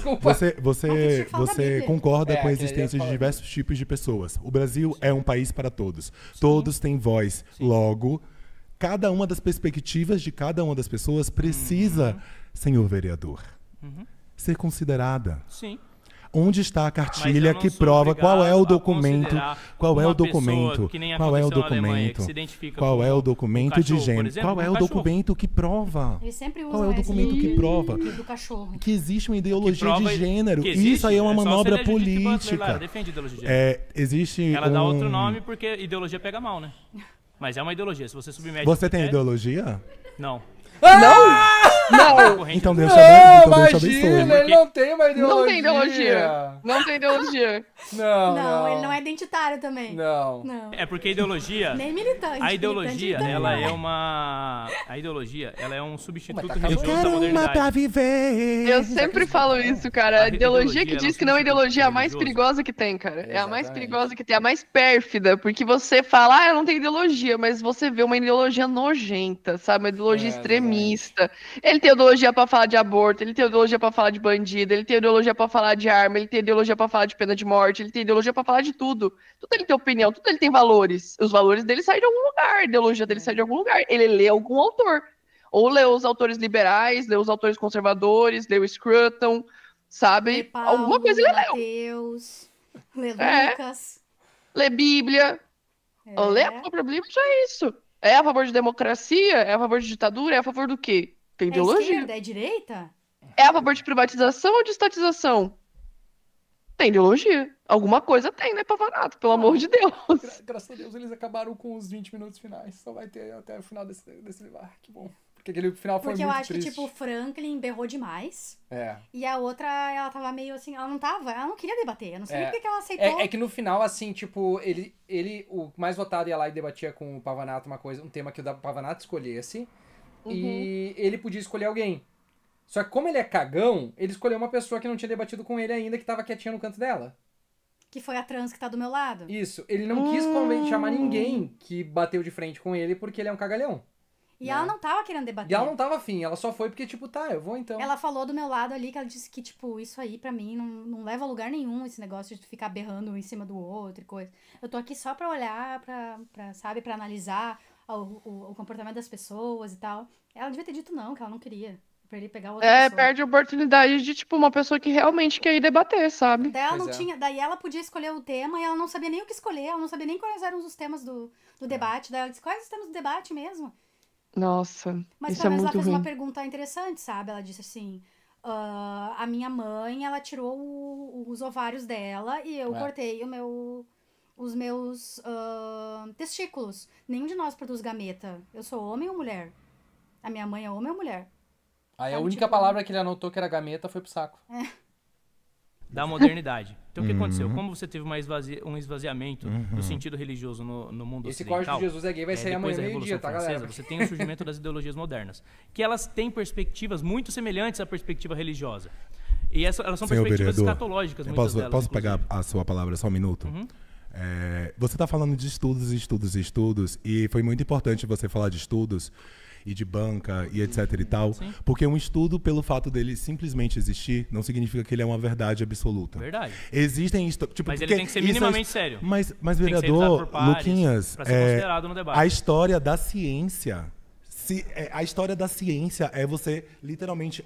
você concorda com a existência de diversos tipos de pessoas. O Brasil é um país para todos. Todos têm voz. Logo, cada uma das perspectivas de cada uma das pessoas precisa, senhor vereador, ser considerada. Sim. onde está a cartilha que prova qual é o documento, qual é o documento, qual é o documento, qual é o documento de gênero, qual é o documento que prova, qual é o documento que prova que existe uma ideologia de gênero. Isso aí é uma manobra política. Defende ideologia de gênero. Existe ela dá outro nome porque ideologia pega mal, né? Mas é uma ideologia. Se você submete... Você tem ideologia? Não. Não! Então deixa eu abençoe. Ele não tem uma ideologia. Não tem ideologia. Não tem ideologia. Não, ele não é identitário também. Não. É porque a ideologia... Nem militante. A ideologia, ela é uma... A ideologia, ela é um substituto religioso da modernidade. Pra viver. Eu sempre falo isso, cara. A ideologia que diz que não é ideologia é a mais perigosa que tem, cara. É a mais perigosa que tem, a mais pérfida. Porque você fala, eu não tenho ideologia, mas você vê uma ideologia nojenta, sabe? Uma ideologia extremista. Ele tem ideologia pra falar de aborto, ele tem ideologia pra falar de bandido, ele tem ideologia pra falar de arma, ele tem ideologia pra falar de pena de morte, ele tem ideologia pra falar de tudo. Tudo ele tem opinião, tudo ele tem valores. Os valores dele saem de algum lugar, a ideologia dele sai de algum lugar. Ele lê algum autor. Ou lê os autores liberais, lê os autores conservadores, lê o Scruton, sabe? Lê Paulo, alguma coisa ele leu. Mateus, lê Lucas. Lê Bíblia. Lê a própria Bíblia, já é isso. É a favor de democracia? É a favor de ditadura? É a favor do quê? Tem ideologia. É esquerda? É direita? É a favor de privatização ou de estatização? Tem ideologia. Alguma coisa tem, né, Pavanato? Pelo amor de Deus. Graças a Deus eles acabaram com os 20 minutos finais. Só vai ter até o final desse livro. Que bom. Porque aquele final foi muito triste. Porque eu acho que, tipo, o Franklin berrou demais. E a outra, ela tava meio assim... Ela não queria debater. Eu não sei nem porque ela aceitou. É que no final, assim, tipo... O mais votado ia lá e debatia com o Pavanato um tema que o Pavanato escolhesse. E ele podia escolher alguém. Só que como ele é cagão, ele escolheu uma pessoa que não tinha debatido com ele ainda, que tava quietinha no canto dela. Que foi a trans que tá do meu lado. Isso. Ele não quis chamar ninguém que bateu de frente com ele, porque ele é um cagalhão. E ela não tava querendo debater. E ela não tava afim, ela só foi porque, tipo, eu vou então. Ela falou do meu lado ali, que ela disse que, tipo, isso aí pra mim não leva a lugar nenhum, esse negócio de ficar berrando em cima do outro e coisa. Eu tô aqui só pra olhar, pra analisar o comportamento das pessoas e tal. Ela devia ter dito não, que ela não queria. Pra ele pegar outra pessoa. Perde a oportunidade de, tipo, uma pessoa que realmente quer ir debater, sabe? Daí ela podia escolher o tema e ela não sabia nem o que escolher, ela não sabia nem quais eram os temas do debate. Daí ela disse, quais os temas do debate mesmo? Nossa, mas isso é muito ruim. Mas ela fez uma pergunta interessante, sabe? Ela disse assim, a minha mãe, ela tirou os ovários dela e eu cortei os meus testículos. Nenhum de nós produz gameta. Eu sou homem ou mulher? A minha mãe é homem ou mulher? Aí a única palavra que ele anotou que era gameta foi pro saco. Da modernidade. Então o que aconteceu? Como você teve um esvaziamento do sentido religioso no mundo ocidental... Esse corte de Jesus é gay vai sair amanhã meio-dia, tá, galera? Você tem o surgimento das ideologias modernas, que elas têm perspectivas muito semelhantes à perspectiva religiosa. E elas são perspectivas escatológicas, muitas delas. Posso pegar a sua palavra só um minuto? Você está falando de estudos, e foi muito importante você falar de estudos, e de banca e etc e tal, porque um estudo, pelo fato dele simplesmente existir, não significa que ele é uma verdade absoluta. Verdade. Existem... Tipo, mas ele tem que ser minimamente sério. Mas vereador, Luquinhas, pra ser considerado no debate. A história da ciência... A história da ciência é você literalmente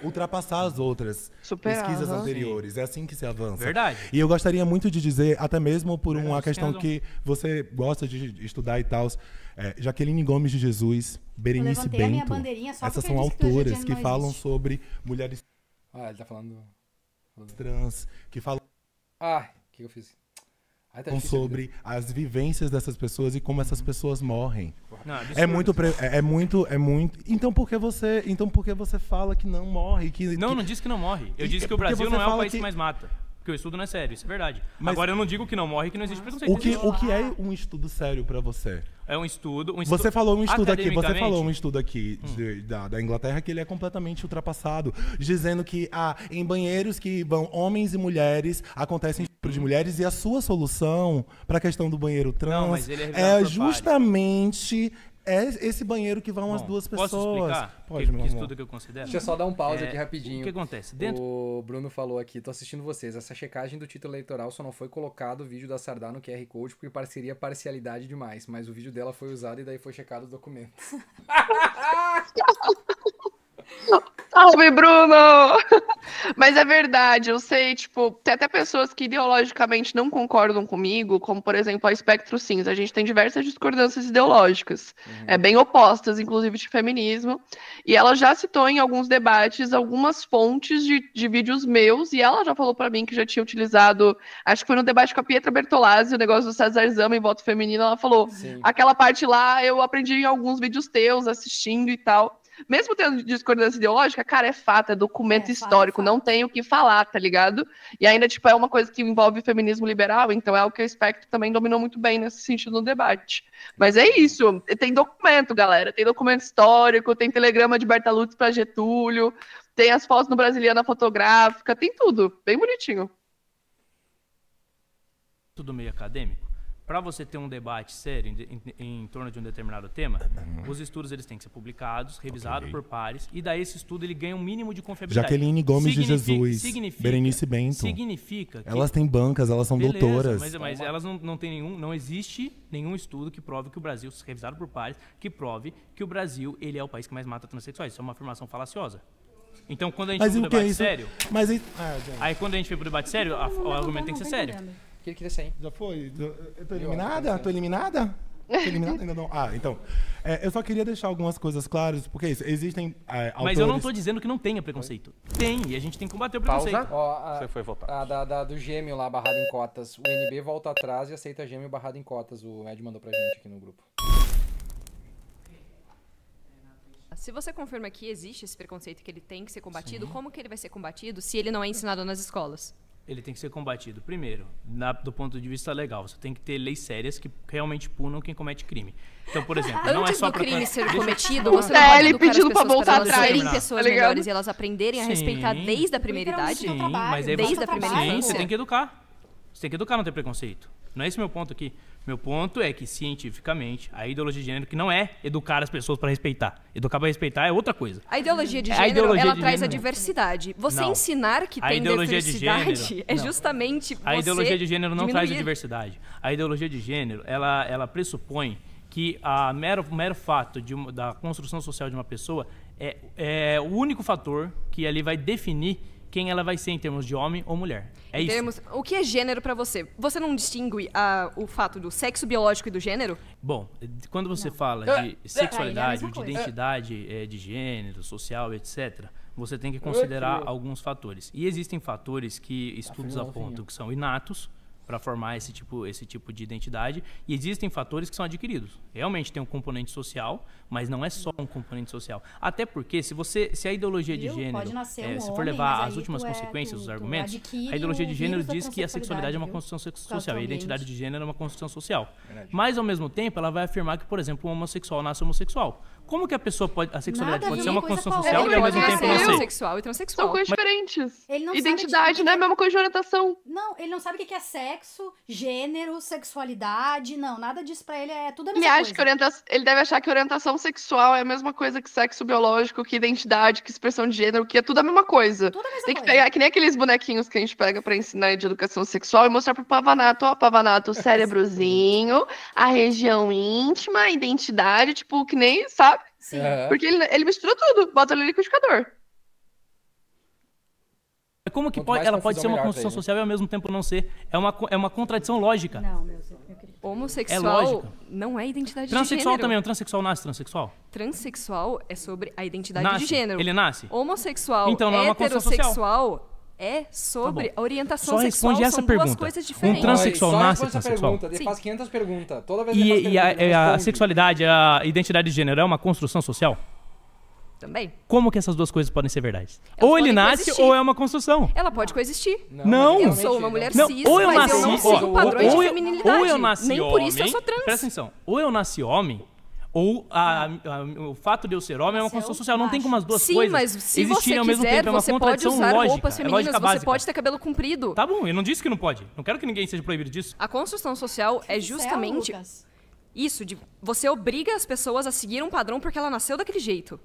ultrapassar as outras pesquisas anteriores. É assim que se avança. Verdade. E eu gostaria muito de dizer, até mesmo por uma questão que você gosta de estudar e tal, Jaqueline Gomes de Jesus, Berenice Bento, essas são autoras que falam sobre mulheres ele tá falando trans, que falam o que eu fiz? Sobre as vivências dessas pessoas e como essas pessoas morrem. Não, é muito. Então por que você fala que não morre? Não disse que não morre. Eu disse que o Brasil não é o país que mais mata. Porque o estudo não é sério, isso é verdade. Agora eu não digo que não morre, que não existe preconceito. O que é um estudo sério pra você? É um estudo. Você falou um estudo aqui da Inglaterra que ele é completamente ultrapassado, dizendo que em banheiros que vão homens e mulheres acontecem estupro de mulheres, e a sua solução para a questão do banheiro trans é justamente esse banheiro que vão as duas pessoas. Posso explicar? Pode, que estudo que eu considero? Deixa eu só dar um pause aqui rapidinho. O que acontece? O Bruno falou aqui, tô assistindo vocês, essa checagem do título eleitoral só não foi colocado o vídeo da Sardá no QR Code porque pareceria parcialidade demais, mas o vídeo dela foi usado e daí foi checado os documentos. Salve, Bruno! Mas é verdade, eu sei, tipo, tem até pessoas que ideologicamente não concordam comigo, como, por exemplo, a Espectro Cinza. A gente tem diversas discordâncias ideológicas, bem opostas, inclusive de feminismo. E ela já citou em alguns debates algumas fontes de vídeos meus, e ela já falou pra mim que já tinha utilizado, acho que foi no debate com a Pietra Bertolazzi, o negócio do César Zama em voto feminino, ela falou, aquela parte lá eu aprendi em alguns vídeos teus, assistindo e tal. Mesmo tendo discordância ideológica, cara, é fato, é documento histórico, não tem o que falar, tá ligado? E ainda, tipo, é uma coisa que envolve feminismo liberal, então é o que o Espectro também dominou muito bem nesse sentido no debate. Mas é isso, tem documento, galera, tem documento histórico, tem telegrama de Berta-Lutz pra Getúlio, tem as fotos no Brasiliana Fotográfica, tem tudo, bem bonitinho. Tudo meio acadêmico. Para você ter um debate sério em torno de um determinado tema, os estudos eles têm que ser publicados, revisados por pares, e daí esse estudo ele ganha um mínimo de confiabilidade. Jaqueline Gomes de Jesus, Berenice Bento. Significa que elas têm bancas, elas são doutoras. Mas elas não têm não existe nenhum estudo que prove que o Brasil, revisado por pares, que prove que o Brasil ele é o país que mais mata transexuais. Isso é uma afirmação falaciosa. Então, quando a gente for pro debate sério, aí quando a gente for pro debate sério, o argumento tem que ser sério. Que ele queria sair. Já foi? Eu tô eliminada? Tô eliminada? Tô eliminada? Ainda não. Ah, então. Eu só queria deixar algumas coisas claras, porque isso, existem autores... Mas eu não tô dizendo que não tenha preconceito. Tem, e a gente tem que combater o preconceito. Você foi votar. A do gêmeo lá, barrado em cotas. O NB volta atrás e aceita gêmeo barrado em cotas. O Ed mandou pra gente aqui no grupo. Se você confirma que existe esse preconceito, que ele tem que ser combatido, como que ele vai ser combatido se ele não é ensinado nas escolas? Ele tem que ser combatido, primeiro, do ponto de vista legal. Você tem que ter leis sérias que realmente punam quem comete crime. Então, por exemplo, não é só para crime ser cometido, você não pode educar as pessoas para elas serem pessoas melhores e elas aprenderem a respeitar desde a primeira idade? Sim, mas aí desde a primeira infância. Você tem que educar. Você tem que educar, não ter preconceito. Não é esse meu ponto aqui. Meu ponto é que, cientificamente, a ideologia de gênero, que não é educar as pessoas para respeitar. Educar para respeitar é outra coisa. A ideologia de gênero, ela traz a diversidade. Você ensinar que tem diversidade é justamente você... A ideologia de gênero não traz a diversidade. A ideologia de gênero, ela pressupõe que o mero fato da construção social de uma pessoa é o único fator que ali vai definir quem ela vai ser em termos de homem ou mulher. É isso. O que é gênero pra você? Você não distingue o fato do sexo biológico e do gênero? Bom, quando você fala de sexualidade, de identidade de gênero, social, etc., você tem que considerar alguns fatores. E existem fatores que estudos apontam que são inatos para formar esse tipo de identidade, e existem fatores que são adquiridos. Realmente tem um componente social, mas não é só um componente social. Até porque se a ideologia de gênero, se for levar as últimas consequências dos argumentos, a ideologia de gênero diz que a sexualidade é uma construção social, e a identidade de gênero é uma construção social. Mas ao mesmo tempo ela vai afirmar que, por exemplo, um homossexual nasce homossexual. Como que a sexualidade pode ser uma construção social e ao mesmo tempo não ser? Homossexual e transexual. São coisas diferentes. Identidade não é a mesma coisa de orientação. Não, ele não sabe o que é sexo, gênero, sexualidade, não, nada disso pra ele é tudo a mesma coisa. Ele deve achar que orientação sexual é a mesma coisa que sexo biológico, que identidade, que expressão de gênero, que é tudo a mesma coisa. Tudo a mesma Tem que coisa. pegar que nem aqueles bonequinhos que a gente pega pra ensinar de educação sexual e mostrar pro Pavanato, ó, Pavanato, o cérebrozinho, a região íntima, a identidade, tipo, que nem, sabe? Sim. Porque ele mistura tudo, bota no liquidificador. Como que ela pode ser uma construção social e ao mesmo tempo não ser? É uma contradição lógica. Não, meu querido. Homossexual não é identidade de gênero. Transexual também, o transexual nasce transexual? Transexual é sobre a identidade de gênero. Ele nasce? Homossexual, então, não é uma heterossexual é sobre a orientação sexual. Só responde essa pergunta. Duas coisas diferentes. Um transexual nasce transexual? Ele faz 500 perguntas. Toda vez e a sexualidade, a identidade de gênero é uma construção social? Também. Como que essas duas coisas podem ser verdades? Ou ele nasce ou é uma construção. Ela pode coexistir. Não. Eu sou uma mulher cis, ou eu mas eu não sigo padrões de feminilidade. Ou eu nasci nem homem, por isso eu sou trans. Presta atenção. Ou eu nasci homem, ou o fato de eu ser homem é uma construção social. Não tem como as duas coisas mas se existirem você ao mesmo quiser, tempo. É uma você pode contradição usar lógica. roupas femininas, você pode ter cabelo comprido. Tá bom, eu não disse que não pode. Não quero que ninguém seja proibido disso. A construção social é justamente isso, de você obriga as pessoas a seguir um padrão porque ela nasceu daquele jeito.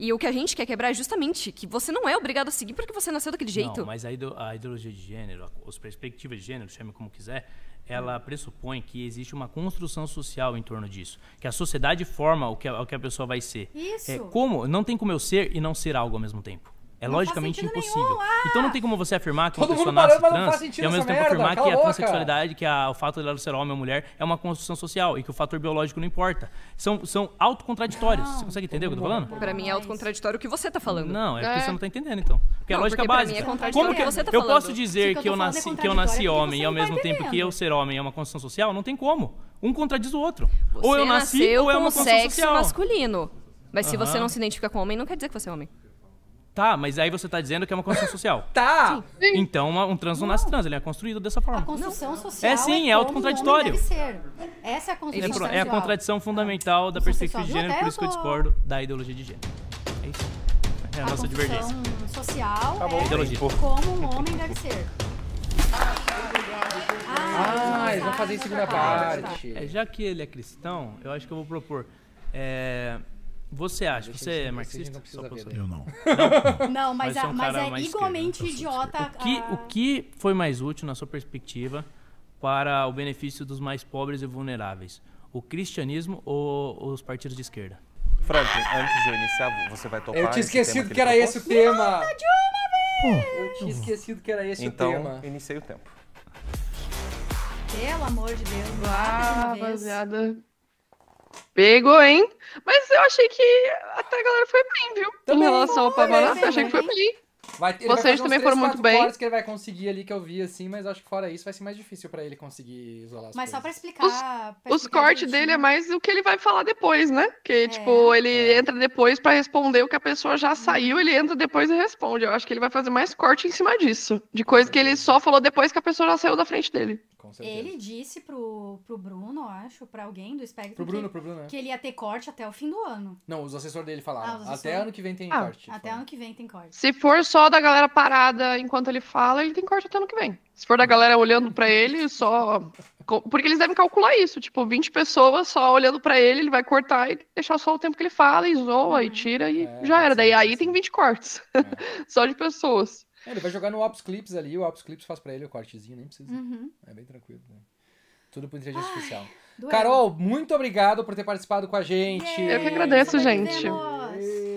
E o que a gente quer quebrar é justamente que você não é obrigado a seguir porque você nasceu daquele jeito. Não, mas a ideologia de gênero, as perspectivas de gênero, chame como quiser, ela pressupõe que existe uma construção social em torno disso. Que a sociedade forma o que a pessoa vai ser. Isso. Não tem como eu ser e não ser algo ao mesmo tempo. É logicamente impossível. Então não tem como você afirmar que uma pessoa nasce trans e ao mesmo tempo afirmar que a transexualidade, que o fato dela ser homem ou mulher é uma construção social e que o fator biológico não importa. São autocontraditórios. Você consegue entender o que eu tô falando? Pra mim é autocontraditório o que você tá falando. Não, é porque você não tá entendendo, então. Porque a lógica básica. Como que eu posso dizer que eu nasci homem e ao mesmo tempo que eu ser homem é uma construção social? Não tem como. Um contradiz o outro. Ou eu nasci ou é uma construção social. Sexo masculino. Mas se você não se identifica com homem, não quer dizer que você é homem. Tá, mas aí você tá dizendo que é uma construção social. Tá! Sim. Então um trans não nasce trans, ele é construído dessa forma. A construção social é autocontraditório. Deve ser. Essa é a construção social. É a contradição fundamental da perspectiva de gênero, por isso que eu discordo da ideologia de gênero. É isso. É a nossa divergência. A construção social ideologia. Como um homem deve ser. Eles vão fazer em segunda parte. Já que ele é cristão, eu acho que eu vou propor... Você acha? Você é marxista? Eu não. Não, mas é igualmente idiota. O que foi mais útil, na sua perspectiva, para o benefício dos mais pobres e vulneráveis? O cristianismo ou os partidos de esquerda? Frank, antes de eu iniciar, você vai topar. Eu tinha esquecido que era esse o tema. Eu tinha esquecido que era esse o tema. Então, iniciei o tempo. Pelo amor de Deus. Rapaziada. Pegou, hein? Mas eu achei que até a galera foi bem, viu? Em relação ao Pavanato, eu achei que foi bem. Vocês também foram muito bem. Que ele vai conseguir ali, que eu vi assim, mas acho que fora isso vai ser mais difícil pra ele conseguir isolar as Mas coisas. só pra explicar... Os cortes dele é mais o que ele vai falar depois, né? Que, tipo, ele entra depois pra responder o que a pessoa já saiu, ele entra depois e responde. Eu acho que ele vai fazer mais corte em cima disso. De coisa que ele só falou depois que a pessoa já saiu da frente dele. Ele disse pro Bruno, acho, pra alguém do Spectrum, pro Bruno, que ele ia ter corte até o fim do ano. Não, os assessores dele falaram. Até ano que vem tem corte. Até ano que vem tem corte. Se for só da galera parada enquanto ele fala, ele tem corte até ano que vem. Se for da galera olhando pra ele, só... Porque eles devem calcular isso. Tipo, 20 pessoas só olhando pra ele, ele vai cortar e deixar só o tempo que ele fala, e zoa, e tira, e já era. Daí aí tem 20 cortes. Só de pessoas. Ele vai jogar no Ops Clips ali, o Ops Clips faz pra ele o cortezinho, nem precisa. É bem tranquilo. Né? Tudo por inteligência artificial. Carol, muito obrigado por ter participado com a gente. Eu que agradeço, gente.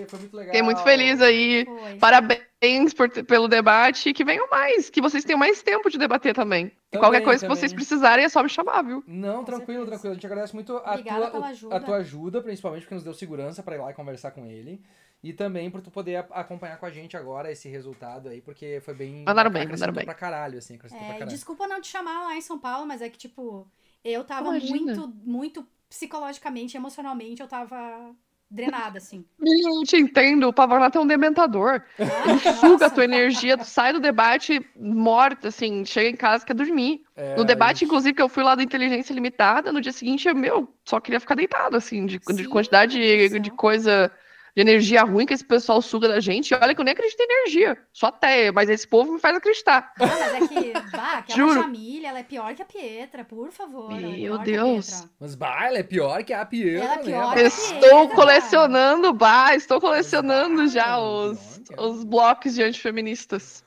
Foi muito legal. Fiquei muito feliz aí. Parabéns pelo debate e que venham mais, que vocês tenham mais tempo de debater também. E qualquer coisa que vocês precisarem é só me chamar, viu? Não, tranquilo. A gente agradece muito a tua ajuda, principalmente porque nos deu segurança pra ir lá e conversar com ele. E também por tu poder acompanhar com a gente agora esse resultado aí, porque foi bem... Mandaram bem. Pra caralho, assim. Pra caralho. Desculpa não te chamar lá em São Paulo, mas é que, tipo, eu tava muito psicologicamente, emocionalmente, eu tava drenada, assim. Eu te entendo, o Pavanato é um dementador. Ele suga a tua energia, tu sai do debate morta, assim, chega em casa e quer dormir. No debate, inclusive, que eu fui lá da Inteligência Limitada, no dia seguinte, só queria ficar deitado, assim, de quantidade de coisa... de energia ruim que esse pessoal suga da gente. Olha que eu nem acredito em energia. Só até, mas esse povo me faz acreditar. Mas é que, aquela Jamília, ela é pior que a Pietra, por favor. Meu Deus. Mas, ela é pior que a Pietra. Ela é pior estou colecionando já os blocos de antifeministas.